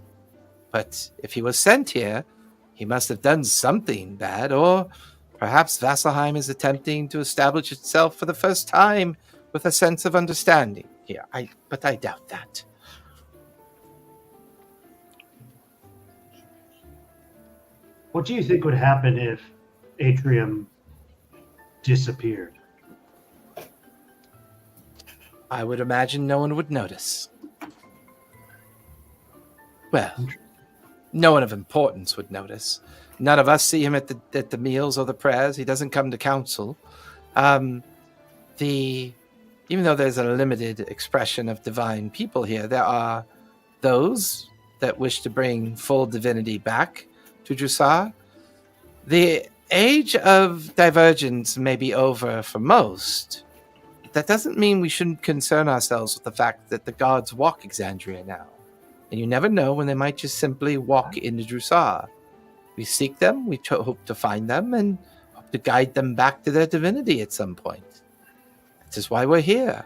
But if he was sent here, he must have done something bad, or perhaps Vasselheim is attempting to establish itself for the first time with a sense of understanding here. But I doubt that. What do you think would happen if Atrium disappeared? I would imagine no one would notice. Well, no one of importance would notice. None of us see him at the meals or the prayers. He doesn't come to council. Even though there's a limited expression of divine people here, there are those that wish to bring full divinity back to Jrusar. The age of divergence may be over for most. That doesn't mean we shouldn't concern ourselves with the fact that the gods walk Exandria now. And you never know when they might just simply walk into Jrusar. We seek them, we hope to find them, and hope to guide them back to their divinity at some point. That is why we're here.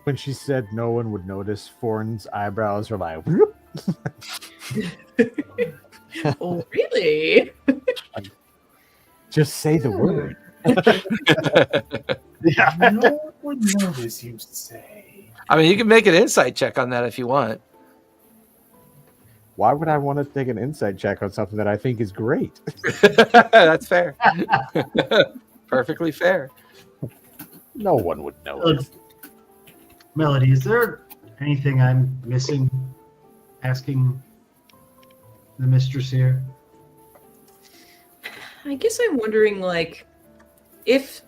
When she said no one would notice, Forn's eyebrows were like, whoop. Oh, really? Just say the word. Yeah. No one would notice, you say. I mean, you can make an insight check on that if you want. Why would I want to take an insight check on something that I think is great? That's fair. Perfectly fair. No one would know. Melody, is there anything I'm missing asking the mistress here? I guess I'm wondering, like, if,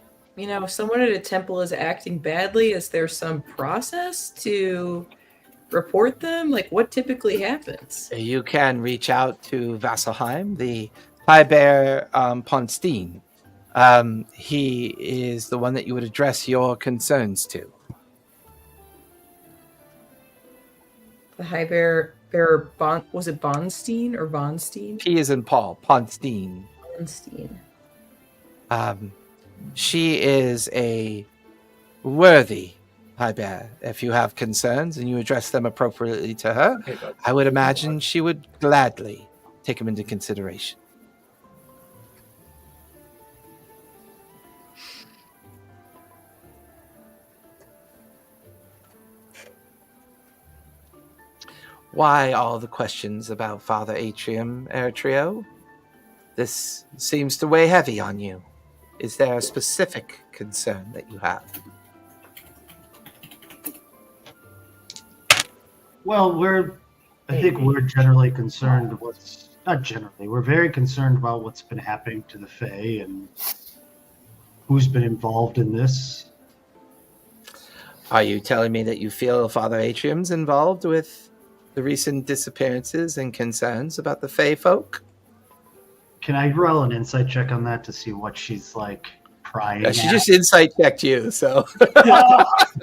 someone at a temple is acting badly, is there some process to report them? Like, what typically happens? You can reach out to Vasselheim, the High Bear Ponstein. He is the one that you would address your concerns to. The High Bearer was it Bonstein or Vonstein? P is in Paul, Ponstein. Bonstein. She is a worthy High Bear. If you have concerns and you address them appropriately to her, I would imagine she would gladly take them into consideration. Why all the questions about Father Atrium, Eritrio? This seems to weigh heavy on you. Is there a specific concern that you have? Well, I think we're generally concerned we're very concerned about what's been happening to the Fae and who's been involved in this. Are you telling me that you feel Father Atrium's involved with the recent disappearances and concerns about the Fey folk? Can I roll an insight check on that to see what she's like prying Yeah, she at? just insight checked you, so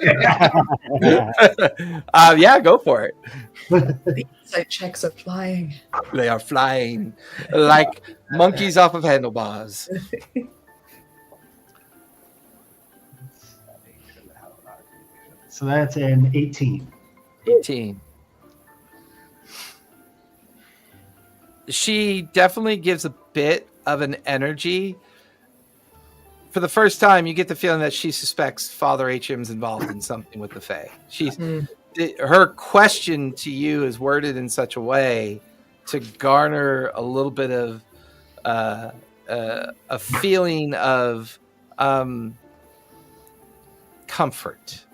Yeah. yeah, go for it. The insight checks are flying. They are flying like monkeys off of handlebars. So that's an 18. 18. She definitely gives a bit of an energy. For the first time, you get the feeling that she suspects Father Atrium's involved in something with the Fae. Her question to you is worded in such a way to garner a little bit of a feeling of comfort,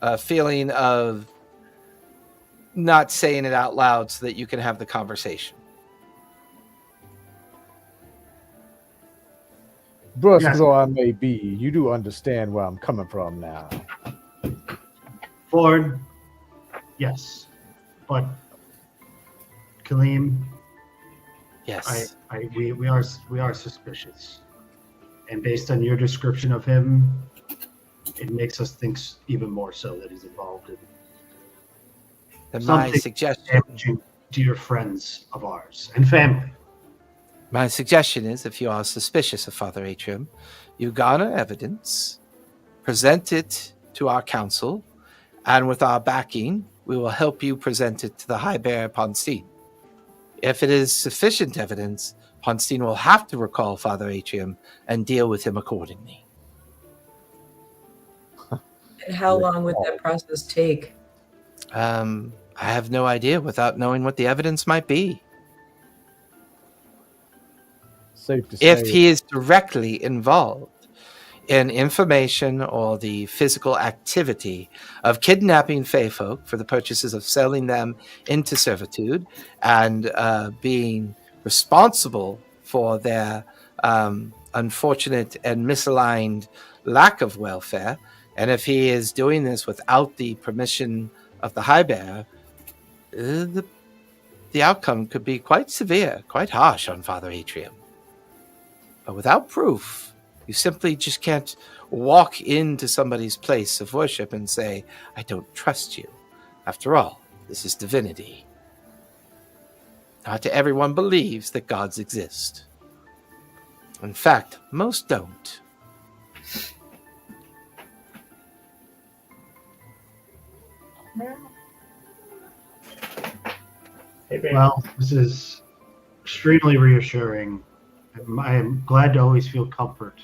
a feeling of not saying it out loud so that you can have the conversation. Brusque Yes. though I may be, you do understand where I'm coming from now. Ford, yes. But Kaleem, Yes. we are suspicious. And based on your description of him, it makes us think even more so that he's involved in And my something suggestion damaging dear friends of ours and family. is if you are suspicious of Father Atrium, you garner evidence, present it to our council, and with our backing, we will help you present it to the High Bearer Ponstein. If it is sufficient evidence, Ponstein will have to recall Father Atrium and deal with him accordingly. And how long would that process take? I have no idea without knowing what the evidence might be. Safe to say. If he is directly involved in information or the physical activity of kidnapping Fey folk for the purposes of selling them into servitude and being responsible for their unfortunate and misaligned lack of welfare, and if he is doing this without the permission of the High Bearer, the outcome could be quite severe, quite harsh on Father Atrium. But without proof, you simply just can't walk into somebody's place of worship and say, I don't trust you. After all, this is divinity. Not everyone believes that gods exist. In fact, most don't. Hey, babe. Well, this is extremely reassuring. I am glad to always feel comfort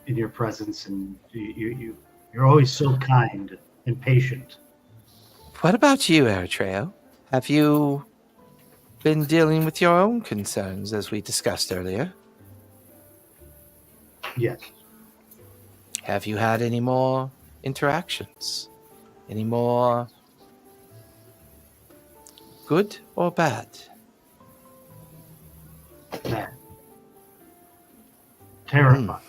in your presence, and you're always so kind and patient. What about you, Eritrea? Have you been dealing with your own concerns as we discussed earlier? Yes. Have you had any more interactions? Any more good or bad? That. Terrified.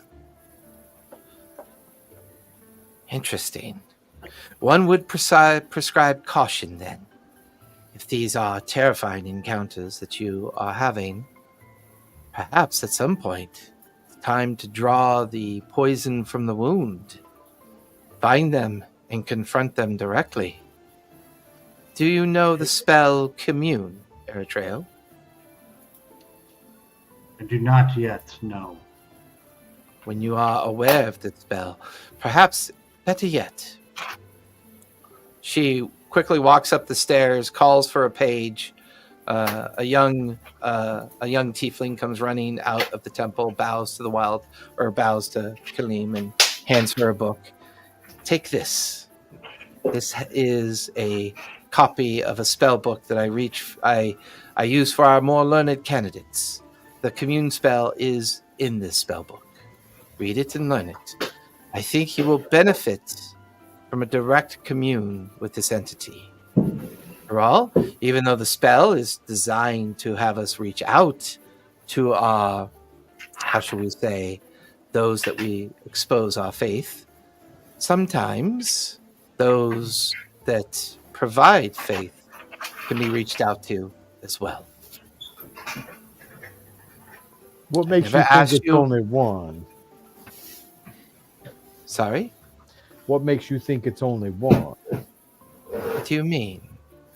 Interesting. One would prescribe caution then. If these are terrifying encounters that you are having, perhaps at some point it's time to draw the poison from the wound. Find them and confront them directly. Do you know the spell Commune, Eritrea? I do not yet know. When you are aware of the spell, perhaps better yet. She quickly walks up the stairs, calls for a page. A young tiefling comes running out of the temple, bows to Kaleem, and hands her a book. Take this. This is a copy of a spell book that I use for our more learned candidates. The commune spell is in this spell book. Read it and learn it. I think you will benefit from a direct commune with this entity. After all, even though the spell is designed to have us reach out to our, how shall we say, those that we expose our faith, sometimes those that provide faith can be reached out to as well. What makes If I you think asked it's you- only one? Sorry? What makes you think it's only one? What do you mean?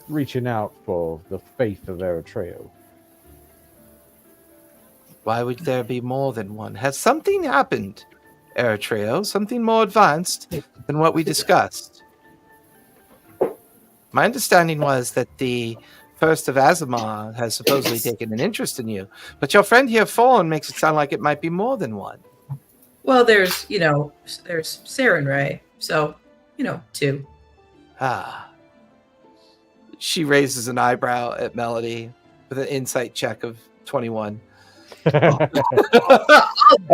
Reaching out for the faith of Eritrea. Why would there be more than one? Has something happened, Eritrea? Something more advanced than what we discussed? My understanding was that the First of Azamar has supposedly taken an interest in you, but your friend here, Fawn, makes it sound like it might be more than one. Well, there's Saren Ray, so 2. Ah. She raises an eyebrow at Melody with an insight check of 21. I'll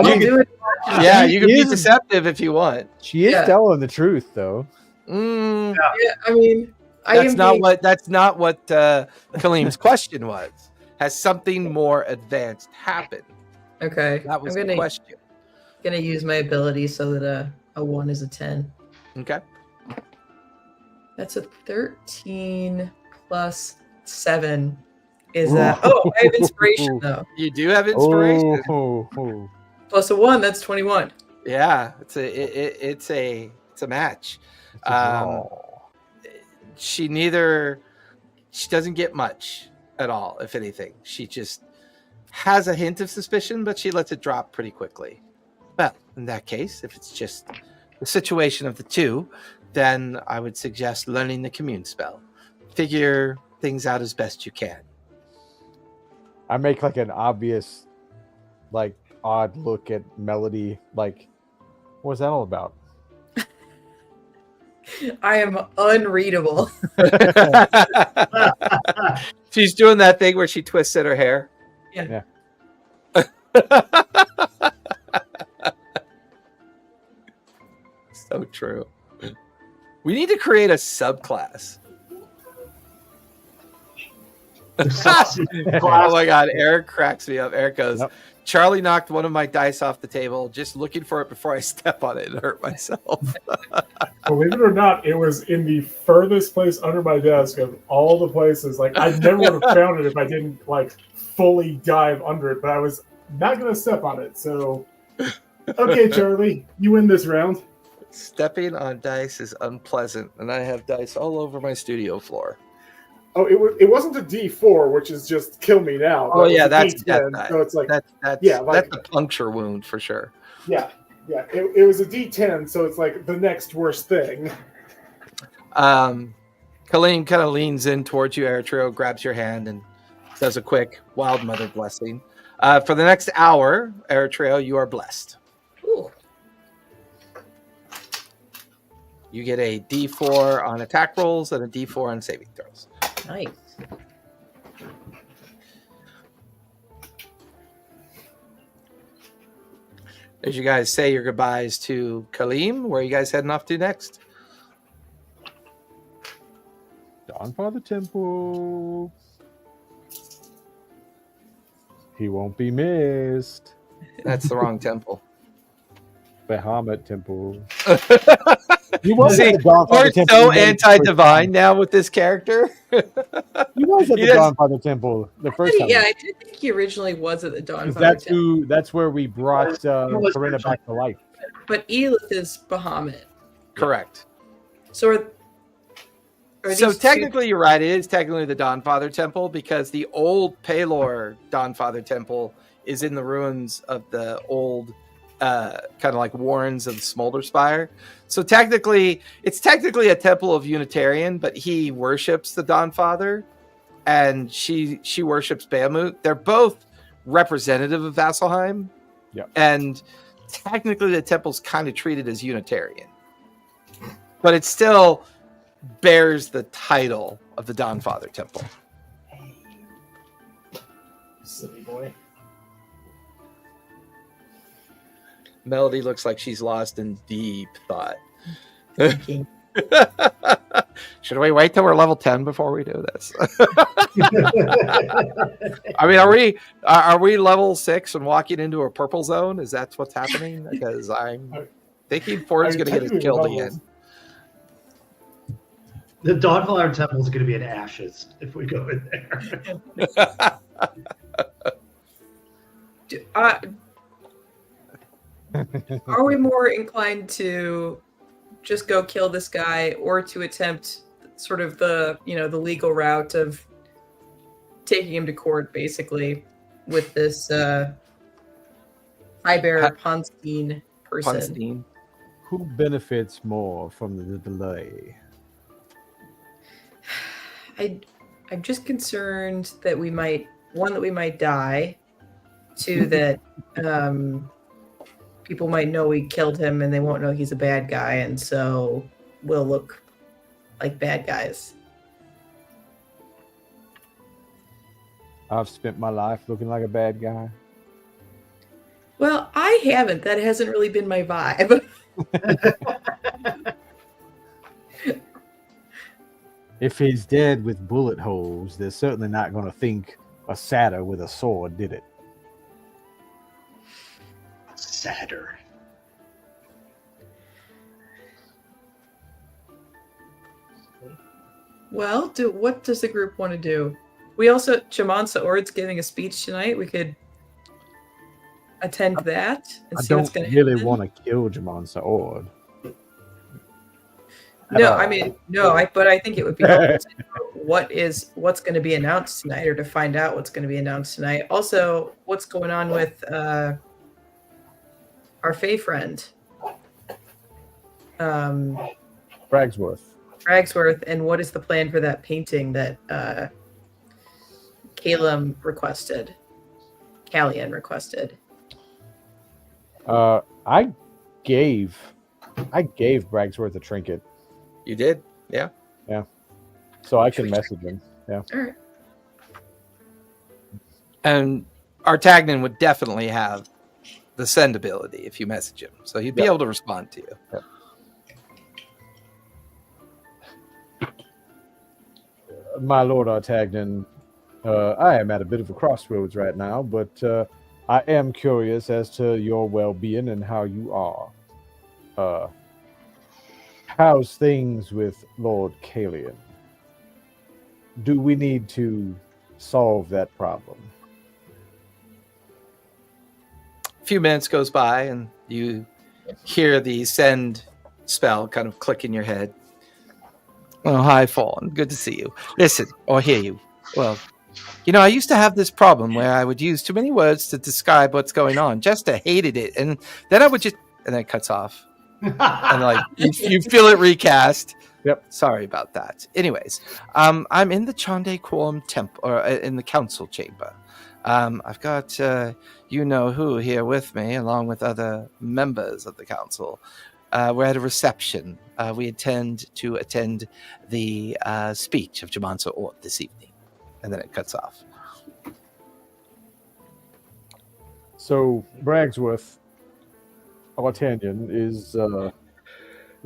You do it. Yeah, you can be is- deceptive if you want. She is Yeah. telling the truth, though. Mm, Yeah, I mean, that's not what Kaleem's question was. Has something more advanced happened? Okay. That was I'm the question. gonna use my ability so that a 1 is a 10. Okay. That's a 13 plus 7 is that. Oh, I have inspiration though. You do have inspiration. Oh. Plus a 1, that's 21. Yeah, it's a match. She doesn't get much at all, if anything. She just has a hint of suspicion, but she lets it drop pretty quickly. Well, in that case, if it's just the situation of the two, then I would suggest learning the commune spell. Figure things out as best you can. I make like an obvious, like, odd look at Melody. Like, what's that all about? I am unreadable. She's doing that thing where she twists in her hair. Yeah. So true. We need to create a subclass. Oh my god, Eric cracks me up. Eric goes, Yep. Charlie knocked one of my dice off the table just looking for it before I step on it and hurt myself. Believe it or not, it was in the furthest place under my desk of all the places. Like, I never would have found it if I didn't like fully dive under it, but I was not going to step on it. So, okay, Charlie, you win this round. Stepping on dice is unpleasant, and I have dice all over my studio floor. Oh, it wasn't a D4, which is just kill me now. Oh It yeah, was a that's D10, death die. so it's like That's yeah, like- that's a puncture wound for sure. yeah. It was a D10, so it's like the next worst thing. Colleen kind of leans in towards you, Eritrea, grabs your hand, and does a quick Wild Mother blessing. For the next hour, Eritrea, you are blessed. Ooh. You get a D4 on attack rolls and a D4 on saving throws. Nice. As you guys say your goodbyes to Kaleem, where are you guys heading off to next? Dawnfather Temple. He won't be missed. That's the wrong temple. Bahamut Temple. See, He was at the Dawnfather We're Temple. so He made it the first anti-divine time. now with this character. He was at He the does- Dawnfather Temple the first time. Yeah, I did think he originally was at the Dawn 'Cause Father that's Temple. that's where we brought was Corinna originally- back to life. But Elith is Bahamut. Correct. So are So these technically, you're right. It is technically the Dawnfather Temple because the old Palor Dawnfather Temple is in the ruins of the old kind of like warrens of the Smolder Spire. So technically, it's technically a temple of Unitarian, but he worships the Dawnfather, and she worships Bahamut. They're both representative of Vasselheim. Yeah. And technically, the temple's kind of treated as Unitarian, but it still bears the title of the Dawnfather Temple. Silly boy. Melody looks like she's lost in deep thought. thinking? Should we wait till we're level 10 before we do this? I mean, are we level 6 and walking into a purple zone? Is that what's happening? Because I'm thinking Ford's going to get his kill again. The Dawnflower Temple is going to be in ashes if we go in there. Are we more inclined to just go kill this guy, or to attempt sort of the legal route of taking him to court, basically, with this Iber Ponstein person? Ponstein. Who benefits more from the delay? I'm just concerned that we might die, two, that people might know we killed him and they won't know he's a bad guy, and so we'll look like bad guys. I've spent my life looking like a bad guy. Well, I haven't. That hasn't really been my vibe. If he's dead with bullet holes, they're certainly not going to think a satyr with a sword did it. Satyr. Well, what does the group want to do? We also, Jamansa Ord's giving a speech tonight. We could attend that and I see what's don't going to really happen. want to kill Jamansa Ord. No, I mean, no, but I think it would be helpful to know what's going to be announced tonight, or to find out what's going to be announced tonight. Also, what's going on with our Fae friend, Bragsworth. Ragsworth, and what is the plan for that painting that Callian requested? I gave Bragsworth a trinket. You did? Yeah. So I can message him. Yeah. All right. And Artagnan would definitely have the send ability if you message him. So he'd be able to respond to you. My Lord Artagnan, I am at a bit of a crossroads right now, but I am curious as to your well-being and how you are. How's things with Lord Callian? Do we need to solve that problem? A few minutes goes by and you hear the send spell kind of click in your head. Oh, hi, Fawn. Good to see you. Listen, or hear you. Well, I used to have this problem where I would use too many words to describe what's going on. Jester hated it. And then I would just... And then it cuts off. And like you feel it recast. Yep. Sorry about that. Anyways, I'm in the Chandei Quorum temple, or in the council chamber. I've got who here with me, along with other members of the council. We're at a reception. We intend to attend the speech of Jamansa Ord this evening. And then it cuts off. So Bragsworth Artagnan is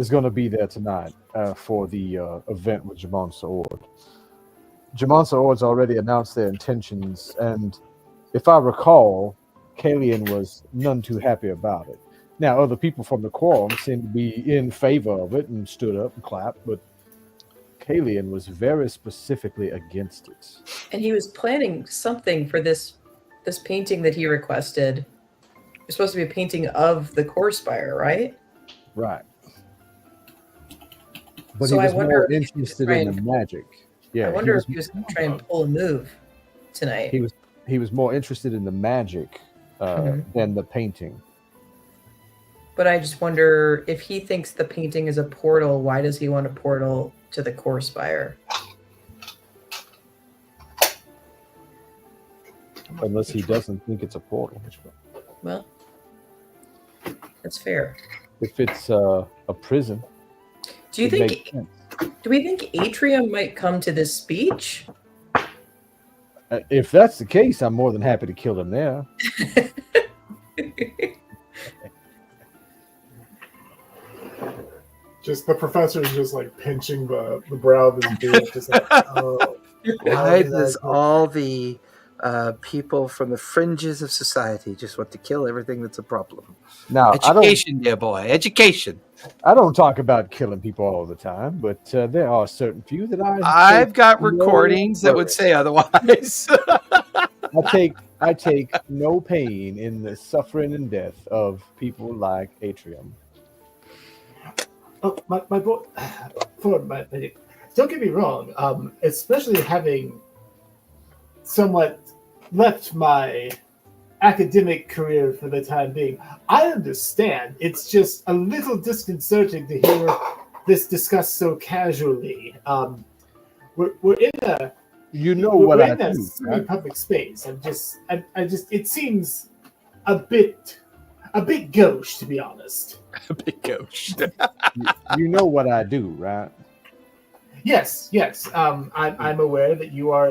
going to be there tonight for the event with Jamansa Ord. Jamansa Ord's already announced their intentions, and if I recall, Callian was none too happy about it. Now, other people from the quorum seemed to be in favor of it and stood up and clapped, but Callian was very specifically against it. And he was planning something for this painting that he requested. It's supposed to be a painting of the core spire, right? Right. But So he I was wonder more if he was interested in the trying- magic. Yeah, I wonder if he was going to try and pull a move tonight. he was more interested in the magic than the painting. But I just wonder, if he thinks the painting is a portal, why does he want a portal to the core spire? Unless he doesn't think it's a portal. Well, that's fair. If it's a prison, Do it makes sense. we think Atrium might come to this speech? If that's the case, I'm more than happy to kill him there. Just the professor is just like pinching the brow of his beard, just like, oh, Why does all the people from the fringes of society just want to kill everything that's a problem. Now, Education, dear boy, education. I don't talk about killing people all the time, but there are certain few that I've got no recordings that would worries. say otherwise. I take no pain in the suffering and death of people like Atrium. Oh, my boy, don't get me wrong. Especially having somewhat left my academic career for the time being, I understand. It's just a little disconcerting to hear this discussed so casually. We're in a what I do, right? semi-public space. I just it seems a bit gauche, to be honest. A big ghost. You know what I do, right? Yes. I'm aware that you are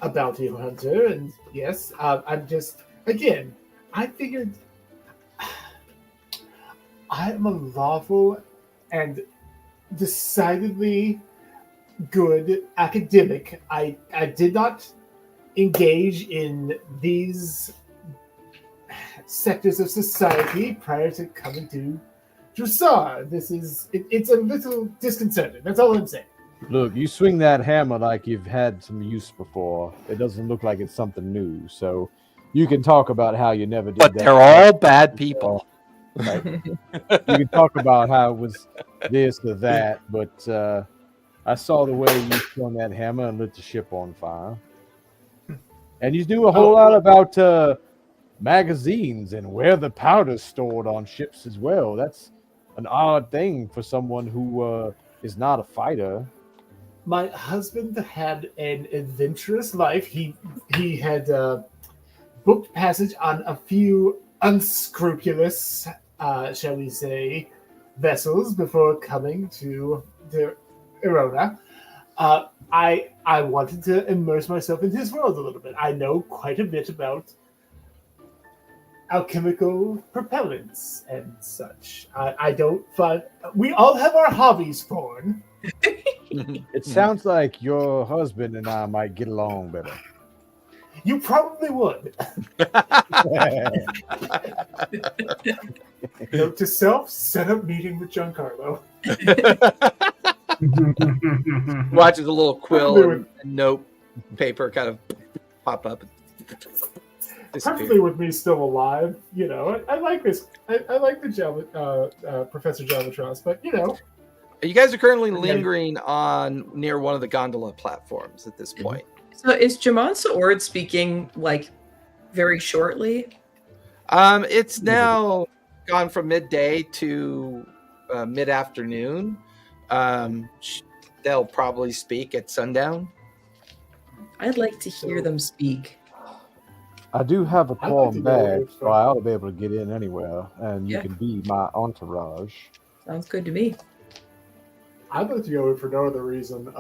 a bounty hunter, and yes, I'm just again. I figured I'm a lawful and decidedly good academic. I did not engage in these sectors of society prior to coming to Jrusar. It's a little disconcerting. That's all I'm saying. Look, you swing that hammer like you've had some use before. It doesn't look like it's something new. So you can talk about how you never did But that. they're all bad people. Right. You can talk about how it was this or that, but I saw the way you swung that hammer and lit the ship on fire. And you knew a whole lot about magazines and where the powder's stored on ships as well. That's an odd thing for someone who is not a fighter. My husband had an adventurous life. He had booked passage on a few unscrupulous, shall we say, vessels before coming to the Irona. I wanted to immerse myself in his world a little bit. I know quite a bit about alchemical propellants and such. I don't find we all have our hobbies, Porn. It sounds like your husband and I might get along better. You probably would. Note to self: set up meeting with Giancarlo. Watches a little quill and note paper kind of pop up. Preferably with me still alive, you know. I like this. I like the Professor Javatros, but you know. You guys are currently lingering on near one of the gondola platforms at this point. So is Jamon Saord speaking like very shortly? It's now gone from midday to mid-afternoon. They'll probably speak at sundown. I'd like to hear them speak. I do have a I'd like quorum to go badge, with, so I ought to be able to get in anywhere, and you Yeah. can be my entourage. Sounds good to me. I'd like to go in for no other reason.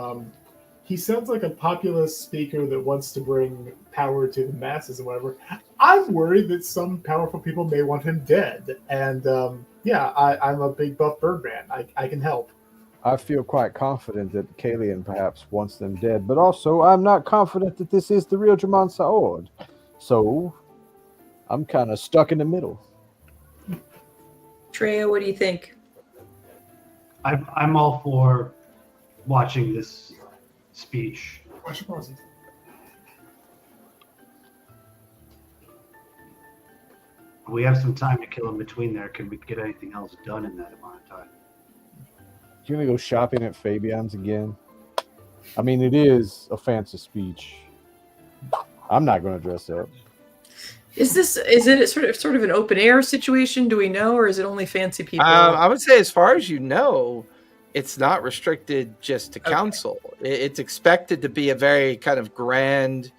He sounds like a populist speaker that wants to bring power to the masses and whatever. I'm worried that some powerful people may want him dead. And I'm a big buff Birdman. I can help. I feel quite confident that Kalian perhaps wants them dead, but also I'm not confident that this is the real Jamon Saord. So I'm kind of stuck in the middle. Treya, what do you think? I'm all for watching this speech. We have some time to kill in between there. Can we get anything else done in that amount of time? You gonna go shopping at Fabian's again? I mean, it is a fancy speech. I'm not gonna dress up. Is it sort of an open air situation? Do we know, or is it only fancy people? I would say, as far as you know, it's not restricted just to Okay. council. It's expected to be a very kind of grand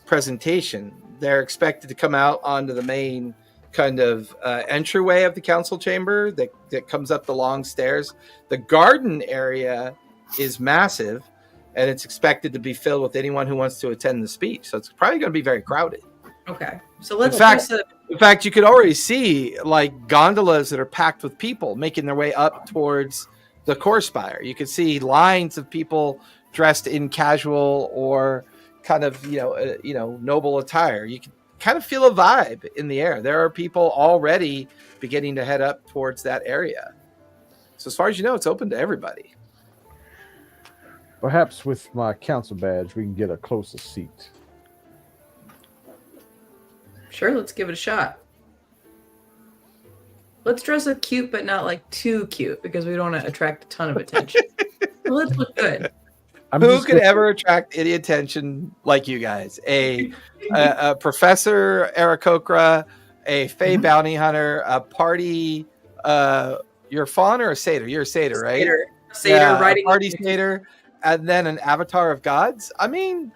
presentation. They're expected to come out onto the main kind of entryway of the council chamber that comes up the long stairs. The garden area is massive, and it's expected to be filled with anyone who wants to attend the speech. So it's probably going to be very crowded. Okay, so let's In fact, you could already see like gondolas that are packed with people making their way up towards the core spire. You could see lines of people dressed in casual or kind of noble attire. You can kind of feel a vibe in the air. There are people already beginning to head up towards that area. So as far as you know, it's open to everybody. Perhaps with my council badge, we can get a closer seat. Sure, let's give it a shot. Let's dress up cute, but not like too cute, because we don't want to attract a ton of attention. Let's look good. Who could ever attract any attention like you guys? A Professor Aarakocra, a Fey bounty hunter, a party. You're a fawn or a satyr? You're a satyr, right? Satyr, riding a party satyr, and then an avatar of gods. I mean,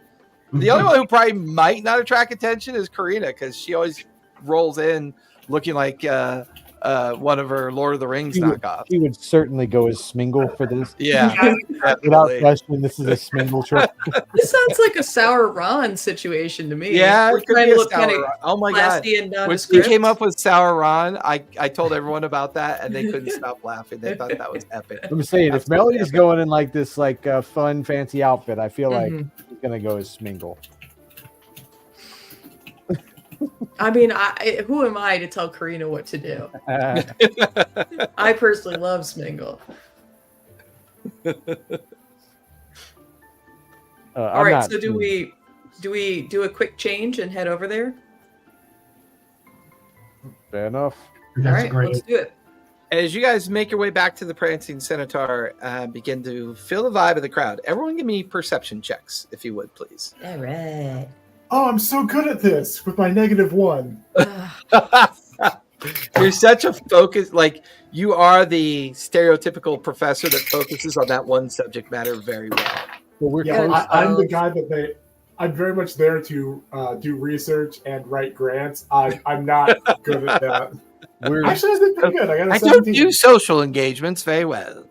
the only one who probably might not attract attention is Karina, because she always rolls in looking like one of her Lord of the Rings knockoffs. He would certainly go as Smingle for this. Yeah, without question, this is a Smingle trip. This sounds like a Sauron situation to me. Yeah, we're trying to look kind of oh my god! and When we came up with Sauron, I told everyone about that, and they couldn't stop laughing. They thought that was epic. I'm saying, if Melody's going in like this, fun, fancy outfit, I feel like he's gonna go as Smingle. I mean, who am I to tell Karina what to do? I personally love Smingle. All right, so do we do a quick change and head over there? Fair enough. All right, let's do it. As you guys make your way back to the Prancing Centaur, begin to feel the vibe of the crowd. Everyone give me perception checks, if you would, please. All right. Oh, I'm so good at this with my -1. You're such a focus, you are the stereotypical professor that focuses on that one subject matter very well. Well, I'm the guy that I'm very much there to do research and write grants. I'm not good at that. Actually, I did pretty good. I got a 17. don't do social engagements very well.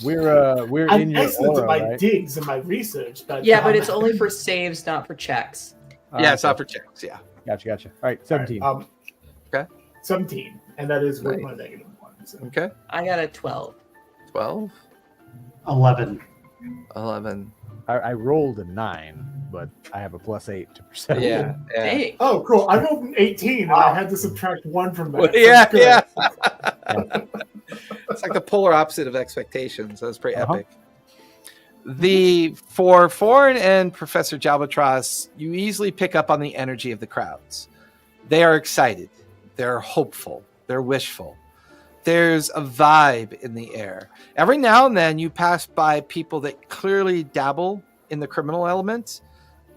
We're I'm in your excellent aura, at my right? digs and my research. But but it's only for saves, not for checks. Yeah, it's not for checks. Yeah. Gotcha. All right, 17. Okay. 17, and that is with my -1. So. Okay. I got a 12. 12. 11. 11. I rolled a 9, but I have a +8 to perception. Yeah. Hey. Oh, cool. I rolled an 18, and I had to subtract 1 from that. Well, yeah. It's like the polar opposite of expectations. That was pretty epic. For Foreign and Professor Jalbatras, you easily pick up on the energy of the crowds. They are excited. They're hopeful. They're wishful. There's a vibe in the air. Every now and then you pass by people that clearly dabble in the criminal element,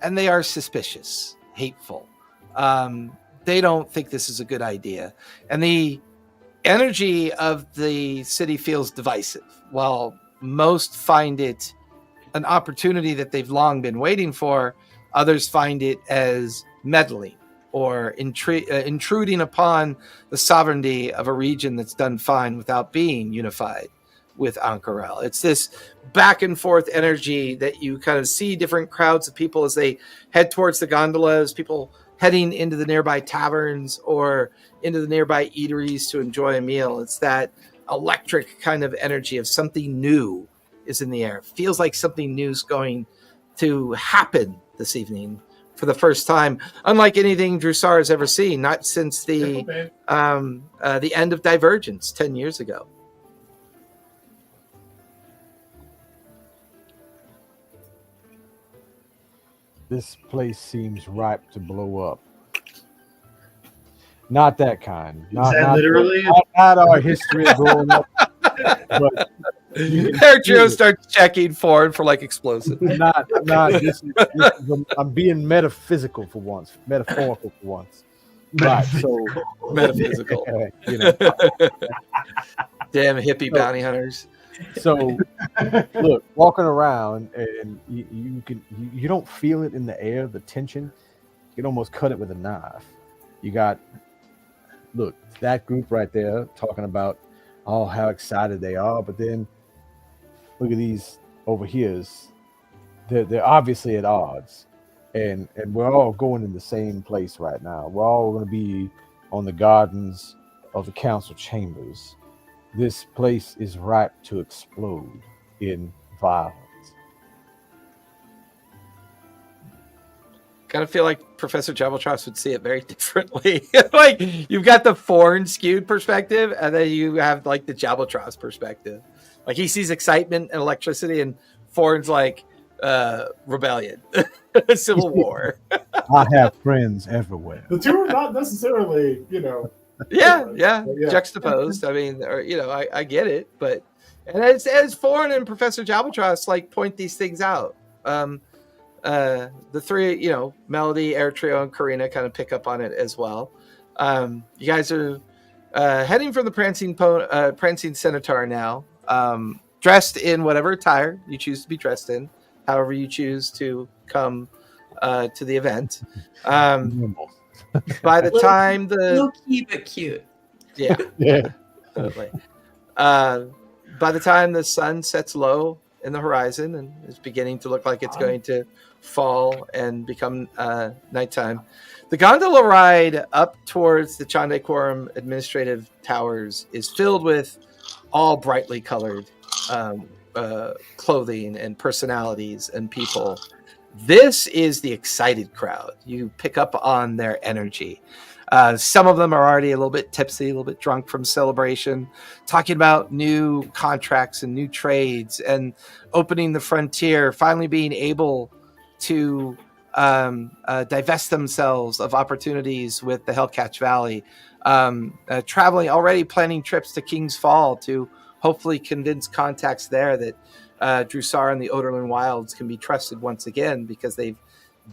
and they are suspicious, hateful. They don't think this is a good idea. And the energy of the city feels divisive. While most find it an opportunity that they've long been waiting for, others find it as meddling or intruding upon the sovereignty of a region that's done fine without being unified with Ank'Harel. It's this back and forth energy that you kind of see different crowds of people as they head towards the gondolas, people heading into the nearby taverns or into the nearby eateries to enjoy a meal. It's that electric kind of energy of something new is in the air. It feels like something new is going to happen this evening for the first time, unlike anything Jrusar has ever seen, not since the end of Divergence 10 years ago. This place seems ripe to blow up. Not that kind. Not literally? Not our history of blowing up. But Joe starts checking for explosives. Not. I'm being metaphysical for once, metaphorical for once. Right. So metaphysical. Damn hippie bounty hunters. So look, walking around and you don't feel it in the air, the tension. You can almost cut it with a knife. You got that group right there talking about how excited they are, but then look at these over here's. They're obviously at odds, and we're all going in the same place right now. We're all going to be on the gardens of the council chambers. This place is ripe to explode in violence. kind of feel like Professor Javeltros would see it very differently. Like you've got the foreign skewed perspective, and then you have like the Javeltros perspective. Like he sees excitement and electricity, and foreign's like rebellion, civil war. I have friends everywhere. The two are not necessarily, Yeah, different, yeah, but yeah. juxtaposed. I mean, or, I get it, but and as foreign and Professor Javeltros like point these things out. The three, Melody, Air Trio, and Karina kind of pick up on it as well. You guys are heading from the Prancing Centaur now, dressed in whatever attire you choose to be dressed in, however you choose to come to the event. By the time low key but cute. Yeah, Yeah. totally. By the time the sun sets low in the horizon and is beginning to look like it's going to fall and become nighttime, the gondola ride up towards the Chandei Quorum administrative towers is filled with all brightly colored clothing and personalities and people. This is the excited crowd. You pick up on their energy. Some of them are already a little bit tipsy, a little bit drunk from celebration, talking about new contracts and new trades and opening the frontier, finally being able to divest themselves of opportunities with the Hellcatch Valley, traveling, already planning trips to King's Fall to hopefully convince contacts there that Jrusar and the Odorland Wilds can be trusted once again because they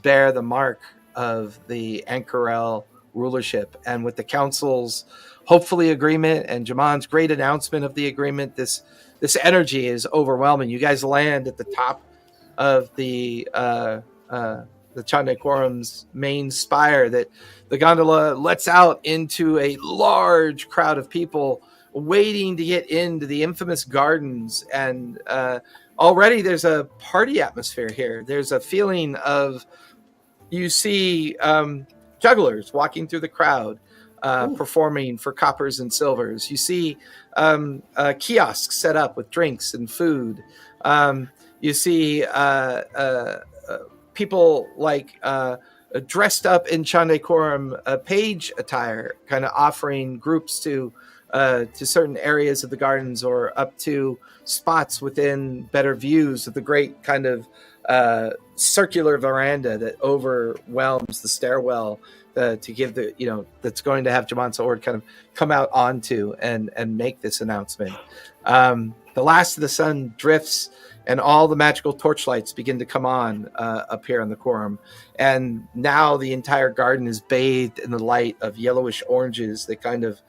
bear the mark of the Ankarel rulership. And with the council's hopefully agreement and Jamon's great announcement of the agreement, this energy is overwhelming. You guys land at the top of the Chandei Quorum's main spire that the gondola lets out into a large crowd of people waiting to get into the infamous gardens. And already there's a party atmosphere here. There's a feeling of, you see jugglers walking through the crowd, performing for coppers and silvers. You see kiosks set up with drinks and food. You see people like dressed up in Chandei Quorum page attire, kind of offering groups to certain areas of the gardens or up to spots within better views of the great kind of circular veranda that overwhelms the stairwell to give the, that's going to have Jamon Sword kind of come out onto and make this announcement. The last of the sun drifts and all the magical torchlights begin to come on up here in the Quorum. And now the entire garden is bathed in the light of yellowish oranges that kind of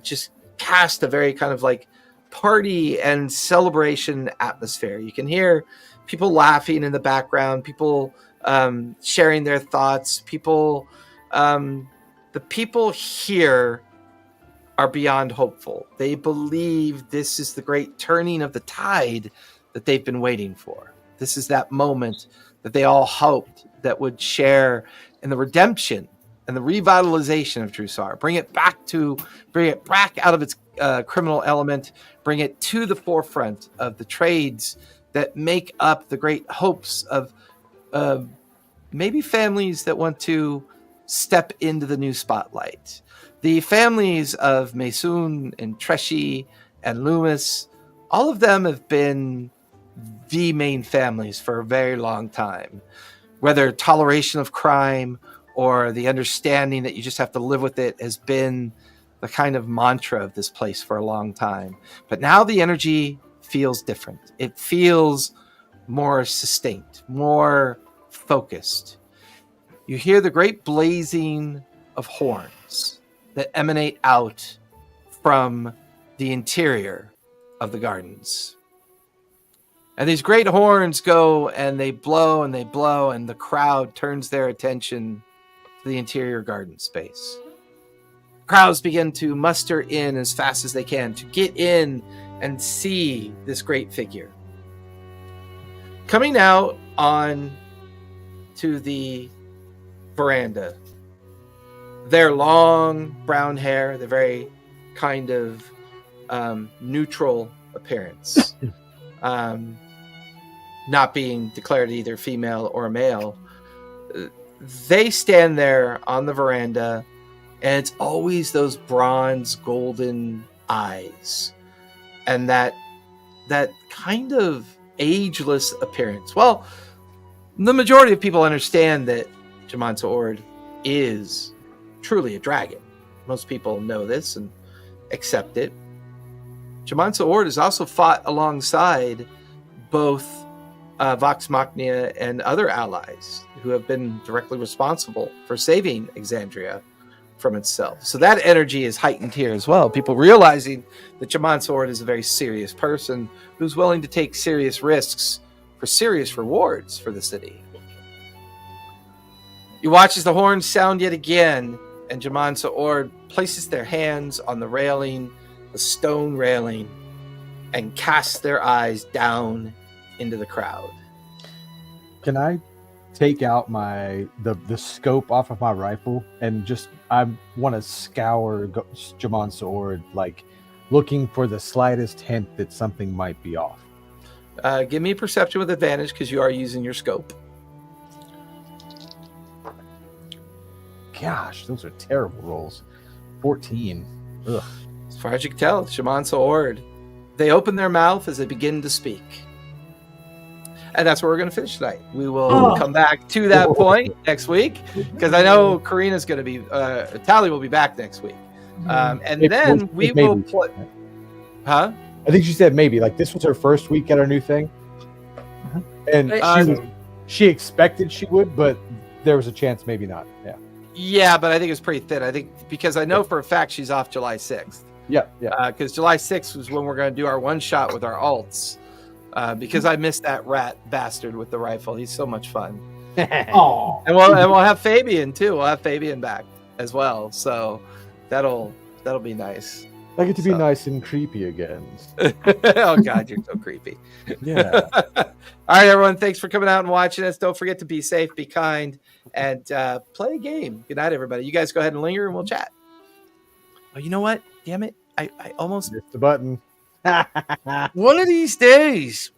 just cast a very kind of like party and celebration atmosphere. You can hear people laughing in the background, people sharing their thoughts, people, the people here are beyond hopeful. They believe this is the great turning of the tide that they've been waiting for. This is that moment that they all hoped that would share in the redemption and the revitalization of Jrusar. Bring it back out of its criminal element, bring it to the forefront of the trades that make up the great hopes of maybe families that want to step into the new spotlight. The families of Maysoon and Treshy and Loomis, all of them have been the main families for a very long time. Whether toleration of crime or the understanding that you just have to live with it has been the kind of mantra of this place for a long time. But now the energy feels different. It feels more sustained, more focused. You hear the great blazing of horns that emanate out from the interior of the gardens. And these great horns go and they blow, and the crowd turns their attention to the interior garden space. Crowds begin to muster in as fast as they can to get in and see this great figure. Coming out on to the veranda, their long brown hair, the very kind of neutral appearance, not being declared either female or male. they stand there on the veranda, and it's always those bronze golden eyes and that kind of ageless appearance. Well, the majority of people understand that Jrusar Ord is truly a dragon. Most people know this and accept it. Jrusar Ord has also fought alongside both Vox Machina and other allies who have been directly responsible for saving Exandria from itself. So that energy is heightened here as well. People realizing that Jrusar Ord is a very serious person who's willing to take serious risks for serious rewards for the city. You watch as the horns sound yet again, and Jrusar Ord places their hands on the railing, the stone railing, and casts their eyes down into the crowd. Can I take out the scope off of my rifle and just I want to scour Jrusar Ord, like looking for the slightest hint that something might be off? Give me perception with advantage because you are using your scope. Gosh, those are terrible rolls. 14. Ugh. As far as you can tell, Jrusar Ord, they open their mouth as they begin to speak. And that's where we're going to finish tonight. We will come back to that point next week because I know Karina's going to be, Tally will be back next week. And then we will play. Huh? I think she said maybe. Like, this was her first week at our new thing. And she expected she would, but there was a chance maybe not. Yeah. Yeah, but I think it's pretty thin. I think because I know for a fact she's off July 6th. Yeah. Because July 6th was when we're going to do our one shot with our alts. Because I missed that rat bastard with the rifle. He's so much fun. Oh, And we'll have Fabian too. We'll have Fabian back as well. So that'll be nice. I get to be nice and creepy again. Oh God, you're so creepy. Yeah. All right, everyone. Thanks for coming out and watching us. Don't forget to be safe, be kind, and play a game. Good night, everybody. You guys go ahead and linger, and we'll chat. Oh, you know what? Damn it! I almost Hit the button. One of these days.